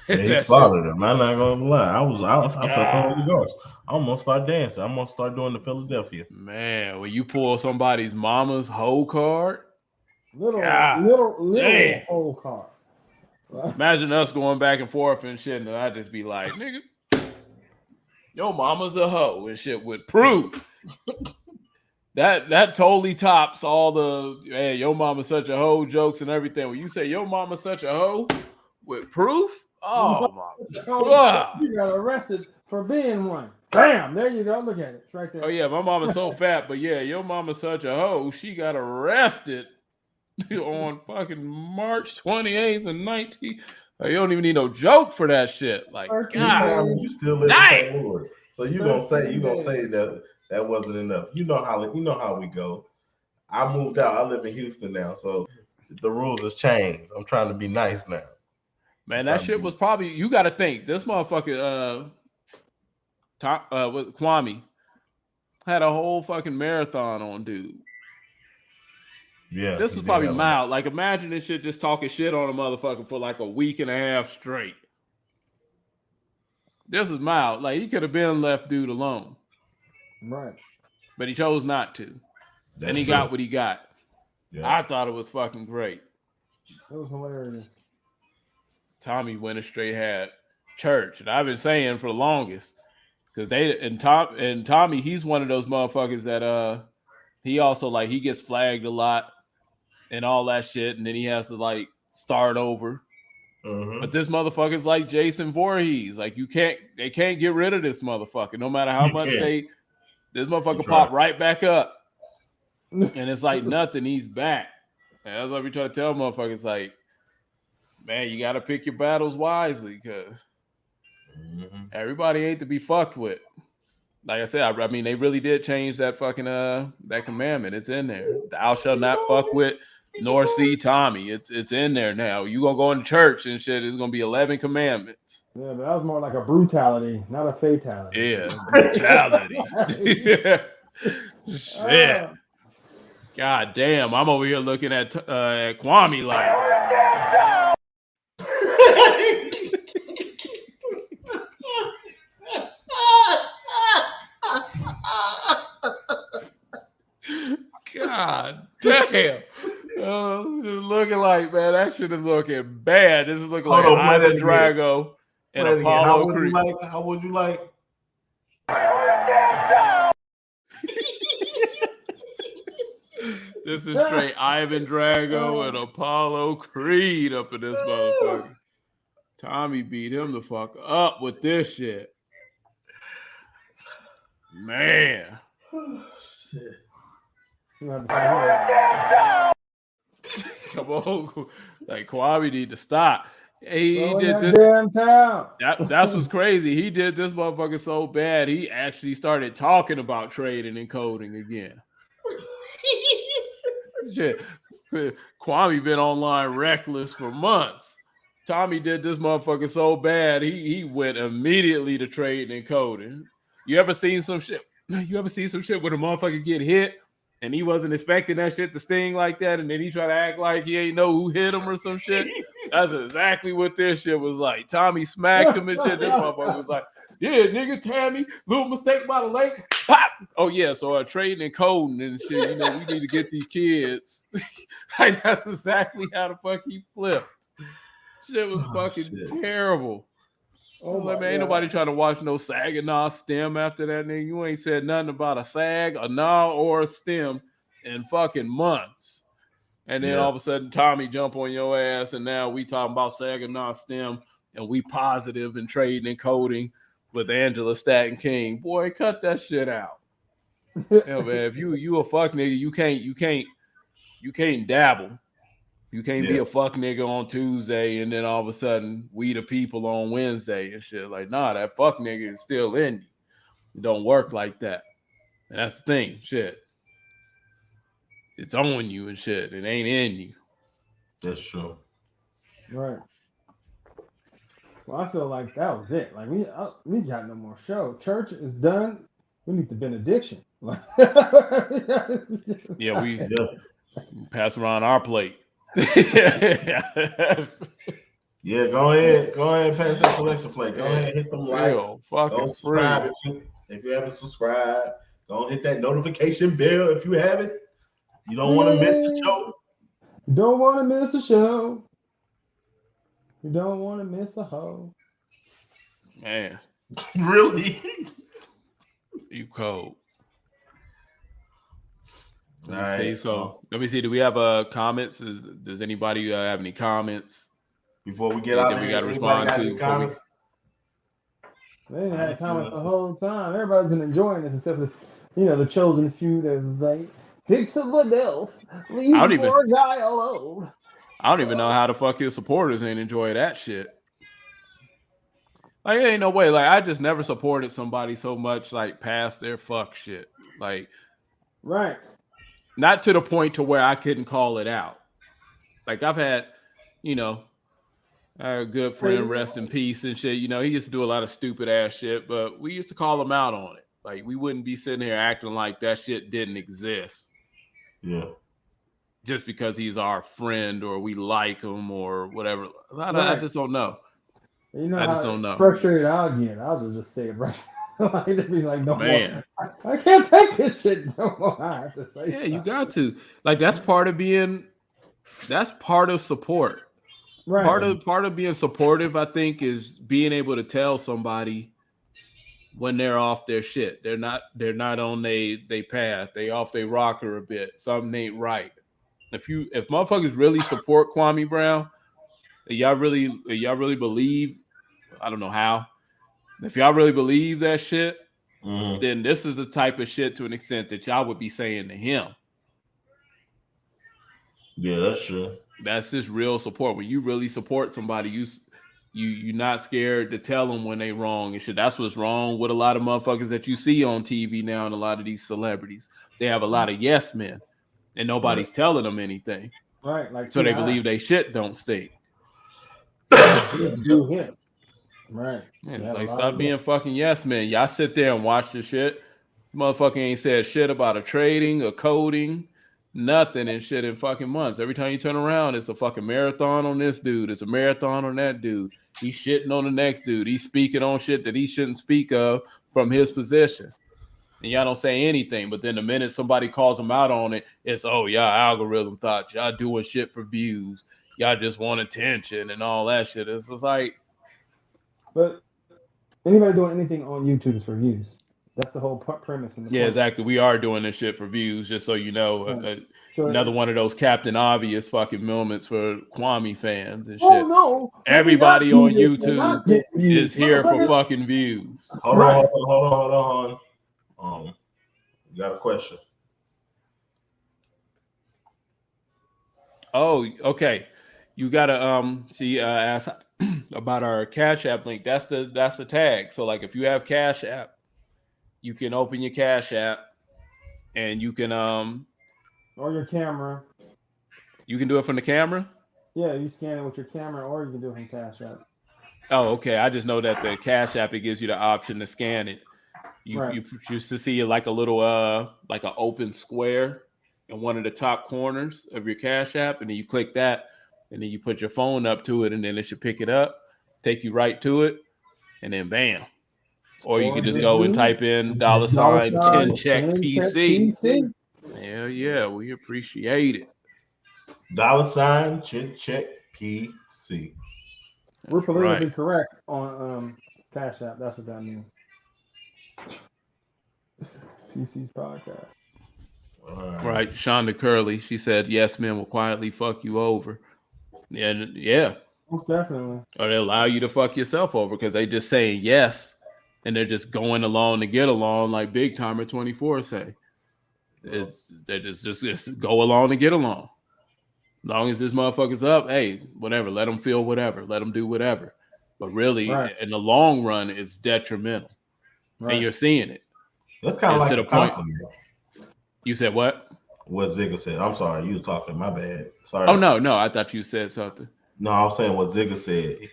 Yeah, he slaughtered him. I'm not gonna lie. I felt the Ghost. I'm gonna start dancing. I'm gonna start doing the Philadelphia. Man, when you pull somebody's mama's hoe card, little hoe card. Imagine us going back and forth and shit, and I'd just be like, nigga, your mama's a hoe and shit with proof. That totally tops all the, hey, your mama's such a hoe jokes and everything. When you say your mama's such a hoe with proof, oh my God. You got arrested for being one. Bam! There you go. Look at it. It's right there. Oh, yeah, my mama's so fat, but yeah, your mama's such a hoe. She got arrested on fucking March 28th and 19th. Like, you don't even need no joke for that shit. Like, God, you still live in St. Louis, so you gonna say that wasn't enough. You know how we go. I moved out. I live in Houston now, so the rules has changed. I'm trying to be nice now. Man, that shit was probably, you got to think this motherfucker with Kwame had a whole fucking marathon on dude. Yeah, this is probably mild. Like, imagine this shit just talking shit on a motherfucker for like a week and a half straight. This is mild. Like, he could have been left dude alone, right? But he chose not to, and he got what he got. Yeah. I thought it was fucking great. It was hilarious. Tommy went and straight had church, and I've been saying for the longest because Tommy, he's one of those motherfuckers that he also, like, he gets flagged a lot and all that shit, and then he has to like start over. Mm-hmm. But this motherfucker's like Jason Voorhees. Like, they can't get rid of this motherfucker no matter how much this motherfucker pop right back up, and it's like nothing. He's back, and that's why we try to tell motherfuckers, like, man, you got to pick your battles wisely because everybody ain't to be fucked with. Like I said, I mean, they really did change that fucking that commandment. It's in there. Thou shalt not fuck with nor see Tommy. It's in there now. You gonna go into church and shit. It's gonna be 11 commandments. Yeah, but that was more like a brutality, not a fatality. Yeah, brutality. Yeah. Shit. God damn, I'm over here looking at Kwame like. God damn. Just looking like, man, that shit is looking bad. This is looking like Ivan Drago and Apollo Creed. How would you like? This is straight Ivan Drago and Apollo Creed up in this motherfucker. Tommy beat him the fuck up with this shit. Man. Shit. Come on, like, Kwame need to stop. He did that this. Damn town. That's what's crazy. He did this motherfucker so bad, he actually started talking about trading and coding again. Shit. Kwame been online reckless for months. Tommy did this motherfucker so bad, he went immediately to trading and coding. You ever seen some shit? You ever seen some shit where the motherfucker get hit and he wasn't expecting that shit to sting like that, and then he try to act like he ain't know who hit him or some shit? That's exactly what this shit was like. Tommy smacked him and shit. This motherfucker was like, yeah, nigga, Tammy, little mistake by the lake. Pop! Oh, yeah, so trading and coding and shit, you know, we need to get these kids. Like, that's exactly how the fuck he flipped. Shit was fucking terrible. Oh, man, ain't nobody trying to watch no Saginaw stem after that, nigga. You ain't said nothing about a sag, a gnaw, or a stem in fucking months. And then all of a sudden, Tommy jump on your ass, and now we talking about Saginaw stem, and we positive and trading and coding with Angela Staten King. Boy, cut that shit out. Yeah, man, if you a fuck nigga, you can't dabble. You can't be a fuck nigga on Tuesday and then all of a sudden we the people on Wednesday and shit. Like, nah, that fuck nigga is still in you. It don't work like that. And that's the thing, shit. It's on you and shit. It ain't in you. That's true. Right. Well, I feel like that was it. Like we got no more show. Church is done. We need the benediction. Yeah, we pass around our plate. Yeah, go ahead and pass that collection plate. Go ahead and hit them likes. Go subscribe if you haven't subscribed. Go and hit that notification bell if you haven't. You don't want to miss the show. You don't want to miss a show. You don't want to miss a hoe. Man. Really? You cold. Let me see. Do we have comments? Does anybody have any comments before we get out? We got to respond to. They didn't have comments the whole time. Everybody's been enjoying this, except for the chosen few that was like, "Fix the Ladelph, leave the poor guy alone." I don't even know how the fuck his supporters ain't enjoy that shit. Like, ain't no way. Like, I just never supported somebody so much, like, past their fuck shit. Like, right. Not to the point to where I couldn't call it out. Like, I've had, a good friend, rest in peace and shit. He used to do a lot of stupid ass shit, but we used to call him out on it. Like, we wouldn't be sitting here acting like that shit didn't exist. Yeah. Just because he's our friend or we like him or whatever. I just don't know. I just don't know. Frustrated I'll get. I'll just say it right. They'd be like, no more. I can't take this shit no more. I have to say something. You got to. Like, that's part of support. Right. Part of being supportive, I think, is being able to tell somebody when they're off their shit. They're not on they path. They off their rocker a bit. Something ain't right. If motherfuckers really support Kwame Brown, y'all really believe, I don't know how. If y'all really believe that shit, then this is the type of shit to an extent that y'all would be saying to him. Yeah, that's true. That's just real support. When you really support somebody, you're not scared to tell them when they wrong and shit. That's what's wrong with a lot of motherfuckers that you see on TV now and a lot of these celebrities. They have a lot of yes men and nobody's telling them anything. Right. Like, so they believe they shit don't stink. Do him. Right. Yeah, it's like, stop being fucking yes men. Y'all sit there and watch the shit. This motherfucker ain't said shit about a trading, a coding, nothing and shit in fucking months. Every time you turn around, it's a fucking marathon on this dude. It's a marathon on that dude. He's shitting on the next dude. He's speaking on shit that he shouldn't speak of from his position. And y'all don't say anything. But then the minute somebody calls him out on it, it's, oh, y'all algorithm thoughts. Y'all doing shit for views. Y'all just want attention and all that shit. It's just like. But anybody doing anything on YouTube is for views. That's the whole premise. Yeah, exactly. We are doing this shit for views, just so you know. Another one of those Captain Obvious fucking moments for Kwame fans and shit. Oh, no. Everybody on YouTube is here for fucking views. Hold on. You got a question? Oh, okay. You gotta ask about our Cash App link. That's the tag. So like if you have Cash App, you can open your Cash App and you can or your camera. You can do it from the camera? Yeah, you scan it with your camera, or you can do it from Cash App. Oh, okay. I just know that the Cash App, it gives you the option to scan it. You used to see like a little like an open square in one of the top corners of your Cash App, and then you click that, and then you put your phone up to it, and then it should pick it up, take you right to it, and then bam. Or you could just go and type in $ 10 check PC. Hell yeah, we appreciate it. $ check PC. We're politically correct on Cash App. That's what that means. PC's podcast. Right. Shonda Curley, she said, yes, men will quietly fuck you over. And yeah. Most definitely. Or they allow you to fuck yourself over because they just saying yes and they're just going along to get along, like Big Timer 24 say. They just go along to get along. As long as this motherfucker's up, hey, whatever, let them feel whatever, let them do whatever. But really, in the long run, it's detrimental. And you're seeing it. That's kind of like to the point. You said what? What Zigga said. I'm sorry, you were talking. My bad. Sorry. Oh no, I thought you said something. No, I'm saying what Zigga said.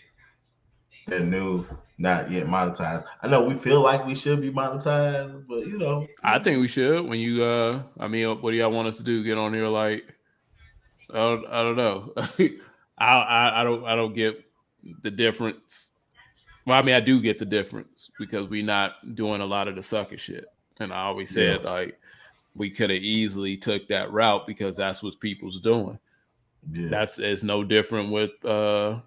They're new, not yet monetized. I know we feel like we should be monetized, but you know, I think we should. When you, I mean, what do y'all want us to do? Get on here like, I don't know. I don't get the difference. Well, I mean, I do get the difference because we're not doing a lot of the sucker shit. And I always said like we could have easily took that route because that's what people's doing. Yeah. It's no different with Gravity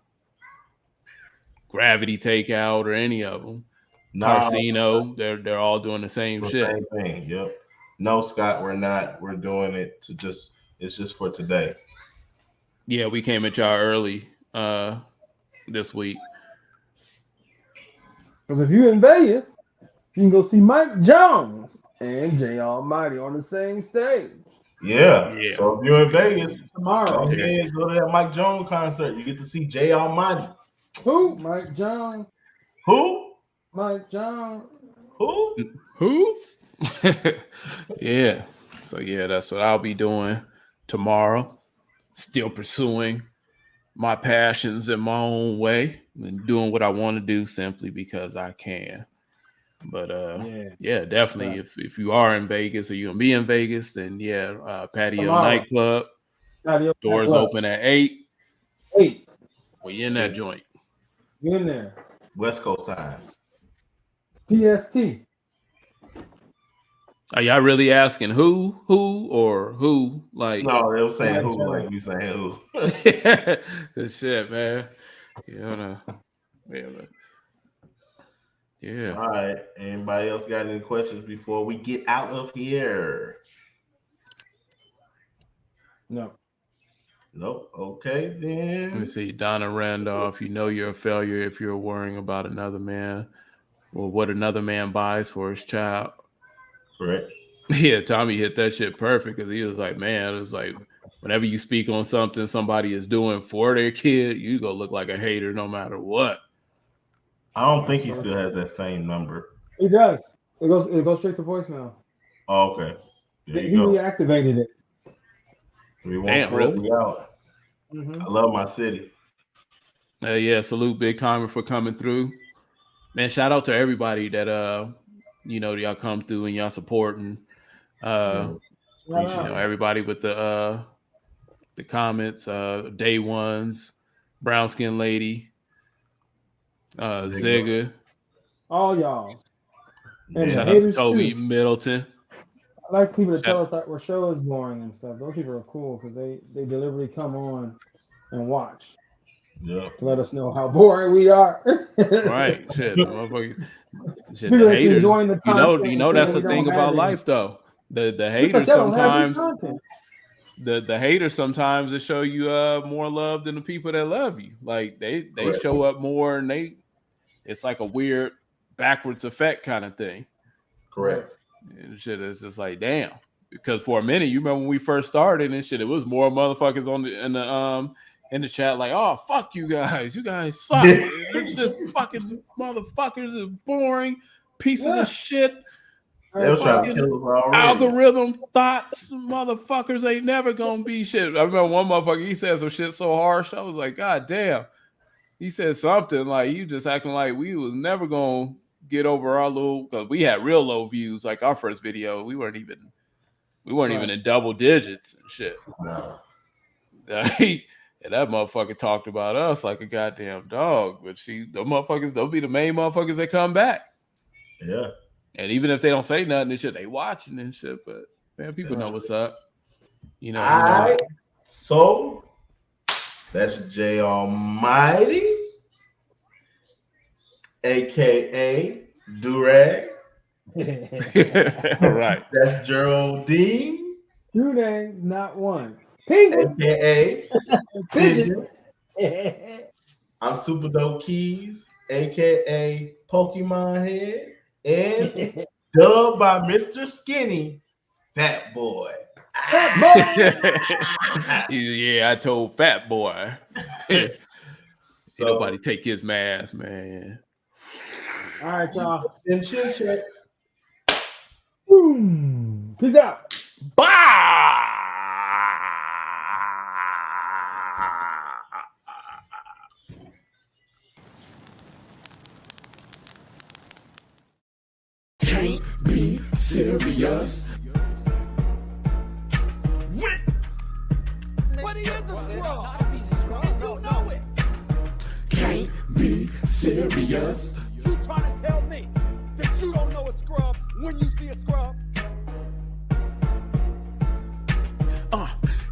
Takeout or any of them. Carcino, they're all doing the same shit. Same thing. Yep. No, Scott, we're not. We're doing it it's just for today. Yeah, we came at y'all early this week. Because if you're in Vegas, you can go see Mike Jones and Jay Almighty on the same stage. Yeah. So if you're in Vegas tomorrow, go to that Mike Jones concert. You get to see Jay Almighty. Who? Mike Jones. Who? Mike Jones. Who? Yeah. So yeah, that's what I'll be doing tomorrow. Still pursuing my passions in my own way and doing what I want to do simply because I can. But yeah, definitely. If you are in Vegas or you're gonna be in Vegas, then Patio Nightclub. Doors open at 8. 8. We in that joint. You in there? West Coast time. PST. Are y'all really asking who or who? Like no, they were saying who, like you saying who. Good shit, man. Yeah. All right. Anybody else got any questions before we get out of here? No. Nope. Okay, then. Let me see. Donna Randolph, you know you're a failure if you're worrying about another man or what another man buys for his child. Correct. Yeah, Tommy hit that shit perfect because he was like, man, it was like whenever you speak on something somebody is doing for their kid, you go look like a hater no matter what. I don't think he still has that same number. He does. It goes straight to voicemail. Oh, okay. There he reactivated it. Damn, really? Out. I love my city. Yeah, salute Big Timer for coming through. Man, shout out to everybody that y'all come through and y'all supporting. Everybody with the comments, day ones, brown skin lady, Zigga. All y'all. And shout out to Toby Middleton. I like people to tell us our show is boring and stuff. Those people are cool because they deliberately come on and watch. Yeah. To let us know how boring we are. Right. Shit. The haters. You know that's the thing about life though. The haters sometimes the haters sometimes they show you more love than the people that love you. Like they show up more and it's like a weird backwards effect kind of thing. Correct. And shit is just like damn. Because for a minute, you remember when we first started and shit, it was more motherfuckers in the chat like, "Oh, fuck you guys suck. It's just fucking motherfuckers are boring pieces of shit. They was trying to kill us already. Algorithm thoughts, motherfuckers ain't never gonna be shit." I remember one motherfucker, he said some shit so harsh. I was like, God damn. He said something like, you just acting like we was never gonna get over our little, because we had real low views. Like our first video, we weren't even in double digits and shit. No. And that motherfucker talked about us like a goddamn dog. But the motherfuckers, they'll be the main motherfuckers that come back. Yeah. And even if they don't say nothing and shit, they watching and shit. But man, people know what's up. You know. All right. So that's J Almighty, aka Durag. Right. That's Geraldine. Two names, not one. Penguin. AKA Pigeon. I'm Super Dope Keys, aka Pokemon Head, and dubbed by Mr. Skinny, Fat Boy. Yeah, I told Fat Boy. So, nobody take his mask, man. All right, y'all. Then chill check. Peace out. Bye. Can't be serious. What he is a scrub. And you know it. Can't be serious. You trying to tell me that you don't know a scrub when you see a scrub?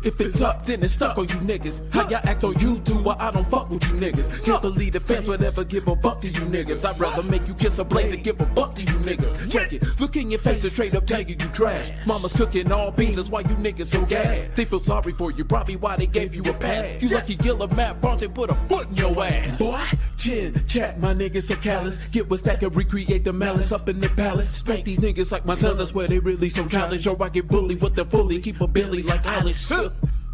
If it's up, then it's stuck on you niggas. How y'all act on YouTube while I don't fuck with you niggas. Can't believe the fans would ever give a buck to you niggas. I'd rather make you kiss a blade than give a buck to you niggas. Check it, look in your face and straight up tell you trash. Mama's cooking all beans, that's why you niggas so gas. They feel sorry for you, probably why they gave you a pass. You lucky Gilbert, Matt Barnes, and put a foot in your ass. Boy, chill, chat, my niggas so callous. Get what's that can recreate the malice up in the palace. Spank these niggas like my sons, that's where they really so childish. Or I get bullied with the bully, keep a Billy like Alice.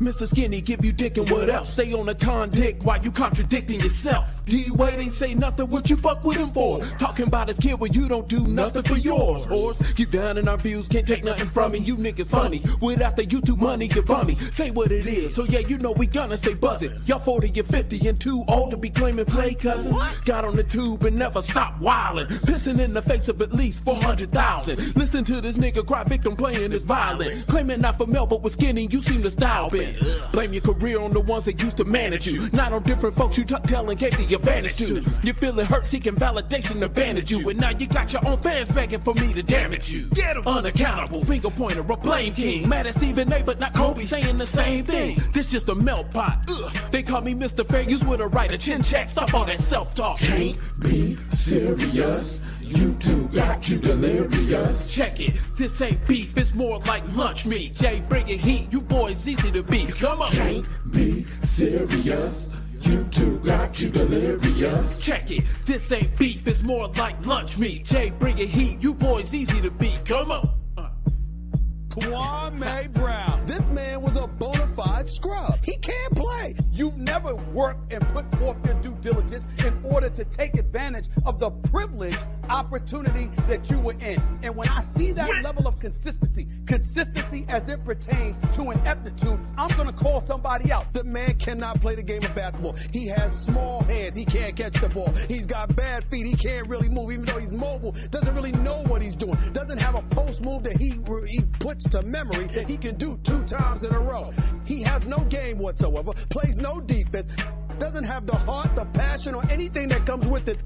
Mr. Skinny, give you dick and what else? Stay on the con dick while you contradicting yourself. D-Wade ain't say nothing, what you fuck with him for? Talking about his kid when you don't do nothing for yours. Or keep down in our views, can't take nothing from me. You niggas funny, with after YouTube money, you bummy. Say what it is, so yeah, you know we gonna stay buzzing. Y'all 40 and 50 and too old to be claiming play cousins. Got on the tube and never stopped wildin'. Pissing in the face of at least 400,000. Listen to this nigga cry victim playing his violin. Claiming not for Mel, but with Skinny, you seem to style bend. Blame your career on the ones that used to manage you. Not on different folks you tuck tail and gave the advantage to. You're feeling hurt, seeking validation to bandage you. And now you got your own fans begging for me to damage you. Get 'em. Unaccountable, finger pointer, a blame king. Mad at Stephen A, but not Kobe, saying the same thing. This just a melt pot. They call me Mr. Fair Use with a writer. Chin check, stop all that self-talk. Can't be serious. YouTube got you delirious. Check it, this ain't beef, it's more like lunch meat. Jay bringing heat, you boys easy to beat. Come on. Can't be serious. YouTube got you delirious. Check it, this ain't beef, it's more like lunch meat. Jay bringing heat, you boys easy to beat. Come on. Kwame Brown. This man was a bona fide scrub. He can't play. You've never worked and put forth your due diligence in order to take advantage of the privileged opportunity that you were in. And when I see that level of consistency as it pertains to ineptitude, I'm going to call somebody out. The man cannot play the game of basketball. He has small hands. He can't catch the ball. He's got bad feet. He can't really move, even though he's mobile. Doesn't really know what he's doing. Doesn't have a post move that he puts to memory that he can do 2 times in a row. He has no game whatsoever, plays no defense, doesn't have the heart, the passion, or anything that comes with it.